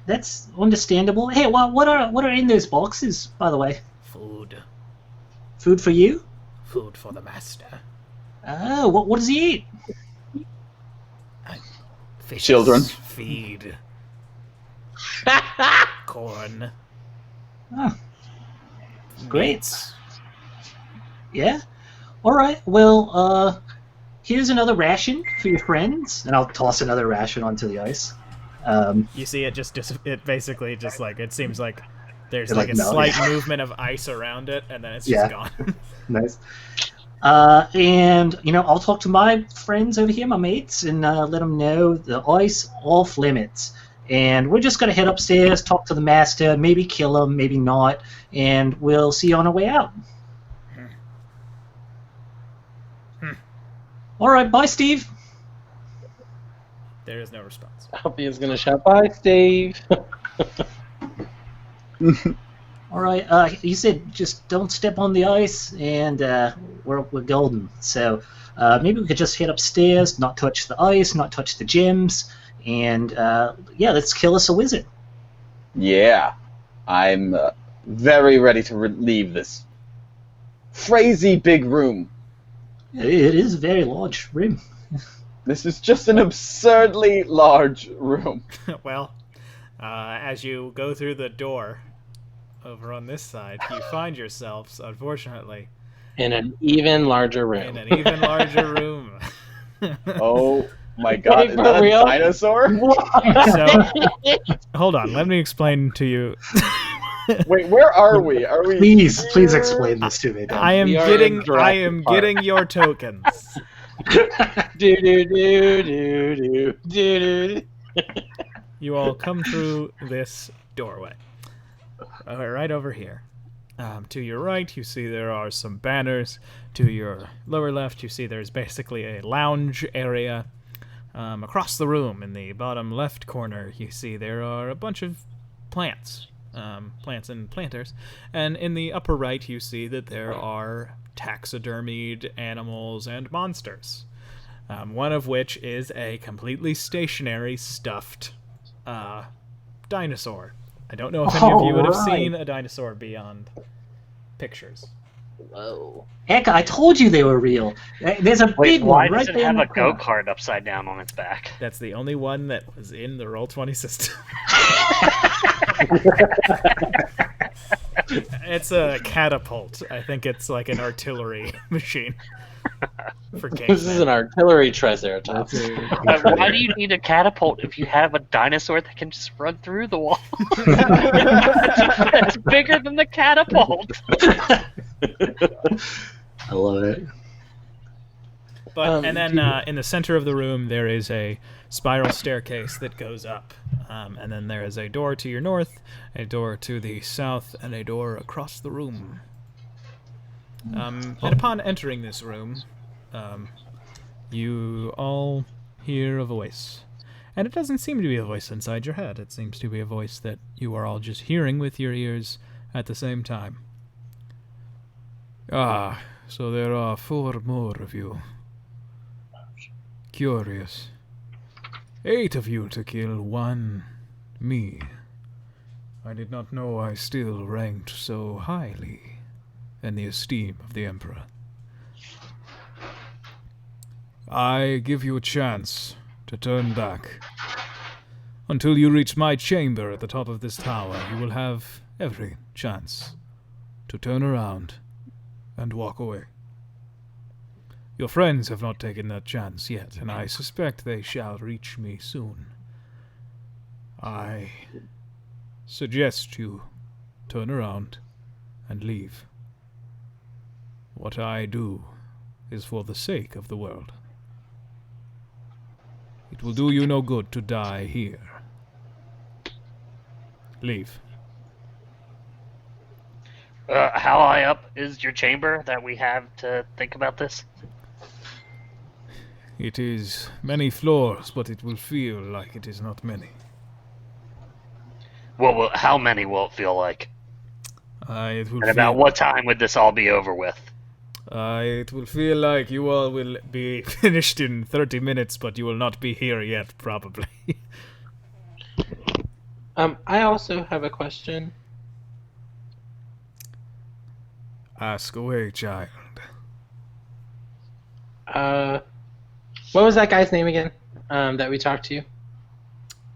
That's understandable. Hey, what are in those boxes, by the way? Food. Food for you? Food for the master. Oh, what does he eat? Fishes Children. feed. Corn. Oh, great. Meats. Yeah? Alright, well, here's another ration for your friends. And I'll toss another ration onto the ice. You see it it basically just like, it seems like there's It, like a melts. slight movement of ice around it, and then it's just gone. Nice. And, I'll talk to my friends over here, my mates, and let them know the ice off limits. And we're just going to head upstairs, talk to the master, maybe kill him, maybe not, and we'll see you on our way out. All right, bye, Steve. There is no response. Alfie's gonna shout, "Bye, Steve." All right, you said just don't step on the ice, and we're golden. So maybe we could just head upstairs, not touch the ice, not touch the gems, and let's kill us a wizard. Yeah, I'm very ready to leave this crazy big room. It is a very large room. This is just an absurdly large room. Well, as you go through the door over on this side, you find yourselves, unfortunately, In an even larger room. in an even larger room. Oh my god, Wait, is for that a real? dinosaur? So, hold on, let me explain to you. Wait, where are we? Are we Please here? explain this to me, Ben. I am We are getting in Jurassic I am Park. getting your tokens. Do do do do do do do. You all come through this doorway. Right over here. To your right, you see there are some banners. To your lower left, you see there's basically a lounge area. Across the room, in the bottom left corner, you see there are a bunch of plants. Plants and planters. And in the upper right, you see that there are taxidermied animals and monsters. One of which is a completely stationary stuffed dinosaur. I don't know if any of you would have Alright. seen a dinosaur beyond pictures. Whoa. Heck, I told you they were real. There's a Wait, big why one right does it there. have in a the corner. go-kart upside down on its back? That's the only one that was in the Roll20 system. It's a catapult. I think it's like an artillery machine. For This is an cavemen. artillery triceratops. Why do you need a catapult if you have a dinosaur that can just run through the wall? It's bigger than the catapult. I love it. But and then in the center of the room there is a spiral staircase that goes up, and then there is a door to your north, a door to the south, and a door across the room. And upon entering this room, you all hear a voice, and it doesn't seem to be a voice inside your head. It seems to be a voice that you are all just hearing with your ears at the same time. Ah, so there are 4 more of you. Curious. 8 of you to kill 1 me. I did not know I still ranked so highly in the esteem of the Emperor. I give you a chance to turn back. Until you reach my chamber at the top of this tower, you will have every chance to turn around and walk away. Your friends have not taken that chance yet, and I suspect they shall reach me soon. I suggest you turn around and leave. What I do is for the sake of the world. It will do you no good to die here. Leave. How high up is your chamber that we have to think about this? It is many floors, but it will feel like it is not many. Well, how many will it feel like? It will And about what time would this all be over with? It will feel like you all will be finished in 30 minutes, but you will not be here yet, probably. I also have a question. Ask away, child. What was that guy's name again? That we talked to?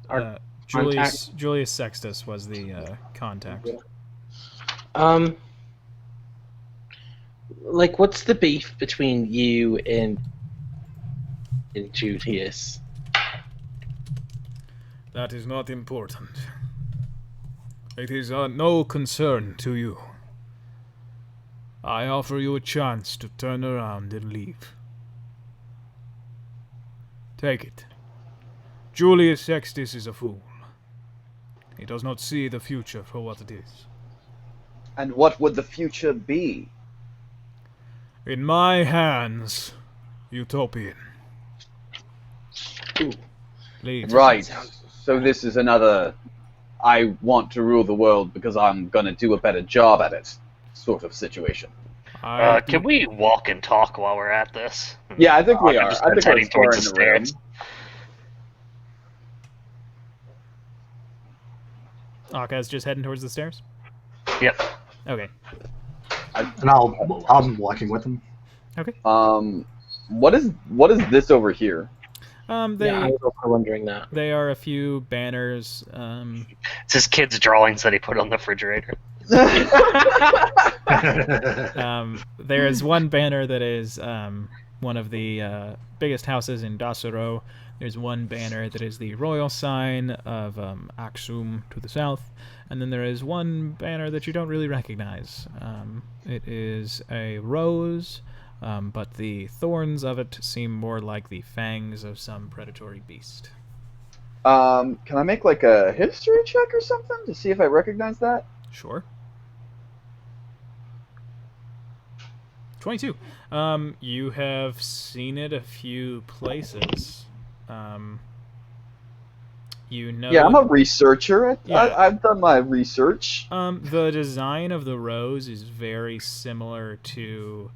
Our Julius Sextus was the contact. Like, what's the beef between you and Julius? That is not important. It is no concern to you. I offer you a chance to turn around and leave. Take it. Julius Sextus is a fool. He does not see the future for what it is. And what would the future be? In my hands, utopian. Ooh. Leave. Right. So this is another I want to rule the world because I'm gonna do a better job at it sort of situation. Can we walk and talk while we're at this? Yeah, I think we are. Just I think we're heading towards the exploring stairs. Aka's just heading towards the stairs? Yep. Okay. And I'm walking with him. Okay. What is this over here? They Yeah, I was also wondering that. they are a few banners. It's his kid's drawings that he put on the refrigerator. There is one banner that is one of the biggest houses in Dasuro. There's one banner that is the royal sign of Aksum to the south. And then there is one banner that you don't really recognize. It is a rose, but the thorns of it seem more like the fangs of some predatory beast. Can I make like a history check or something to see if I recognize that? Sure. 22. You have seen it a few places. You know. Yeah, I'm a researcher. Yeah. I've done my research. The design of the rose is very similar to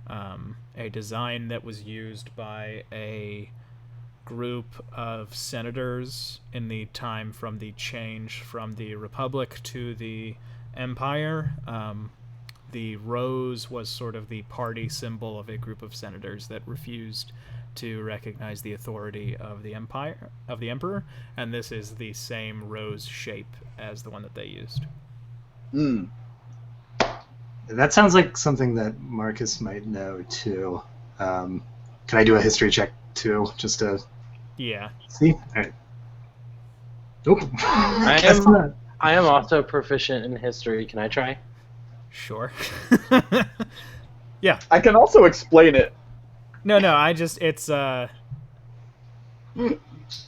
a design that was used by a group of senators in the time from the change from the Republic to the Empire. The rose was sort of the party symbol of a group of senators that refused to recognize the authority of the emperor, and this is the same rose shape as the one that they used. Hmm. That sounds like something that Marcus might know too. Can I do a history check too, just to Yeah. see? All right. Nope. I am also proficient in history. Can I try? Sure. Yeah. I can also explain it. No, it's Oh,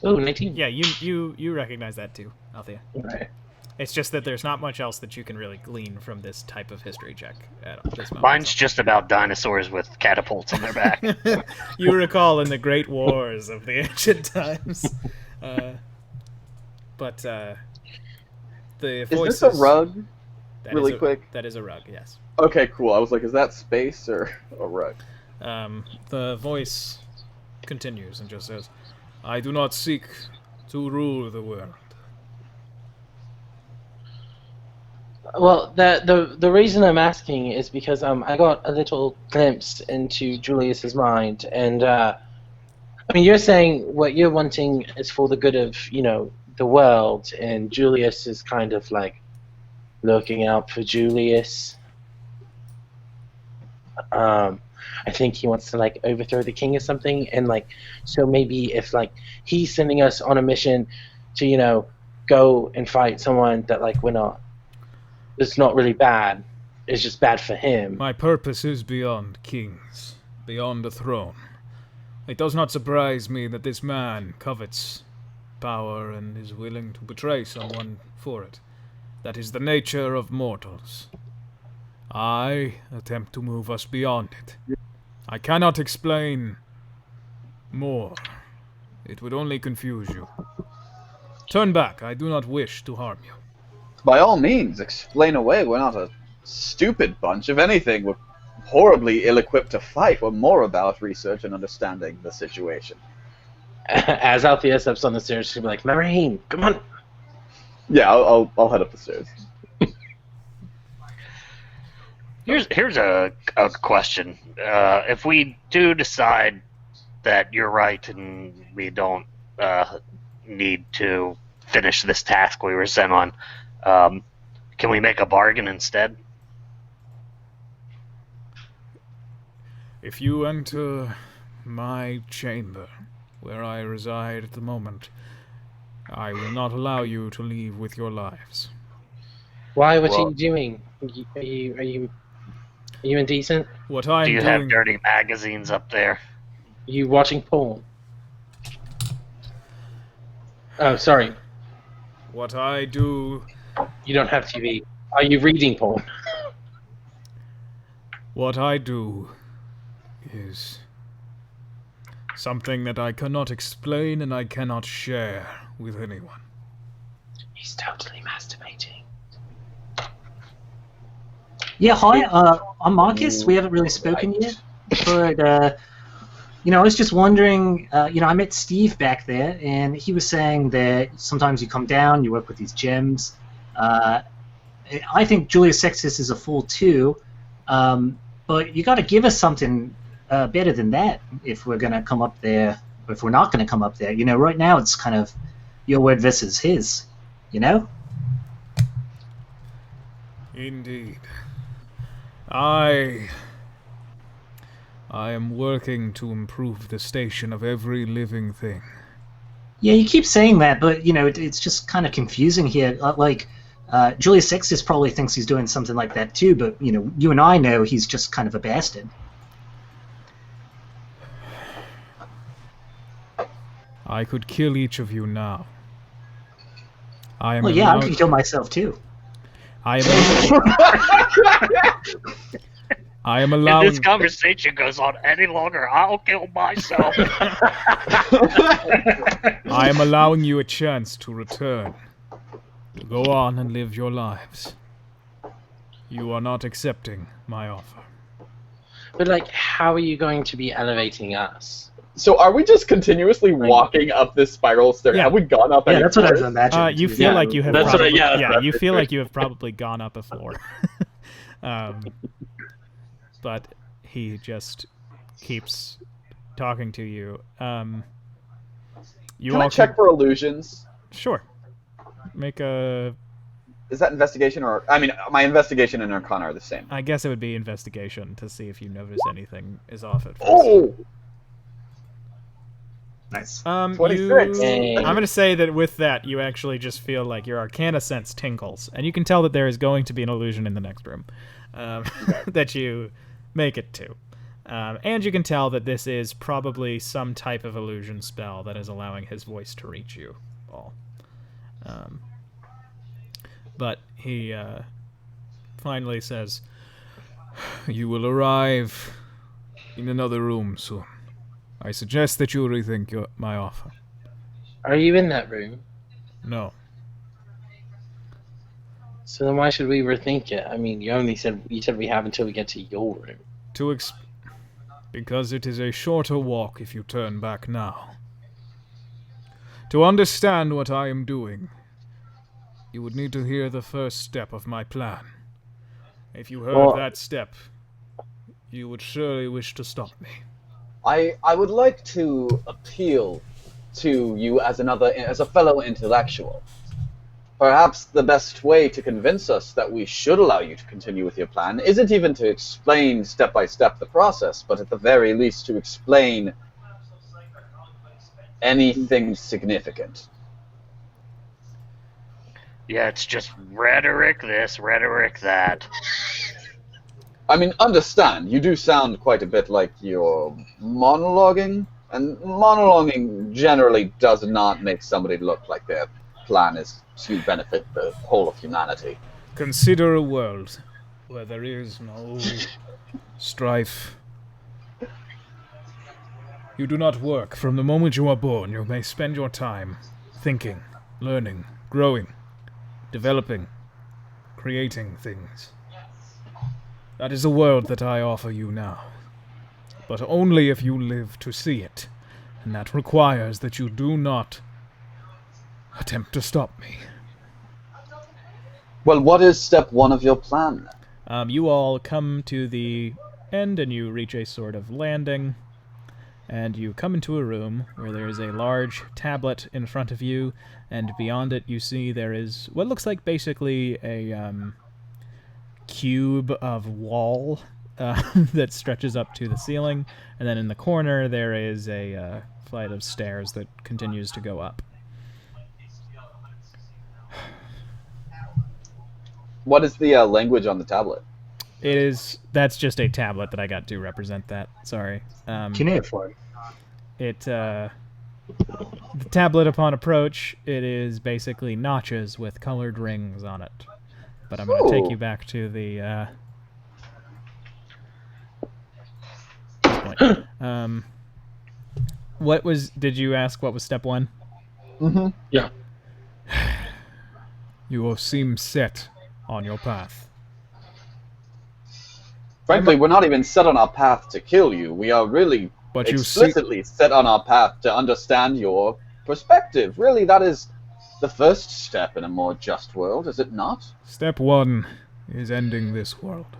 19. yeah, you recognize that too, Althea. Right. It's just that there's not much else that you can really glean from this type of history check at this moment. Mine's just about dinosaurs with catapults on their back. You recall in the great wars of the ancient times. But the voices... Is this a rug? That really is quick? That is a rug, yes. Okay, cool. I was like, is that space or a rug? The voice continues and just says, I do not seek to rule the world. Well, the reason I'm asking is because I got a little glimpse into Julius's mind, and I mean, you're saying what you're wanting is for the good of the world, and Julius is kind of like looking out for Julius. I think he wants to like overthrow the king or something, and like so maybe if like he's sending us on a mission to go and fight someone that like we're not. It's not really bad. It's just bad for him. My purpose is beyond kings. beyond the throne. It does not surprise me that this man covets power and is willing to betray someone for it. That is the nature of mortals. I attempt to move us beyond it. I cannot explain more. It would only confuse you. Turn back. I do not wish to harm you. By all means, explain away. We're not a stupid bunch. If anything, we're horribly ill-equipped to fight. We're more about research and understanding the situation. As Althea steps on the stairs, she'll be like, Marine, come on. Yeah, I'll head up the stairs. Here's a question. If we do decide that you're right and we don't need to finish this task we were sent on, can we make a bargain instead? If you enter my chamber, where I reside at the moment, I will not allow you to leave with your lives. Why? What are Well- you doing? Are you indecent? What I'm Do you doing... have dirty magazines up there? Are you watching porn? Oh, sorry. What I do... You don't have TV. Are you reading porn? What I do is something that I cannot explain and I cannot share with anyone. He's totally masturbating. Yeah, hi. I'm Marcus. We haven't really spoken yet, but I was just wondering. I met Steve back there, and he was saying that sometimes you come down, you work with these gems. I think Julius Sextus is a fool too, but you got to give us something better than that if we're gonna come up there. Or if we're not gonna come up there, right now it's kind of your word versus his. Indeed. I am working to improve the station of every living thing. Yeah, you keep saying that, but it's just kind of confusing here. Julius Sextus probably thinks he's doing something like that too, but you and I know he's just kind of a bastard. I could kill each of you now. I am Well, yeah, I allowed- can kill myself too. I am If allowing... this conversation goes on any longer, I'll kill myself. I am allowing you a chance to return. To go on and live your lives. You are not accepting my offer. But, how are you going to be elevating us? So are we just continuously walking up this spiral stair? Yeah. Have we gone up any Yeah, that's what I was floors? imagining. You too. feel Yeah, like you have that's what I- probably... yeah, that's yeah, what I you feel figured. like you have probably gone up a floor. But he just keeps talking to you. You Can all I check for illusions? Sure. Make a... Is that investigation or... I mean, my investigation and Arcana are the same. I guess it would be investigation to see if you notice anything is off at first. Oh! Nice. 26. Hey. I'm going to say that with that, you actually just feel like your Arcana sense tingles, and you can tell that there is going to be an illusion in the next room that you make it to. And you can tell that this is probably some type of illusion spell that is allowing his voice to reach you all. But he finally says, "You will arrive in another room soon. I suggest that you rethink my offer." Are you in that room? No. So then why should we rethink it? I mean, you said we have until we get to your room. Because it is a shorter walk if you turn back now. To understand what I am doing, you would need to hear the first step of my plan. If you heard that step, you would surely wish to stop me. I would like to appeal to you as a fellow intellectual. Perhaps the best way to convince us that we should allow you to continue with your plan isn't even to explain step by step the process, but at the very least to explain anything significant. Yeah, it's just rhetoric this, rhetoric that. I mean, understand, you do sound quite a bit like you're monologuing, and monologuing generally does not make somebody look like their plan is to benefit the whole of humanity. Consider a world where there is no strife. You do not work. From the moment you are born, you may spend your time thinking, learning, growing, developing, creating things. That is the world that I offer you now. But only if you live to see it. And that requires that you do not attempt to stop me. Well, what is step one of your plan? You all come to the end and you reach a sort of landing. And you come into a room where there is a large tablet in front of you, and beyond it you see there is what looks like basically a cube of wall that stretches up to the ceiling, and then in the corner there is a flight of stairs that continues to go up. What is the language on the tablet? That's just a tablet that I got to represent that. Sorry. Cuneiform. The tablet upon approach, it is basically notches with colored rings on it. But I'm going to take you back to the this point. Did you ask what was step one? Mm-hmm. Yeah. You will seem set on your path. Frankly, we're not even set on our path to kill you. We are really explicitly set on our path to understand your perspective. Really, that is the first step in a more just world, is it not? Step one is ending this world.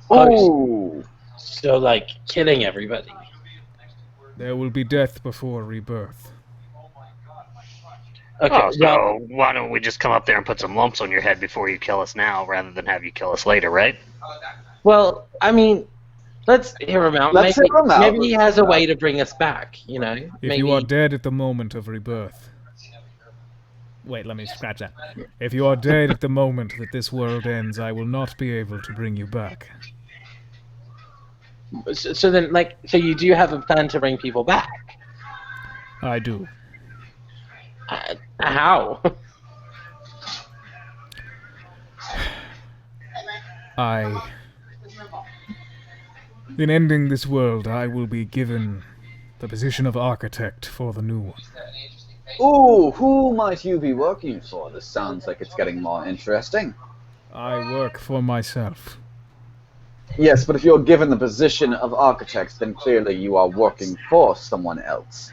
Oh! So, like, killing everybody. There will be death before rebirth. Okay, So why don't we just come up there and put some lumps on your head before you kill us now, rather than have you kill us later, right? well, I mean, let's hear him out. Let's hear him out. Maybe he has a way to bring us back, you know? If you are dead at the moment of rebirth... Wait, let me scratch that. If you are dead at the moment that this world ends, I will not be able to bring you back. So then, like, so you do have a plan to bring people back? I do. How? In ending this world, I will be given the position of architect for the new one. Ooh, who might you be working for? This sounds like it's getting more interesting. I work for myself. Yes, but if you're given the position of architect, then clearly you are working for someone else.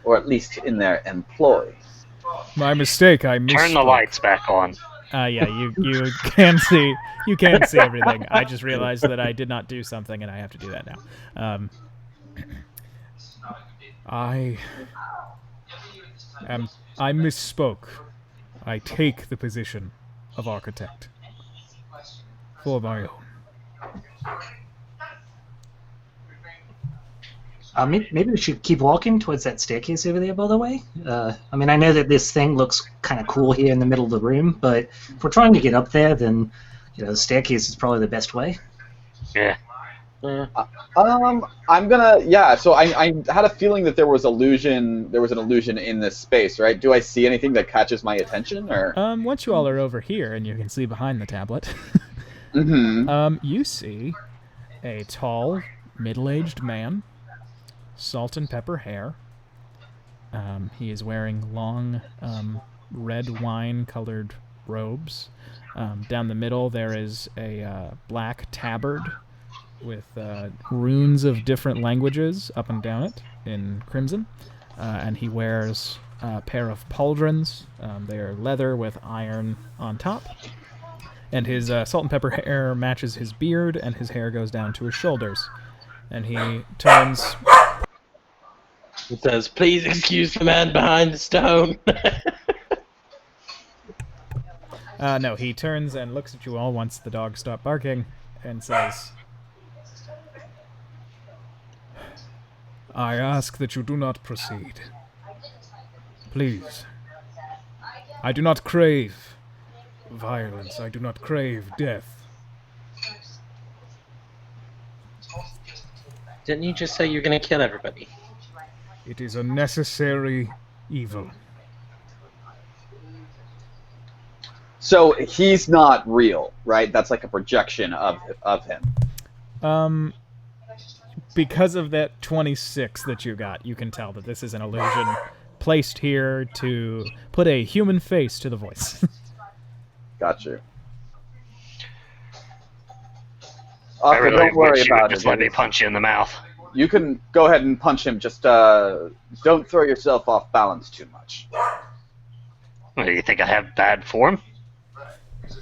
Or at least in their employ. My mistake, I missed. Turn the lights back on. Yeah, you can see everything. I just realized that I did not do something, and I have to do that now. I misspoke. I take the position of architect for my own. Maybe we should keep walking towards that staircase over there, by the way. I mean, I know that this thing looks kind of cool here in the middle of the room, but if we're trying to get up there, then, the staircase is probably the best way. Yeah. I'm gonna, so I had a feeling that there was an illusion in this space, right? Do I see anything that catches my attention, or? Once you all are over here, and you can see behind the tablet, you see a tall, middle-aged man, salt and pepper hair. He is wearing long, red wine-colored robes. Down the middle, there is a black tabard with runes of different languages up and down it in crimson. And he wears a pair of pauldrons. They are leather with iron on top. And his salt and pepper hair matches his beard, and his hair goes down to his shoulders. And he turns... It says, "Please excuse the man behind the stone." No, he turns and looks at you all once the dogs stop barking and says, I ask that you do not proceed. Please. I do not crave violence. I do not crave death. Didn't you just say you're gonna kill everybody? It is a necessary evil. So he's not real, right? That's like a projection of him. Because of that 26 that you got, you can tell that this is an illusion placed here to put a human face to the voice. Got you. I Okay, really don't worry wish you about would it. just let me punch you in the mouth. You can go ahead and punch him. Just don't throw yourself off balance too much. What, do you think I have bad form?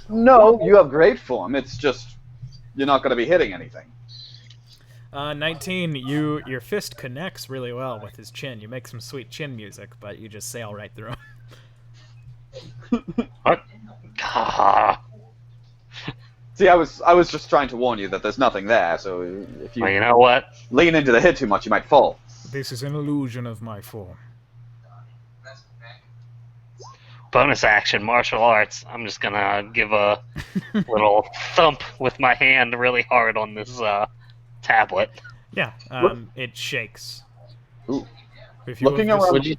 No, you have great form. It's just you're not going to be hitting anything. 19, your fist connects really well with his chin. You make some sweet chin music, but you just sail right through him. What? Ah. See, I was just trying to warn you that there's nothing there. So if you Well, you know what? lean into the hit too much, you might fall. This is an illusion of my form. Bonus action, martial arts. I'm just gonna give a little thump with my hand really hard on this tablet. Yeah, it shakes. Ooh. If you Looking have this- around.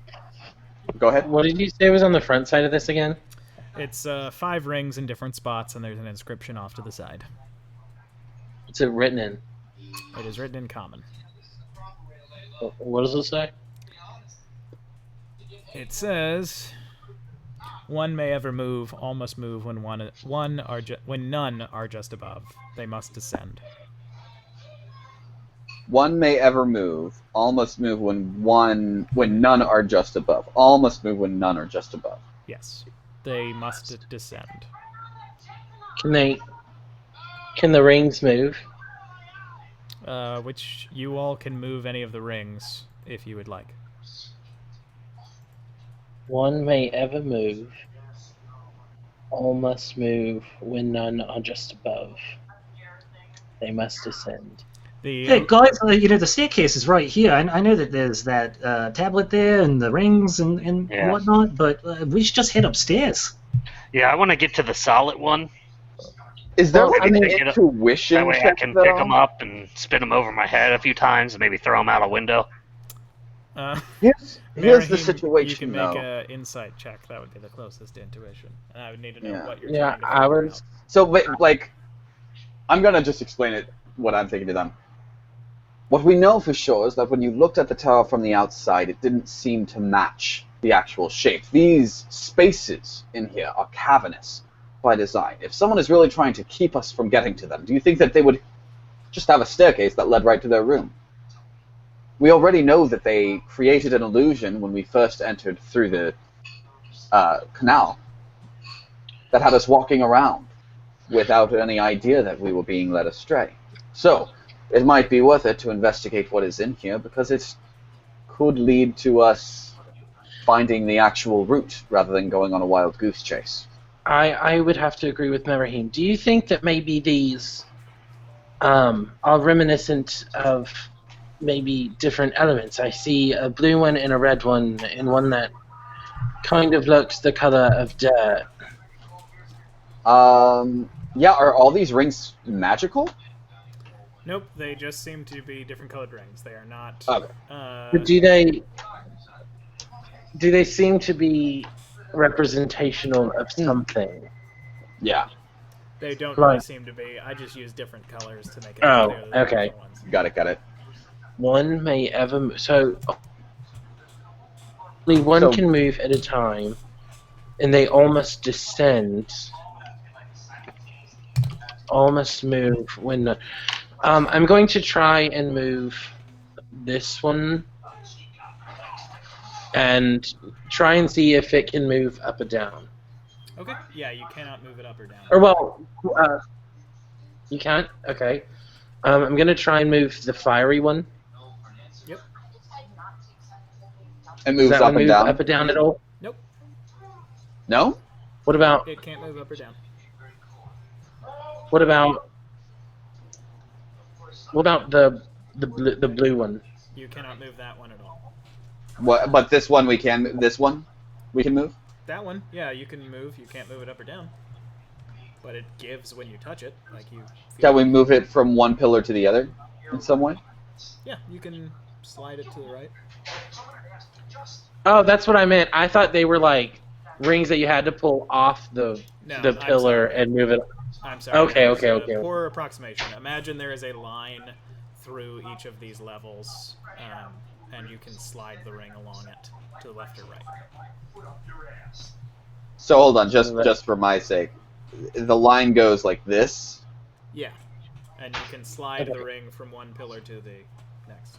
Go ahead. What did you say was on the front side of this again? It's 5 rings in different spots, and there's an inscription off to the side. What's it written in? It is written in common. What does it say? It says, "One may ever move, all must move when when none are just above. They must descend." One may ever move. All must move when none are just above. All must move when none are just above. Yes, they must descend. Can the rings move? Which you all can move any of the rings if you would like. One may ever move. All must move when none are just above. They must descend. Hey guys, the staircase is right here. I know that there's that tablet there and the rings and Yeah. whatnot, but we should just head upstairs. Yeah, I want to get to the solid one. Is there Well, like I an mean, intuition That way I check can though? pick them up and spin them over my head a few times and maybe throw them out a window. Here's the Marahim, situation You can though. make an insight check. That would be the closest to intuition. And I would need to know Yeah. what you're Yeah, trying to I figure was. out. So, like, I'm gonna just explain it. What I'm thinking to them. What we know for sure is that when you looked at the tower from the outside, it didn't seem to match the actual shape. These spaces in here are cavernous by design. If someone is really trying to keep us from getting to them, do you think that they would just have a staircase that led right to their room? We already know that they created an illusion when we first entered through the canal that had us walking around without any idea that we were being led astray. So, it might be worth it to investigate what is in here, because it could lead to us finding the actual route, rather than going on a wild goose chase. I would have to agree with Marahim. Do you think that maybe these are reminiscent of maybe different elements? I see a blue one and a red one, and one that kind of looks the color of dirt. Yeah, are all these rings magical? Nope, they just seem to be different colored rings. They are not. Okay. But do they seem to be representational of something? Yeah, They don't really Right. seem to be. I just use different colors to make it Oh, clear that they're okay. different ones. got it. One may ever so only one So- can move at a time, and they all must descend. All must move when. I'm going to try and move this one, and try and see if it can move up or down. Okay, yeah, you cannot move it up or down. Or well, you can't. Okay. I'm gonna try and move the fiery one. Yep. It Does moves that up one and move down. up or down at all? Nope, No? What about it can't move up or down. what about the blue one? You cannot move that one at all. What? But this one we can. This one we can move. That one, yeah, you can move. You can't move it up or down. But it gives when you touch it, like you. Can we move it from one pillar to the other? in some way? Yeah, you can slide it to the right. Oh, that's what I meant. I thought they were like rings that you had to pull off the No, the I'm pillar sorry. and move it. I'm sorry. Okay, that was okay, a okay. Poor approximation. Imagine there is a line through each of these levels, and you can slide the ring along it to the left or right. So hold on, just for my sake. The line goes like this. Yeah, and you can slide the ring from one pillar to the next.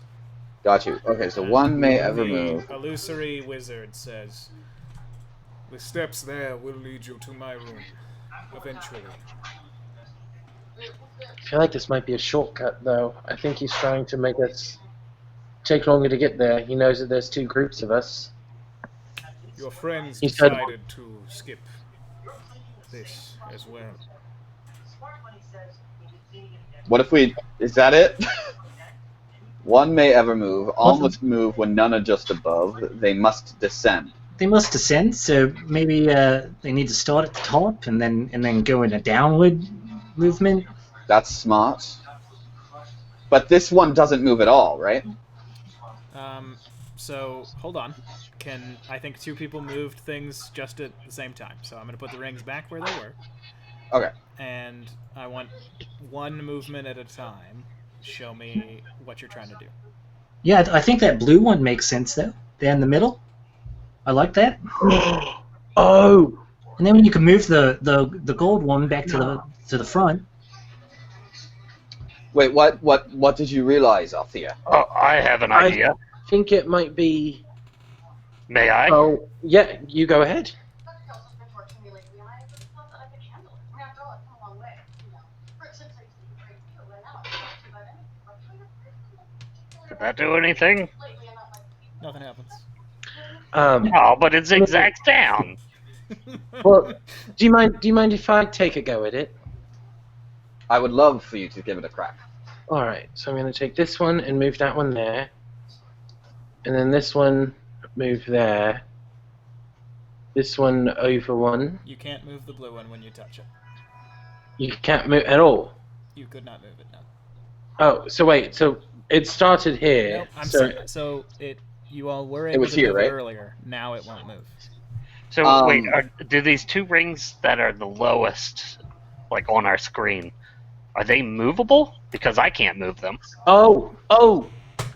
Got you. Okay, so And one may ever the move. illusory wizard says, "The steps there will lead you to my room, eventually." I feel like this might be a shortcut, though. I think he's trying to make us take longer to get there. He knows that there's two groups of us. Your friends He said- decided to skip this as well. What if we... Is that it? One may ever move. All must move when none are just above. They must descend. They must descend, so maybe they need to start at the top and then go in a downward movement. That's smart. But this one doesn't move at all, right? So hold on. I think two people moved things just at the same time. So I'm going to put the rings back where they were. Okay. And I want one movement at a time. Show me what you're trying to do. Yeah, I think that blue one makes sense though. There in the middle. I like that. Oh! And then when you can move the gold one back to the front. Wait, what did you realize, Althea? Oh, I have an idea. I think it might be... May I? Oh, yeah, you go ahead. Did that do anything? Nothing happens. Oh, but it zigzags down. Well, do you mind if I take a go at it? I would love for you to give it a crack. Alright, so I'm going to take this one and move that one there. And then this one, move there. This one over one. You can't move the blue one when you touch it. You can't move at all. You could not move it, no. Oh, so wait, so it started here. Nope, I'm so, sorry. So you all were able was to here, move right? it earlier. Now it won't move. So wait, do these two rings that are the lowest, like on our screen, are they movable? Because I can't move them. Oh!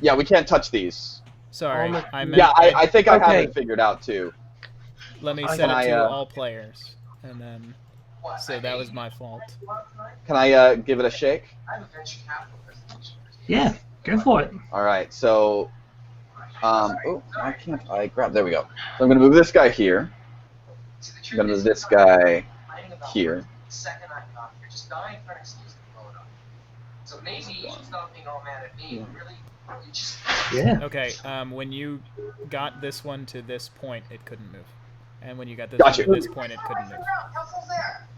Yeah, we can't touch these. Sorry, I meant. Yeah, I think I have Okay. it figured out too. Let me I- set Can it to I, all players, and then. So that was my fault. Can I give it a shake? Yeah, go for it. All right, so oh, why can't I grab? There we go. So I'm gonna move this guy here. I'm gonna move this guy here. Yeah. Okay. When you got this one to this point, it couldn't move, and when you got this Gotcha. one to this point, it couldn't move.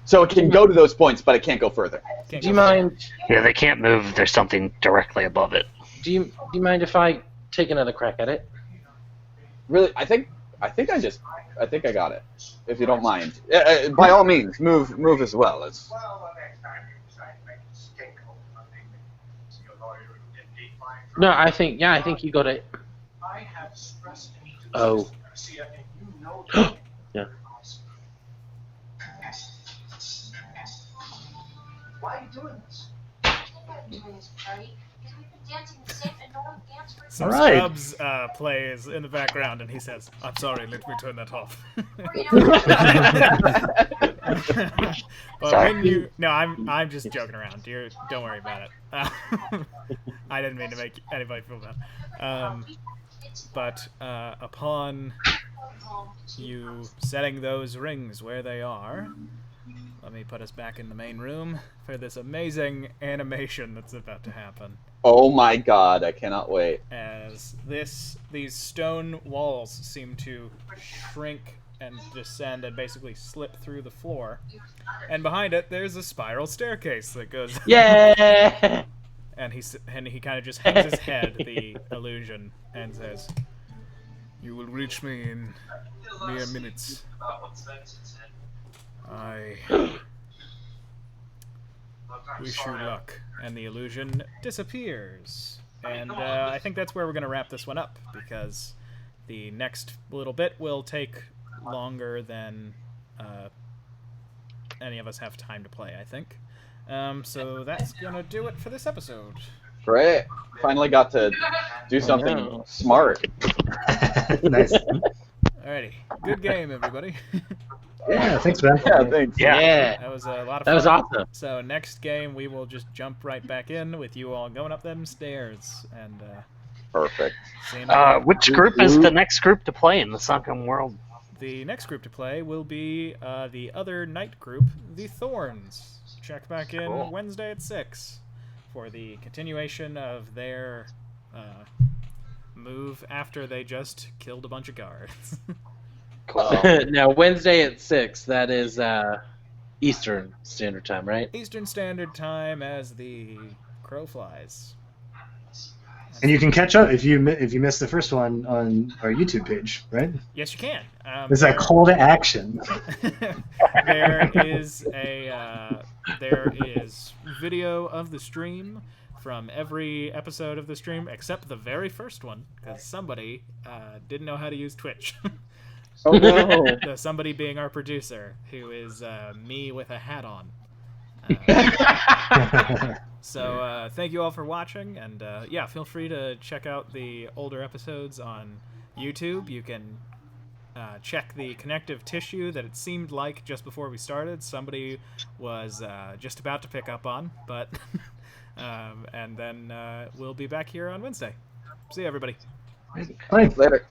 So it can go to those points, but it can't go further. Can't Do you go further. mind? Yeah, they can't move. There's something directly above it. Do you mind if I take another crack at it? Really, I think I got it. If you don't mind, by all means, move as well. It's, No, I think you got it. Oh. Yeah. Some All right. Scrubs plays in the background, and he says, "I'm sorry, let me turn that off." But Sorry. when you I'm just joking around. Don't worry about it. I didn't mean to make anybody feel bad. But upon you setting those rings where they are, let me put us back in the main room for this amazing animation that's about to happen. oh my god, I cannot wait. As these stone walls seem to shrink and descend and basically slip through the floor, and behind it there's a spiral staircase that goes. Yeah. And he kind of just hangs his head, the illusion, and says, "You will reach me in mere minutes. I Wish you luck. And the illusion disappears. And I think that's where we're going to wrap this one up, because the next little bit will take longer than any of us have time to play, I think. So that's going to do it for this episode. Great. Finally got to do something no. smart. Nice. Alrighty. Good game, everybody. Yeah, thanks, man. Yeah, thanks. Yeah. That was a lot of fun. That was awesome. So next game, we will just jump right back in with you all going up them stairs. And Perfect. seeing Which group is the next group to play in the Sunken world? the next group to play will be the other night group, the Thorns. Check back in Cool. Wednesday at 6 for the continuation of their move after they just killed a bunch of guards. Now, Wednesday at 6, that is Eastern Standard Time, right? Eastern Standard Time as the crow flies. And you can catch up if you missed the first one on our YouTube page, right? Yes, you can. It's that call to action. there is video of the stream from every episode of the stream except the very first one, because somebody didn't know how to use Twitch. Oh no. Somebody being our producer, who is me with a hat on. So thank you all for watching, and yeah, feel free to check out the older episodes on YouTube. You can check the connective tissue that it seemed like just before we started somebody was just about to pick up on, but and then we'll be back here on Wednesday. See you, everybody. Bye. Later.